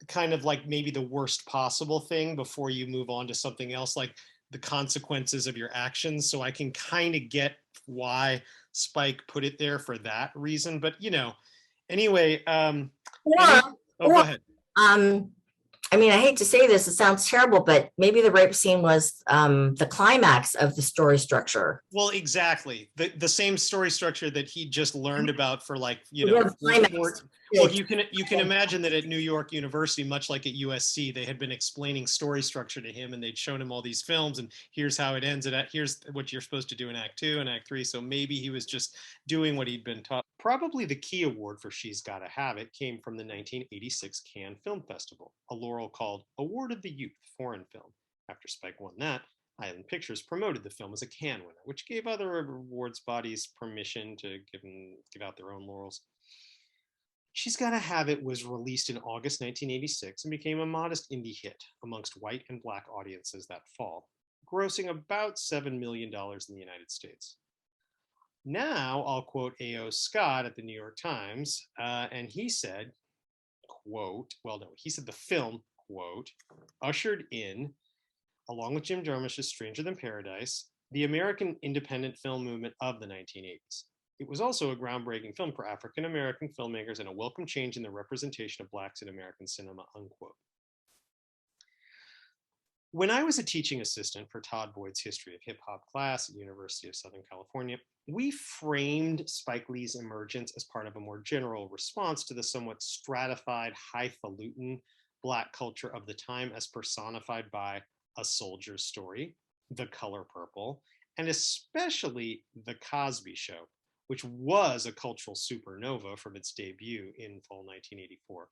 kind of like maybe the worst possible thing before you move on to something else, like the consequences of your actions. So I can kind of get why Spike put it there for that reason. But anyway, Or, any oh, go or ahead. um, I mean, I hate to say this, it sounds terrible, but maybe the rape scene was the climax of the story structure. Well, exactly. The same story structure that he just learned about for like, The climax. well, you can imagine that at New York University, much like at USC, they had been explaining story structure to him and they'd shown him all these films and here's how it ends and here's what you're supposed to do in Act 2 and Act 3. So maybe he was just doing what he'd been taught. Probably the key award for She's Gotta Have It came from the 1986 Cannes Film Festival, a laurel called Award of the Youth Foreign Film. After Spike won that, Island Pictures promoted the film as a Cannes winner, which gave other awards bodies permission to give out their own laurels. She's Gotta Have It was released in August 1986 and became a modest indie hit amongst white and black audiences that fall, grossing about $7 million in the United States. Now I'll quote A.O. Scott at the New York Times, and he said, quote, well, no, he said the film, quote, ushered in, along with Jim Jarmusch's Stranger Than Paradise, the American independent film movement of the 1980s. It was also a groundbreaking film for African American filmmakers and a welcome change in the representation of blacks in American cinema, unquote. When I was a teaching assistant for Todd Boyd's History of Hip Hop class at the University of Southern California, we framed Spike Lee's emergence as part of a more general response to the somewhat stratified, highfalutin black culture of the time as personified by A Soldier's Story, The Color Purple, and especially The Cosby Show, which was a cultural supernova from its debut in fall 1984.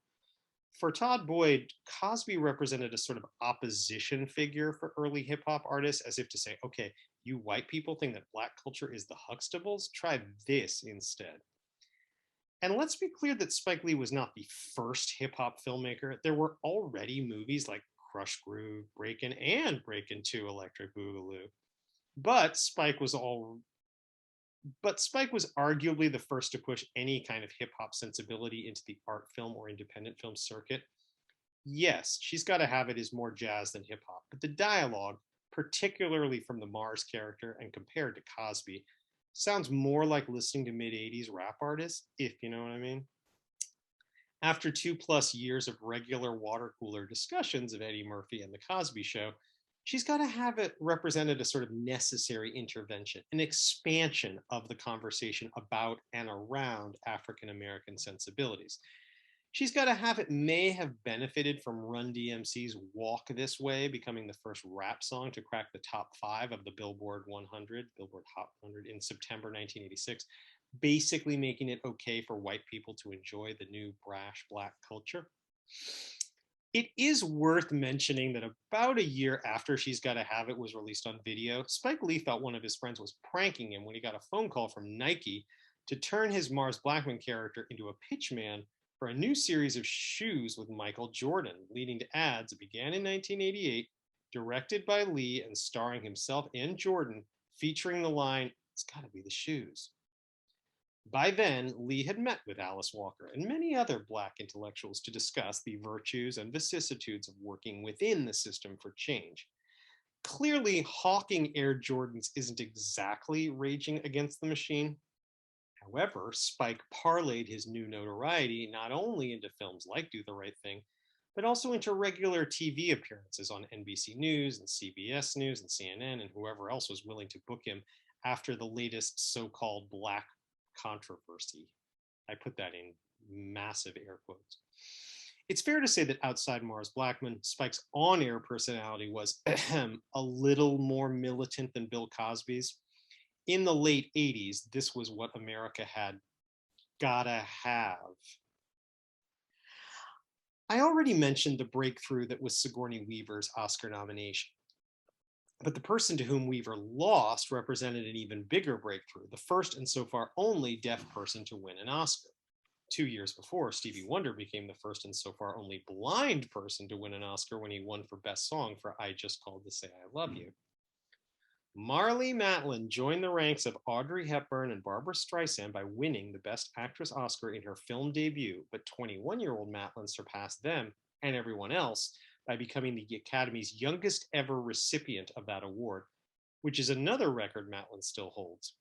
For Todd Boyd, Cosby represented a sort of opposition figure for early hip hop artists, as if to say, okay, you white people think that black culture is the Huxtables? Try this instead. And let's be clear that Spike Lee was not the first hip hop filmmaker. There were already movies like Crush Groove, Breakin', and Breakin' 2 Electric Boogaloo. But Spike was arguably the first to push any kind of hip hop sensibility into the art film or independent film circuit. Yes, She's Gotta Have It is more jazz than hip hop, but the dialogue, particularly from the Mars character and compared to Cosby, sounds more like listening to mid 80s rap artists, if you know what I mean. After 2+ years of regular water cooler discussions of Eddie Murphy and The Cosby Show, She's Gotta Have It represented a sort of necessary intervention, an expansion of the conversation about and around African American sensibilities. She's Gotta Have It may have benefited from Run DMC's Walk This Way becoming the first rap song to crack the top 5 of the Billboard Hot 100 in September 1986, basically making it okay for white people to enjoy the new brash black culture. It is worth mentioning that about a year after She's Gotta Have It was released on video, Spike Lee thought one of his friends was pranking him when he got a phone call from Nike to turn his Mars Blackman character into a pitchman for a new series of shoes with Michael Jordan, leading to ads that began in 1988 directed by Lee and starring himself and Jordan, featuring the line, "It's gotta be the shoes." By then, Lee had met with Alice Walker and many other Black intellectuals to discuss the virtues and vicissitudes of working within the system for change. Clearly, hawking Air Jordans isn't exactly raging against the machine. However, Spike parlayed his new notoriety not only into films like Do the Right Thing, but also into regular TV appearances on NBC News and CBS News and CNN and whoever else was willing to book him after the latest so-called Black controversy. I put that in massive air quotes. It's fair to say that outside Mars Blackman, Spike's on-air personality was a little more militant than Bill Cosby's. In the late 80s, this was what America had gotta have. I already mentioned the breakthrough that was Sigourney Weaver's Oscar nomination. But the person to whom Weaver lost represented an even bigger breakthrough, the first and so far only deaf person to win an Oscar. 2 years before, Stevie Wonder became the first and so far only blind person to win an Oscar when he won for Best Song for I Just Called to Say I Love You. Marlee Matlin joined the ranks of Audrey Hepburn and Barbra Streisand by winning the Best Actress Oscar in her film debut, but 21-year-old Matlin surpassed them and everyone else by becoming the Academy's youngest ever recipient of that award, which is another record Matlin still holds.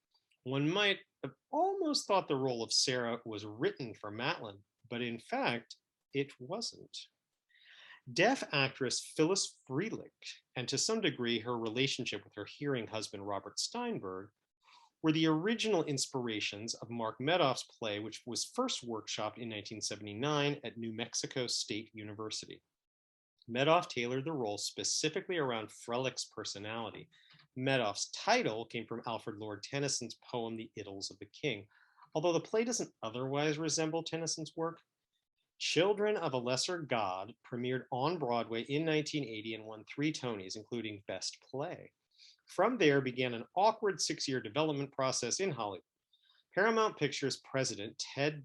One might have almost thought the role of Sarah was written for Matlin, but in fact, it wasn't. Deaf actress Phyllis Frelich, and to some degree her relationship with her hearing husband Robert Steinberg, were the original inspirations of Mark Medoff's play, which was first workshopped in 1979 at New Mexico State University. Medoff tailored the role specifically around Frelich's personality. Medoff's title came from Alfred Lord Tennyson's poem The Idylls of the King, although the play doesn't otherwise resemble Tennyson's work. Children of a Lesser God premiered on Broadway in 1980 and won 3 Tonys, including Best Play. From there began an awkward 6-year development process in Hollywood. Paramount Pictures president Ted...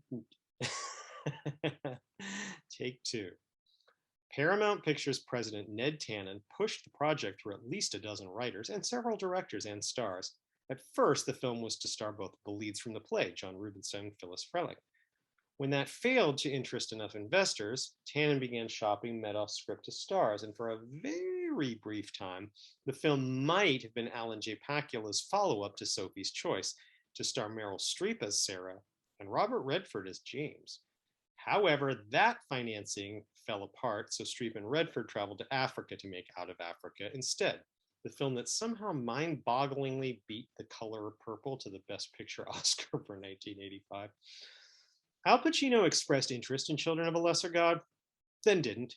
Take 2. Paramount Pictures president Ned Tannen pushed the project through at least a dozen writers and several directors and stars. At first, the film was to star both the leads from the play, John Rubinstein and Phyllis Frelich. When that failed to interest enough investors, Tannen began shopping Medoff's script to stars, and for a very brief time, the film might have been Alan J. Pakula's follow-up to Sophie's Choice, to star Meryl Streep as Sarah and Robert Redford as James. However, that financing fell apart, so Streep and Redford traveled to Africa to make Out of Africa instead, the film that somehow mind-bogglingly beat The Color Purple to the Best Picture Oscar for 1985. Al Pacino expressed interest in Children of a Lesser God, then didn't.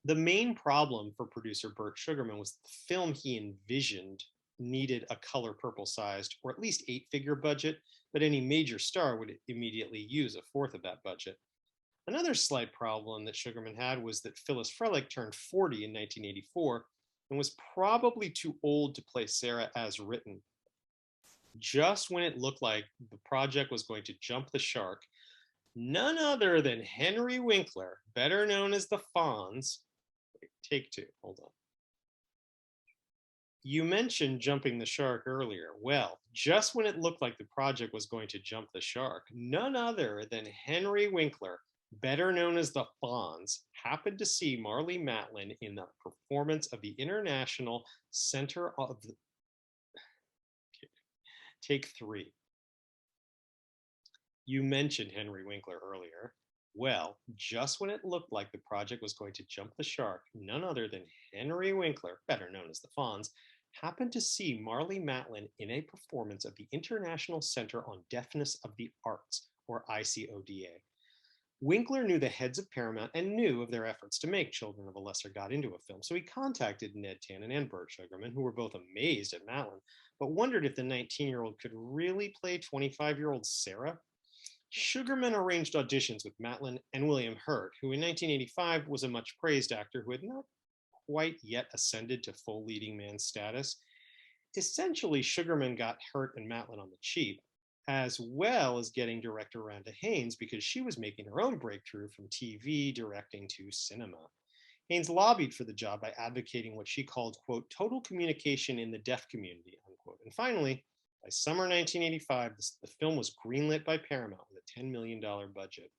The main problem for producer Burt Sugarman was the film he envisioned needed a Color Purple-sized, or at least 8-figure budget, but any major star would immediately use a fourth of that budget. Another slight problem that Sugarman had was that Phyllis Frelich turned 40 in 1984 and was probably too old to play Sarah as written. Just when it looked like the project was going to jump the shark, none other than Henry Winkler, better known as the Fonz. Take 2, hold on. You mentioned jumping the shark earlier. Well, just when it looked like the project was going to jump the shark, none other than Henry Winkler, better known as the Fonz, happened to see Marlee Matlin in the performance of the International Center of the... Take 3. You mentioned Henry Winkler earlier. Well, just when it looked like the project was going to jump the shark, none other than Henry Winkler, better known as the Fonz, happened to see Marlee Matlin in a performance of the International Center on Deafness of the Arts, or ICODA. Winkler knew the heads of Paramount and knew of their efforts to make Children of a Lesser God into a film, so he contacted Ned Tannen and Burt Sugarman, who were both amazed at Matlin, but wondered if the 19-year-old could really play 25-year-old Sarah. Sugarman arranged auditions with Matlin and William Hurt, who in 1985 was a much praised actor who had not quite yet ascended to full leading man status. Essentially, Sugarman got Hurt and Matlin on the cheap, as well as getting director Rhonda Haines because she was making her own breakthrough from TV directing to cinema. Haynes lobbied for the job by advocating what she called, quote, total communication in the deaf community, unquote. And finally, by summer 1985, the film was greenlit by Paramount with a $10 million budget.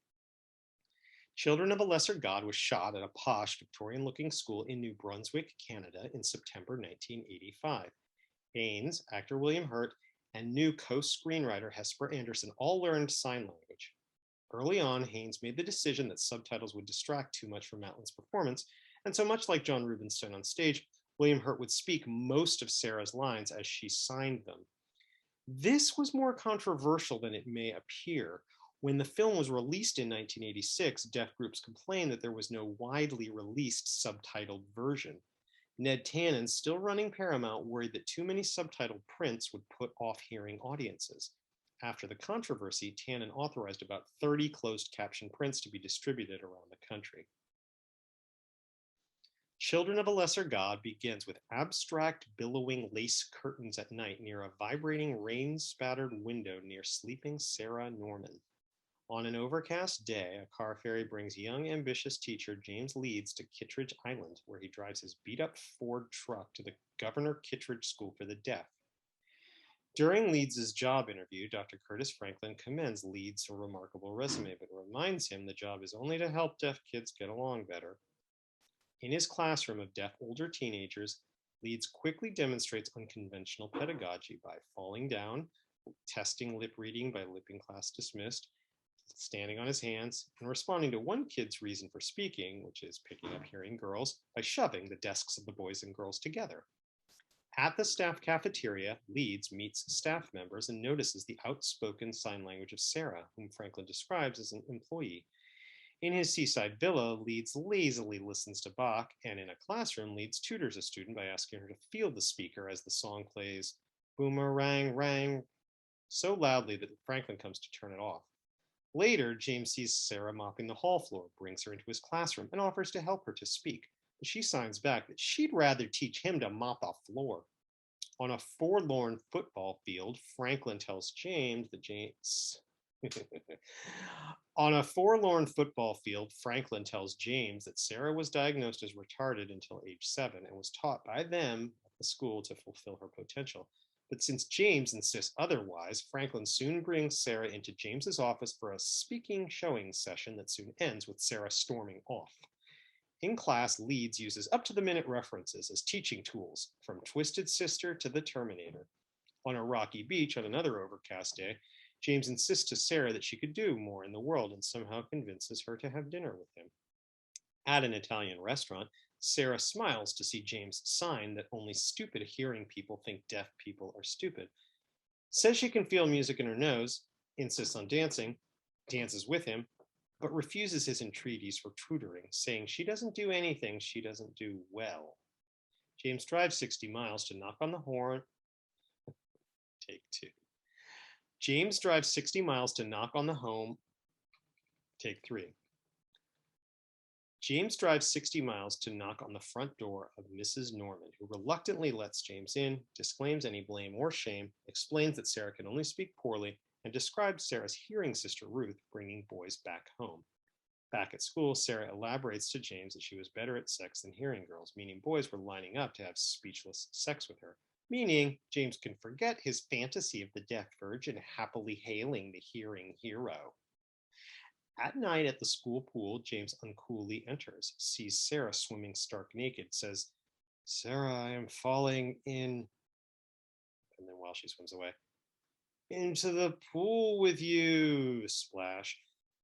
Children of a Lesser God was shot at a posh Victorian-looking school in New Brunswick, Canada in September 1985. Haynes, actor William Hurt, and new co-screenwriter Hesper Anderson all learned sign language. Early on, Haynes made the decision that subtitles would distract too much from Matlin's performance, and so much like John Rubinstein on stage, William Hurt would speak most of Sarah's lines as she signed them. This was more controversial than it may appear. When the film was released in 1986, deaf groups complained that there was no widely released subtitled version. Ned Tannen, still running Paramount, worried that too many subtitled prints would put off hearing audiences. After the controversy, Tannen authorized about 30 closed caption prints to be distributed around the country. Children of a Lesser God begins with abstract billowing lace curtains at night near a vibrating rain-spattered window near sleeping Sarah Norman. On an overcast day, a car ferry brings young, ambitious teacher James Leeds to Kittredge Island, where he drives his beat-up Ford truck to the Governor Kittredge School for the Deaf. During Leeds' job interview, Dr. Curtis Franklin commends Leeds for a remarkable resume, but reminds him the job is only to help deaf kids get along better. In his classroom of deaf older teenagers, Leeds quickly demonstrates unconventional pedagogy by falling down, testing lip reading by lipping class dismissed, standing on his hands, and responding to one kid's reason for speaking, which is picking up hearing girls, by shoving the desks of the boys and girls together. At the staff cafeteria, Leeds meets staff members and notices the outspoken sign language of Sarah, whom Franklin describes as an employee. In his seaside villa, Leeds lazily listens to Bach, and in a classroom, Leeds tutors a student by asking her to feel the speaker as the song plays boomerang rang so loudly that Franklin comes to turn it off. Later, James sees Sarah mopping the hall floor, brings her into his classroom, and offers to help her to speak. But she signs back that she'd rather teach him to mop the floor. On a forlorn football field, Franklin tells James that Sarah was diagnosed as retarded until age 7 and was taught by them at the school to fulfill her potential. But since James insists otherwise, Franklin soon brings Sarah into James's office for a speaking showing session that soon ends with Sarah storming off. In class, Leeds uses up-to-the-minute references as teaching tools, from Twisted Sister to the Terminator. On a rocky beach on another overcast day, James insists to Sarah that she could do more in the world and somehow convinces her to have dinner with him. At an Italian restaurant, Sarah smiles to see James' sign that only stupid hearing people think deaf people are stupid. Says she can feel music in her nose, insists on dancing, dances with him, but refuses his entreaties for tutoring, saying she doesn't do anything she doesn't do well. James drives 60 miles to knock on the horn. Take 2. James drives 60 miles to knock on the home. Take 3. James drives 60 miles to knock on the front door of Mrs. Norman, who reluctantly lets James in, disclaims any blame or shame, explains that Sarah can only speak poorly, and describes Sarah's hearing sister Ruth bringing boys back home. Back at school, Sarah elaborates to James that she was better at sex than hearing girls, meaning boys were lining up to have speechless sex with her, meaning James can forget his fantasy of the deaf virgin happily hailing the hearing hero. At night at the school pool, James uncoolly enters, sees Sarah swimming stark naked, says, "Sarah, I am falling in," and then while she swims away, "into the pool with you," splash,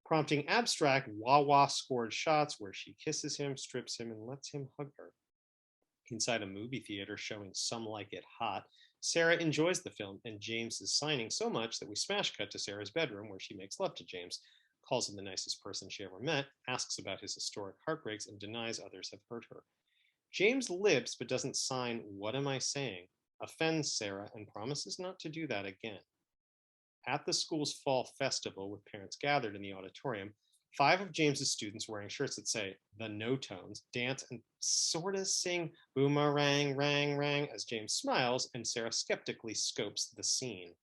prompting abstract wah-wah scored shots where she kisses him, strips him, and lets him hug her. Inside a movie theater showing Some Like It Hot, Sarah enjoys the film and James is signing so much that we smash cut to Sarah's bedroom where she makes love to James, calls him the nicest person she ever met, asks about his historic heartbreaks, and denies others have hurt her. James lips but doesn't sign "What am I saying?" offends Sarah and promises not to do that again. At the school's fall festival, with parents gathered in the auditorium, 5 of James's students wearing shirts that say "The No Tones" dance and sort of sing "Boomerang, rang, rang" as James smiles and Sarah skeptically scopes the scene.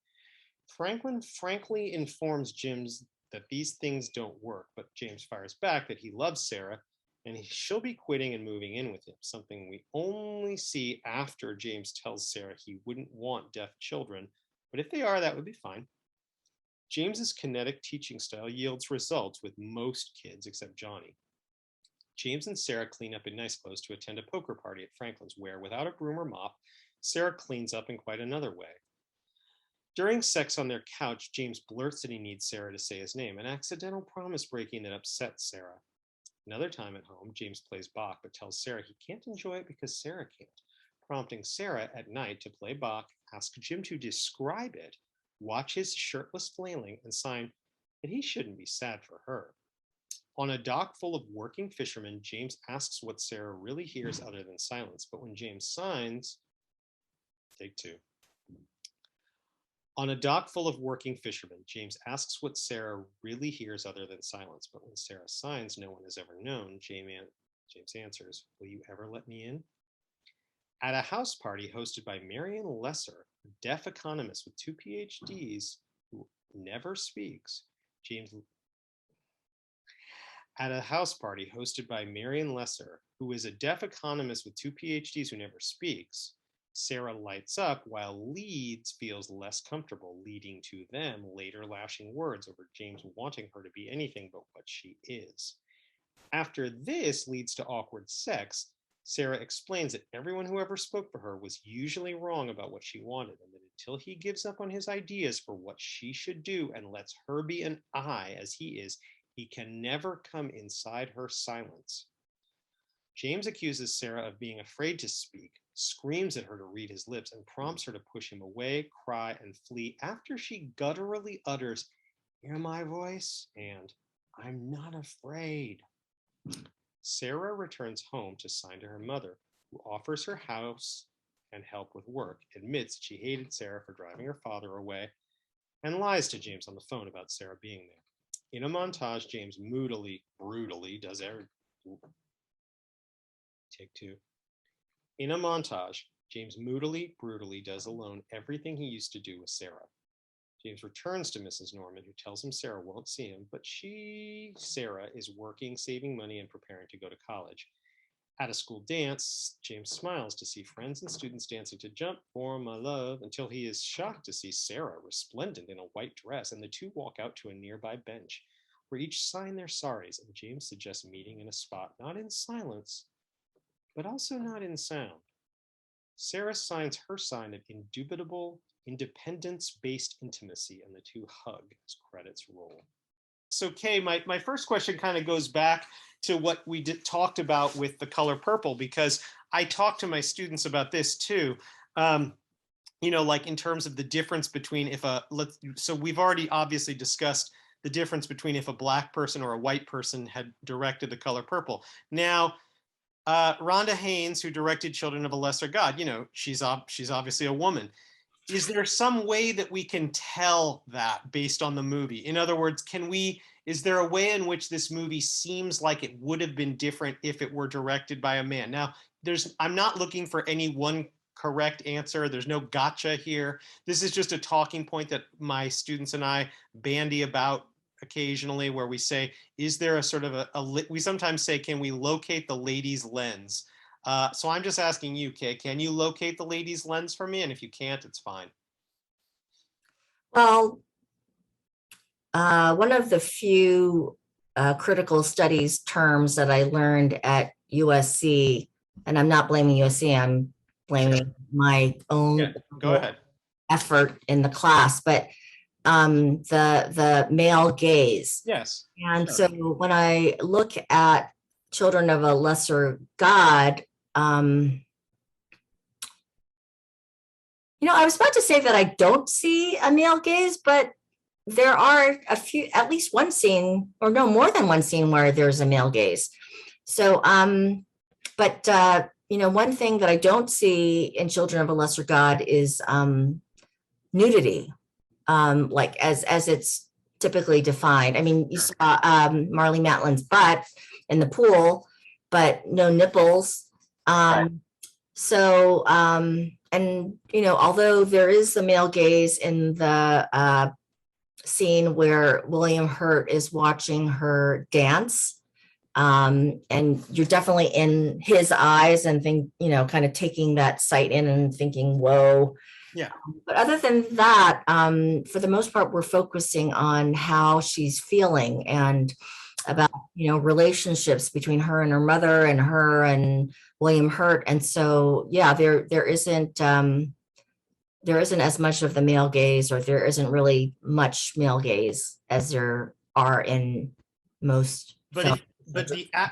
Franklin frankly informs James that these things don't work, but James fires back that he loves Sarah and she'll be quitting and moving in with him, something we only see after James tells Sarah he wouldn't want deaf children, but if they are, that would be fine. James's kinetic teaching style yields results with most kids except Johnny. James and Sarah clean up in nice clothes to attend a poker party at Franklin's, where, without a broom or mop, Sarah cleans up in quite another way. During sex on their couch, James blurts that he needs Sarah to say his name, an accidental promise breaking that upsets Sarah. Another time at home, James plays Bach, but tells Sarah he can't enjoy it because Sarah can't, prompting Sarah at night to play Bach, ask Jim to describe it, watch his shirtless flailing, and sign that he shouldn't be sad for her. On a dock full of working fishermen, James asks what Sarah really hears other than silence, but when James signs, take two. On a dock full of working fishermen, James asks what Sarah really hears other than silence, but when Sarah signs no one has ever known, James answers, will you ever let me in? At a house party hosted by Marion Lesser, a deaf economist with 2 PhDs who never speaks, At a house party hosted by Marion Lesser, who is a deaf economist with 2 PhDs who never speaks, Sarah lights up while Leeds feels less comfortable, leading to them later lashing words over James wanting her to be anything but what she is. After this leads to awkward sex, Sarah explains that everyone who ever spoke for her was usually wrong about what she wanted, and that until he gives up on his ideas for what she should do and lets her be an I as he is, he can never come inside her silence. James accuses Sarah of being afraid to speak, screams at her to read his lips, and prompts her to push him away, cry, and flee after she gutturally utters, hear my voice, and I'm not afraid. Sarah returns home to sign to her mother, who offers her house and help with work, admits she hated Sarah for driving her father away, and lies to James on the phone about Sarah being there. In a montage, James brutally does Take two. In a montage, James brutally does alone everything he used to do with Sarah. James returns to Mrs. Norman, who tells him Sarah won't see him, but Sarah, is working, saving money, and preparing to go to college. At a school dance, James smiles to see friends and students dancing to Jump for My Love, until he is shocked to see Sarah resplendent in a white dress, and the two walk out to a nearby bench, where each sign their sorries, and James suggests meeting in a spot not in silence, but also not in sound. Sarah signs her sign of indubitable independence-based intimacy, and the two hug as credits roll. So Kay, my first question kind of goes back to what we talked about with The Color Purple, because I talk to my students about this too. Like in terms of the difference between so we've already obviously discussed the difference between if a black person or a white person had directed The Color Purple. Now, Rhonda Haines, who directed Children of a Lesser God, she's obviously a woman. Is there some way that we can tell that based on the movie? In other words, is there a way in which this movie seems like it would have been different if it were directed by a man? Now, I'm not looking for any one correct answer. There's no gotcha here. This is just a talking point that my students and I bandy about occasionally, where we say, is there a sort of we sometimes say, can we locate the lady's lens? So I'm just asking you, Kay, can you locate the lady's lens for me? And if you can't, it's fine. Well, one of the few critical studies terms that I learned at USC, and I'm not blaming USC, I'm blaming my own Go ahead. effort in the class, but the male gaze. Yes. And so when I look at Children of a Lesser God, I was about to say that I don't see a male gaze, but there are at least one scene, or no, more than one scene where there's a male gaze. So, but one thing that I don't see in Children of a Lesser God is nudity, like as it's typically defined. I mean, you saw Marlee Matlin's butt in the pool, but no nipples. So, although there is the male gaze in the scene where William Hurt is watching her dance, And you're definitely in his eyes and kind of taking that sight in and thinking, whoa. Yeah. But other than that, for the most part, we're focusing on how she's feeling and about, relationships between her and her mother and her and William Hurt. And so, yeah, there isn't as much of the male gaze, or there isn't really much male gaze as there are in most films. But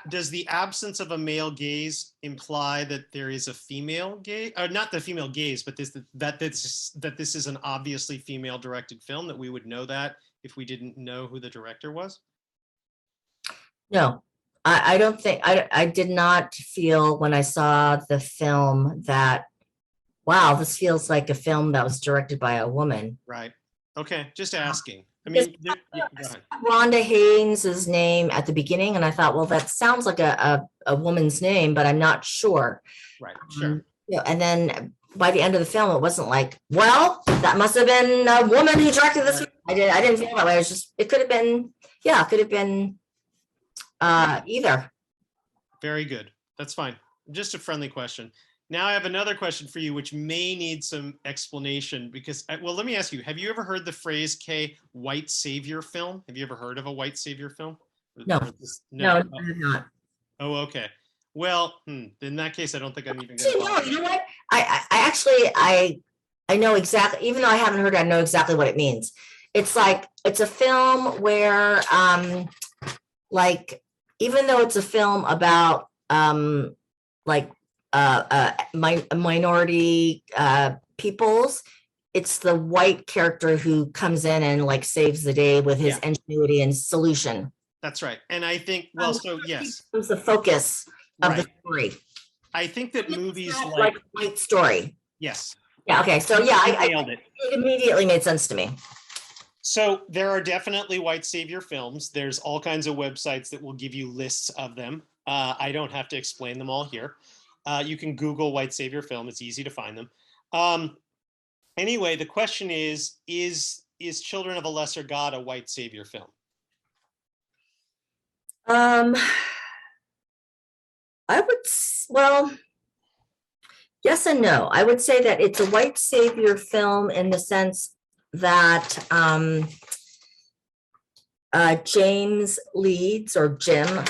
does the absence of a male gaze imply that there is a female gaze, or not the female gaze, but that this is an obviously female directed film, that we would know that if we didn't know who the director was? No, I don't think, I did not feel when I saw the film that, wow, this feels like a film that was directed by a woman. Right. Okay. Just asking. I mean, go ahead. Rhonda Haynes' name at the beginning, and I thought, well, that sounds like a woman's name, but I'm not sure. Right. Sure. And then by the end of the film, it wasn't like, well, that must have been a woman who directed this. Right. I didn't feel that way. It was just, it could have been, either. Very good. That's fine. Just a friendly question. Now I have another question for you, which may need some explanation because, well, let me ask you, have you ever heard the phrase, Kay, white savior film? Have you ever heard of a white savior film? No, no, I have not. Oh, okay. Well, in that case, I don't think I'm even going to. No, you know what? I know exactly, even though I haven't heard it, I know exactly what it means. It's like, it's a film where, even though it's a film about, minority peoples, it's the white character who comes in and saves the day with his ingenuity and solution. That's right. And I think, well, so yes, it was the focus of the story. I think that movies like White Story. Yes. Yeah. Okay. So yeah, I nailed it. It immediately made sense to me. So there are definitely white savior films. There's all kinds of websites that will give you lists of them. I don't have to explain them all here. You can Google white savior film. It's easy to find them. Anyway, the question is Children of a Lesser God a white savior film? I would, well, yes and no. I would say that it's a white savior film in the sense that James leads, or Jim,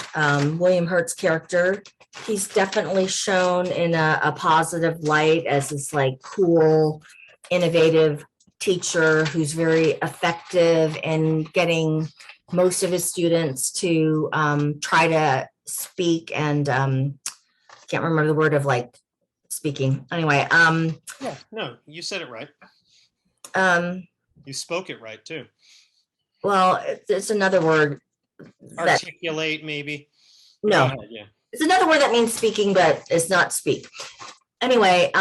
William Hurt's character, he's definitely shown in a positive light as this cool, innovative teacher who's very effective in getting most of his students to try to speak and can't remember the word of speaking. Anyway, yeah, no, you said it right. You spoke it right too. Well, it's another word. Articulate, maybe. No, ahead, yeah. It's another word that means speaking, but it's not speak. Anyway,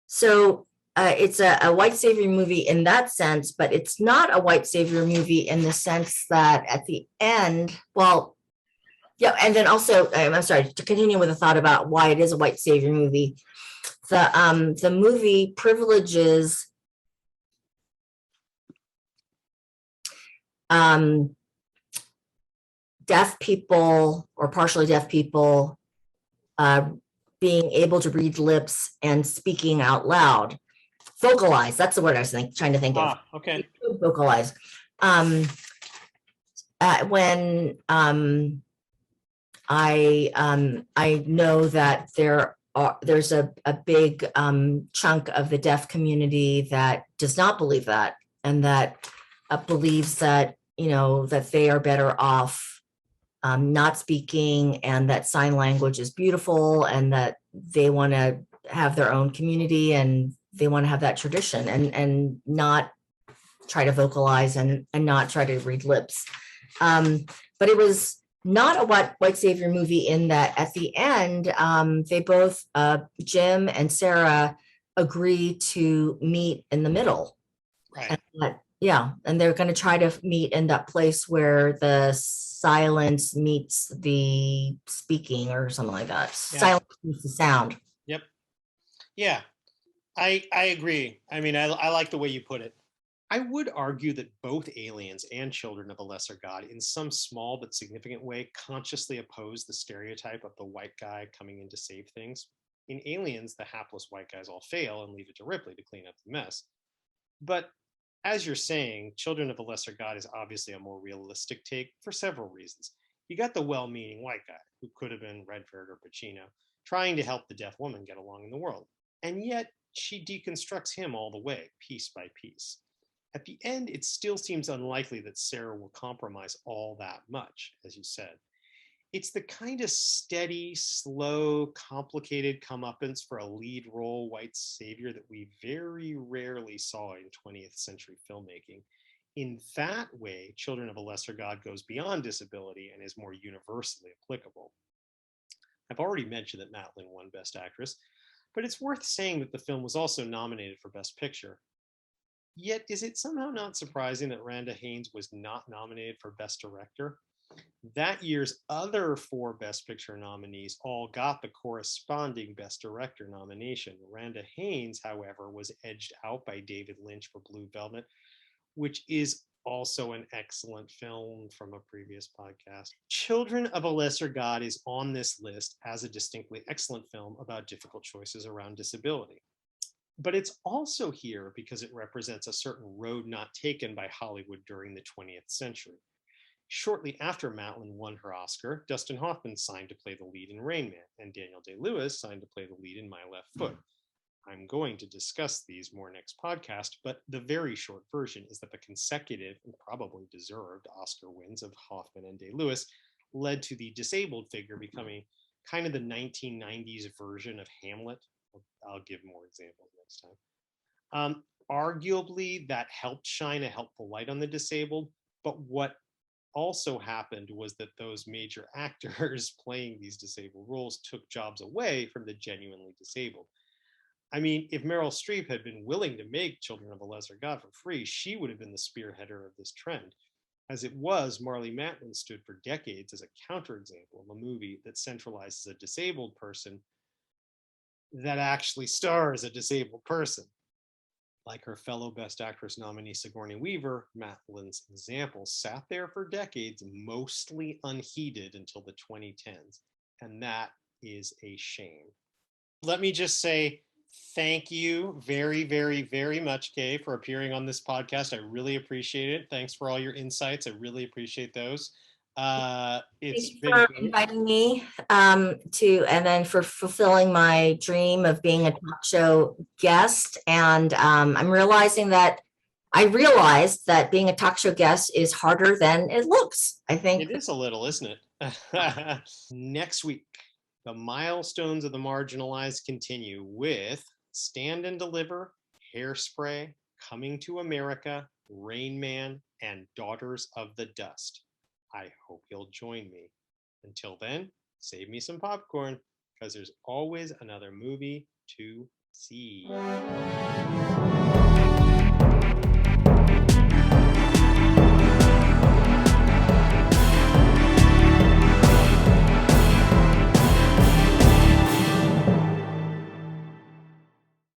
so it's a white savior movie in that sense, but it's not a white savior movie in the sense that at the end, well, yeah, and then also, I'm sorry, to continue with the thought about why it is a white savior movie. The movie privileges deaf people or partially deaf people being able to read lips and speaking out loud. Vocalize, that's the word I was trying to think of. Okay. Vocalize. When I know that there's a big chunk of the deaf community that does not believe that, and that believes that that they are better off not speaking, and that sign language is beautiful, and that they want to have their own community and they want to have that tradition and not try to vocalize and not try to read lips. But it was not a white savior movie in that at the end, they both, Jim and Sarah, agree to meet in the middle. Right. And they're going to try to meet in that place where the silence meets the speaking, or something like that. Yeah. Silence meets the sound. Yep. Yeah, I agree. I mean, I like the way you put it. I would argue that both Aliens and Children of a Lesser God, in some small but significant way, consciously oppose the stereotype of the white guy coming in to save things. In Aliens, the hapless white guys all fail and leave it to Ripley to clean up the mess. But as you're saying, Children of a Lesser God is obviously a more realistic take for several reasons. You got the well-meaning white guy, who could have been Redford or Pacino, trying to help the deaf woman get along in the world. And yet, she deconstructs him all the way, piece by piece. At the end, it still seems unlikely that Sarah will compromise all that much, as you said. It's the kind of steady, slow, complicated comeuppance for a lead role white savior that we very rarely saw in 20th century filmmaking. In that way, Children of a Lesser God goes beyond disability and is more universally applicable. I've already mentioned that Madeline won Best Actress, but it's worth saying that the film was also nominated for Best Picture. Yet, is it somehow not surprising that Randa Haynes was not nominated for Best Director? That year's other 4 Best Picture nominees all got the corresponding Best Director nomination. Randa Haynes, however, was edged out by David Lynch for Blue Velvet, which is also an excellent film from a previous podcast. Children of a Lesser God is on this list as a distinctly excellent film about difficult choices around disability. But it's also here because it represents a certain road not taken by Hollywood during the 20th century. Shortly after Madeline won her Oscar, Dustin Hoffman signed to play the lead in Rain Man, and Daniel Day-Lewis signed to play the lead in My Left Foot. I'm going to discuss these more next podcast, but the very short version is that the consecutive and probably deserved Oscar wins of Hoffman and Day-Lewis led to the disabled figure becoming kind of the 1990s version of Hamlet. I'll give more examples next time. Arguably, that helped shine a helpful light on the disabled, but what also happened was that those major actors playing these disabled roles took jobs away from the genuinely disabled. I mean, if Meryl Streep had been willing to make Children of a Lesser God for free, she would have been the spearheader of this trend. As it was, Marlee Matlin stood for decades as a counterexample of a movie that centralizes a disabled person that actually stars a disabled person. Like her fellow Best Actress nominee Sigourney Weaver, Matlin's example sat there for decades, mostly unheeded until the 2010s. And that is a shame. Let me just say thank you very, very, very much, Kay, for appearing on this podcast. I really appreciate it. Thanks for all your insights. I really appreciate those. It's Thanks been for great. inviting me and then for fulfilling my dream of being a talk show guest. And I realized that being a talk show guest is harder than it looks. I think it is a little, isn't it? Next week, the milestones of the marginalized continue with Stand and Deliver, Hairspray, Coming to America, Rain Man, and Daughters of the Dust. I hope you'll join me. Until then, save me some popcorn, because there's always another movie to see.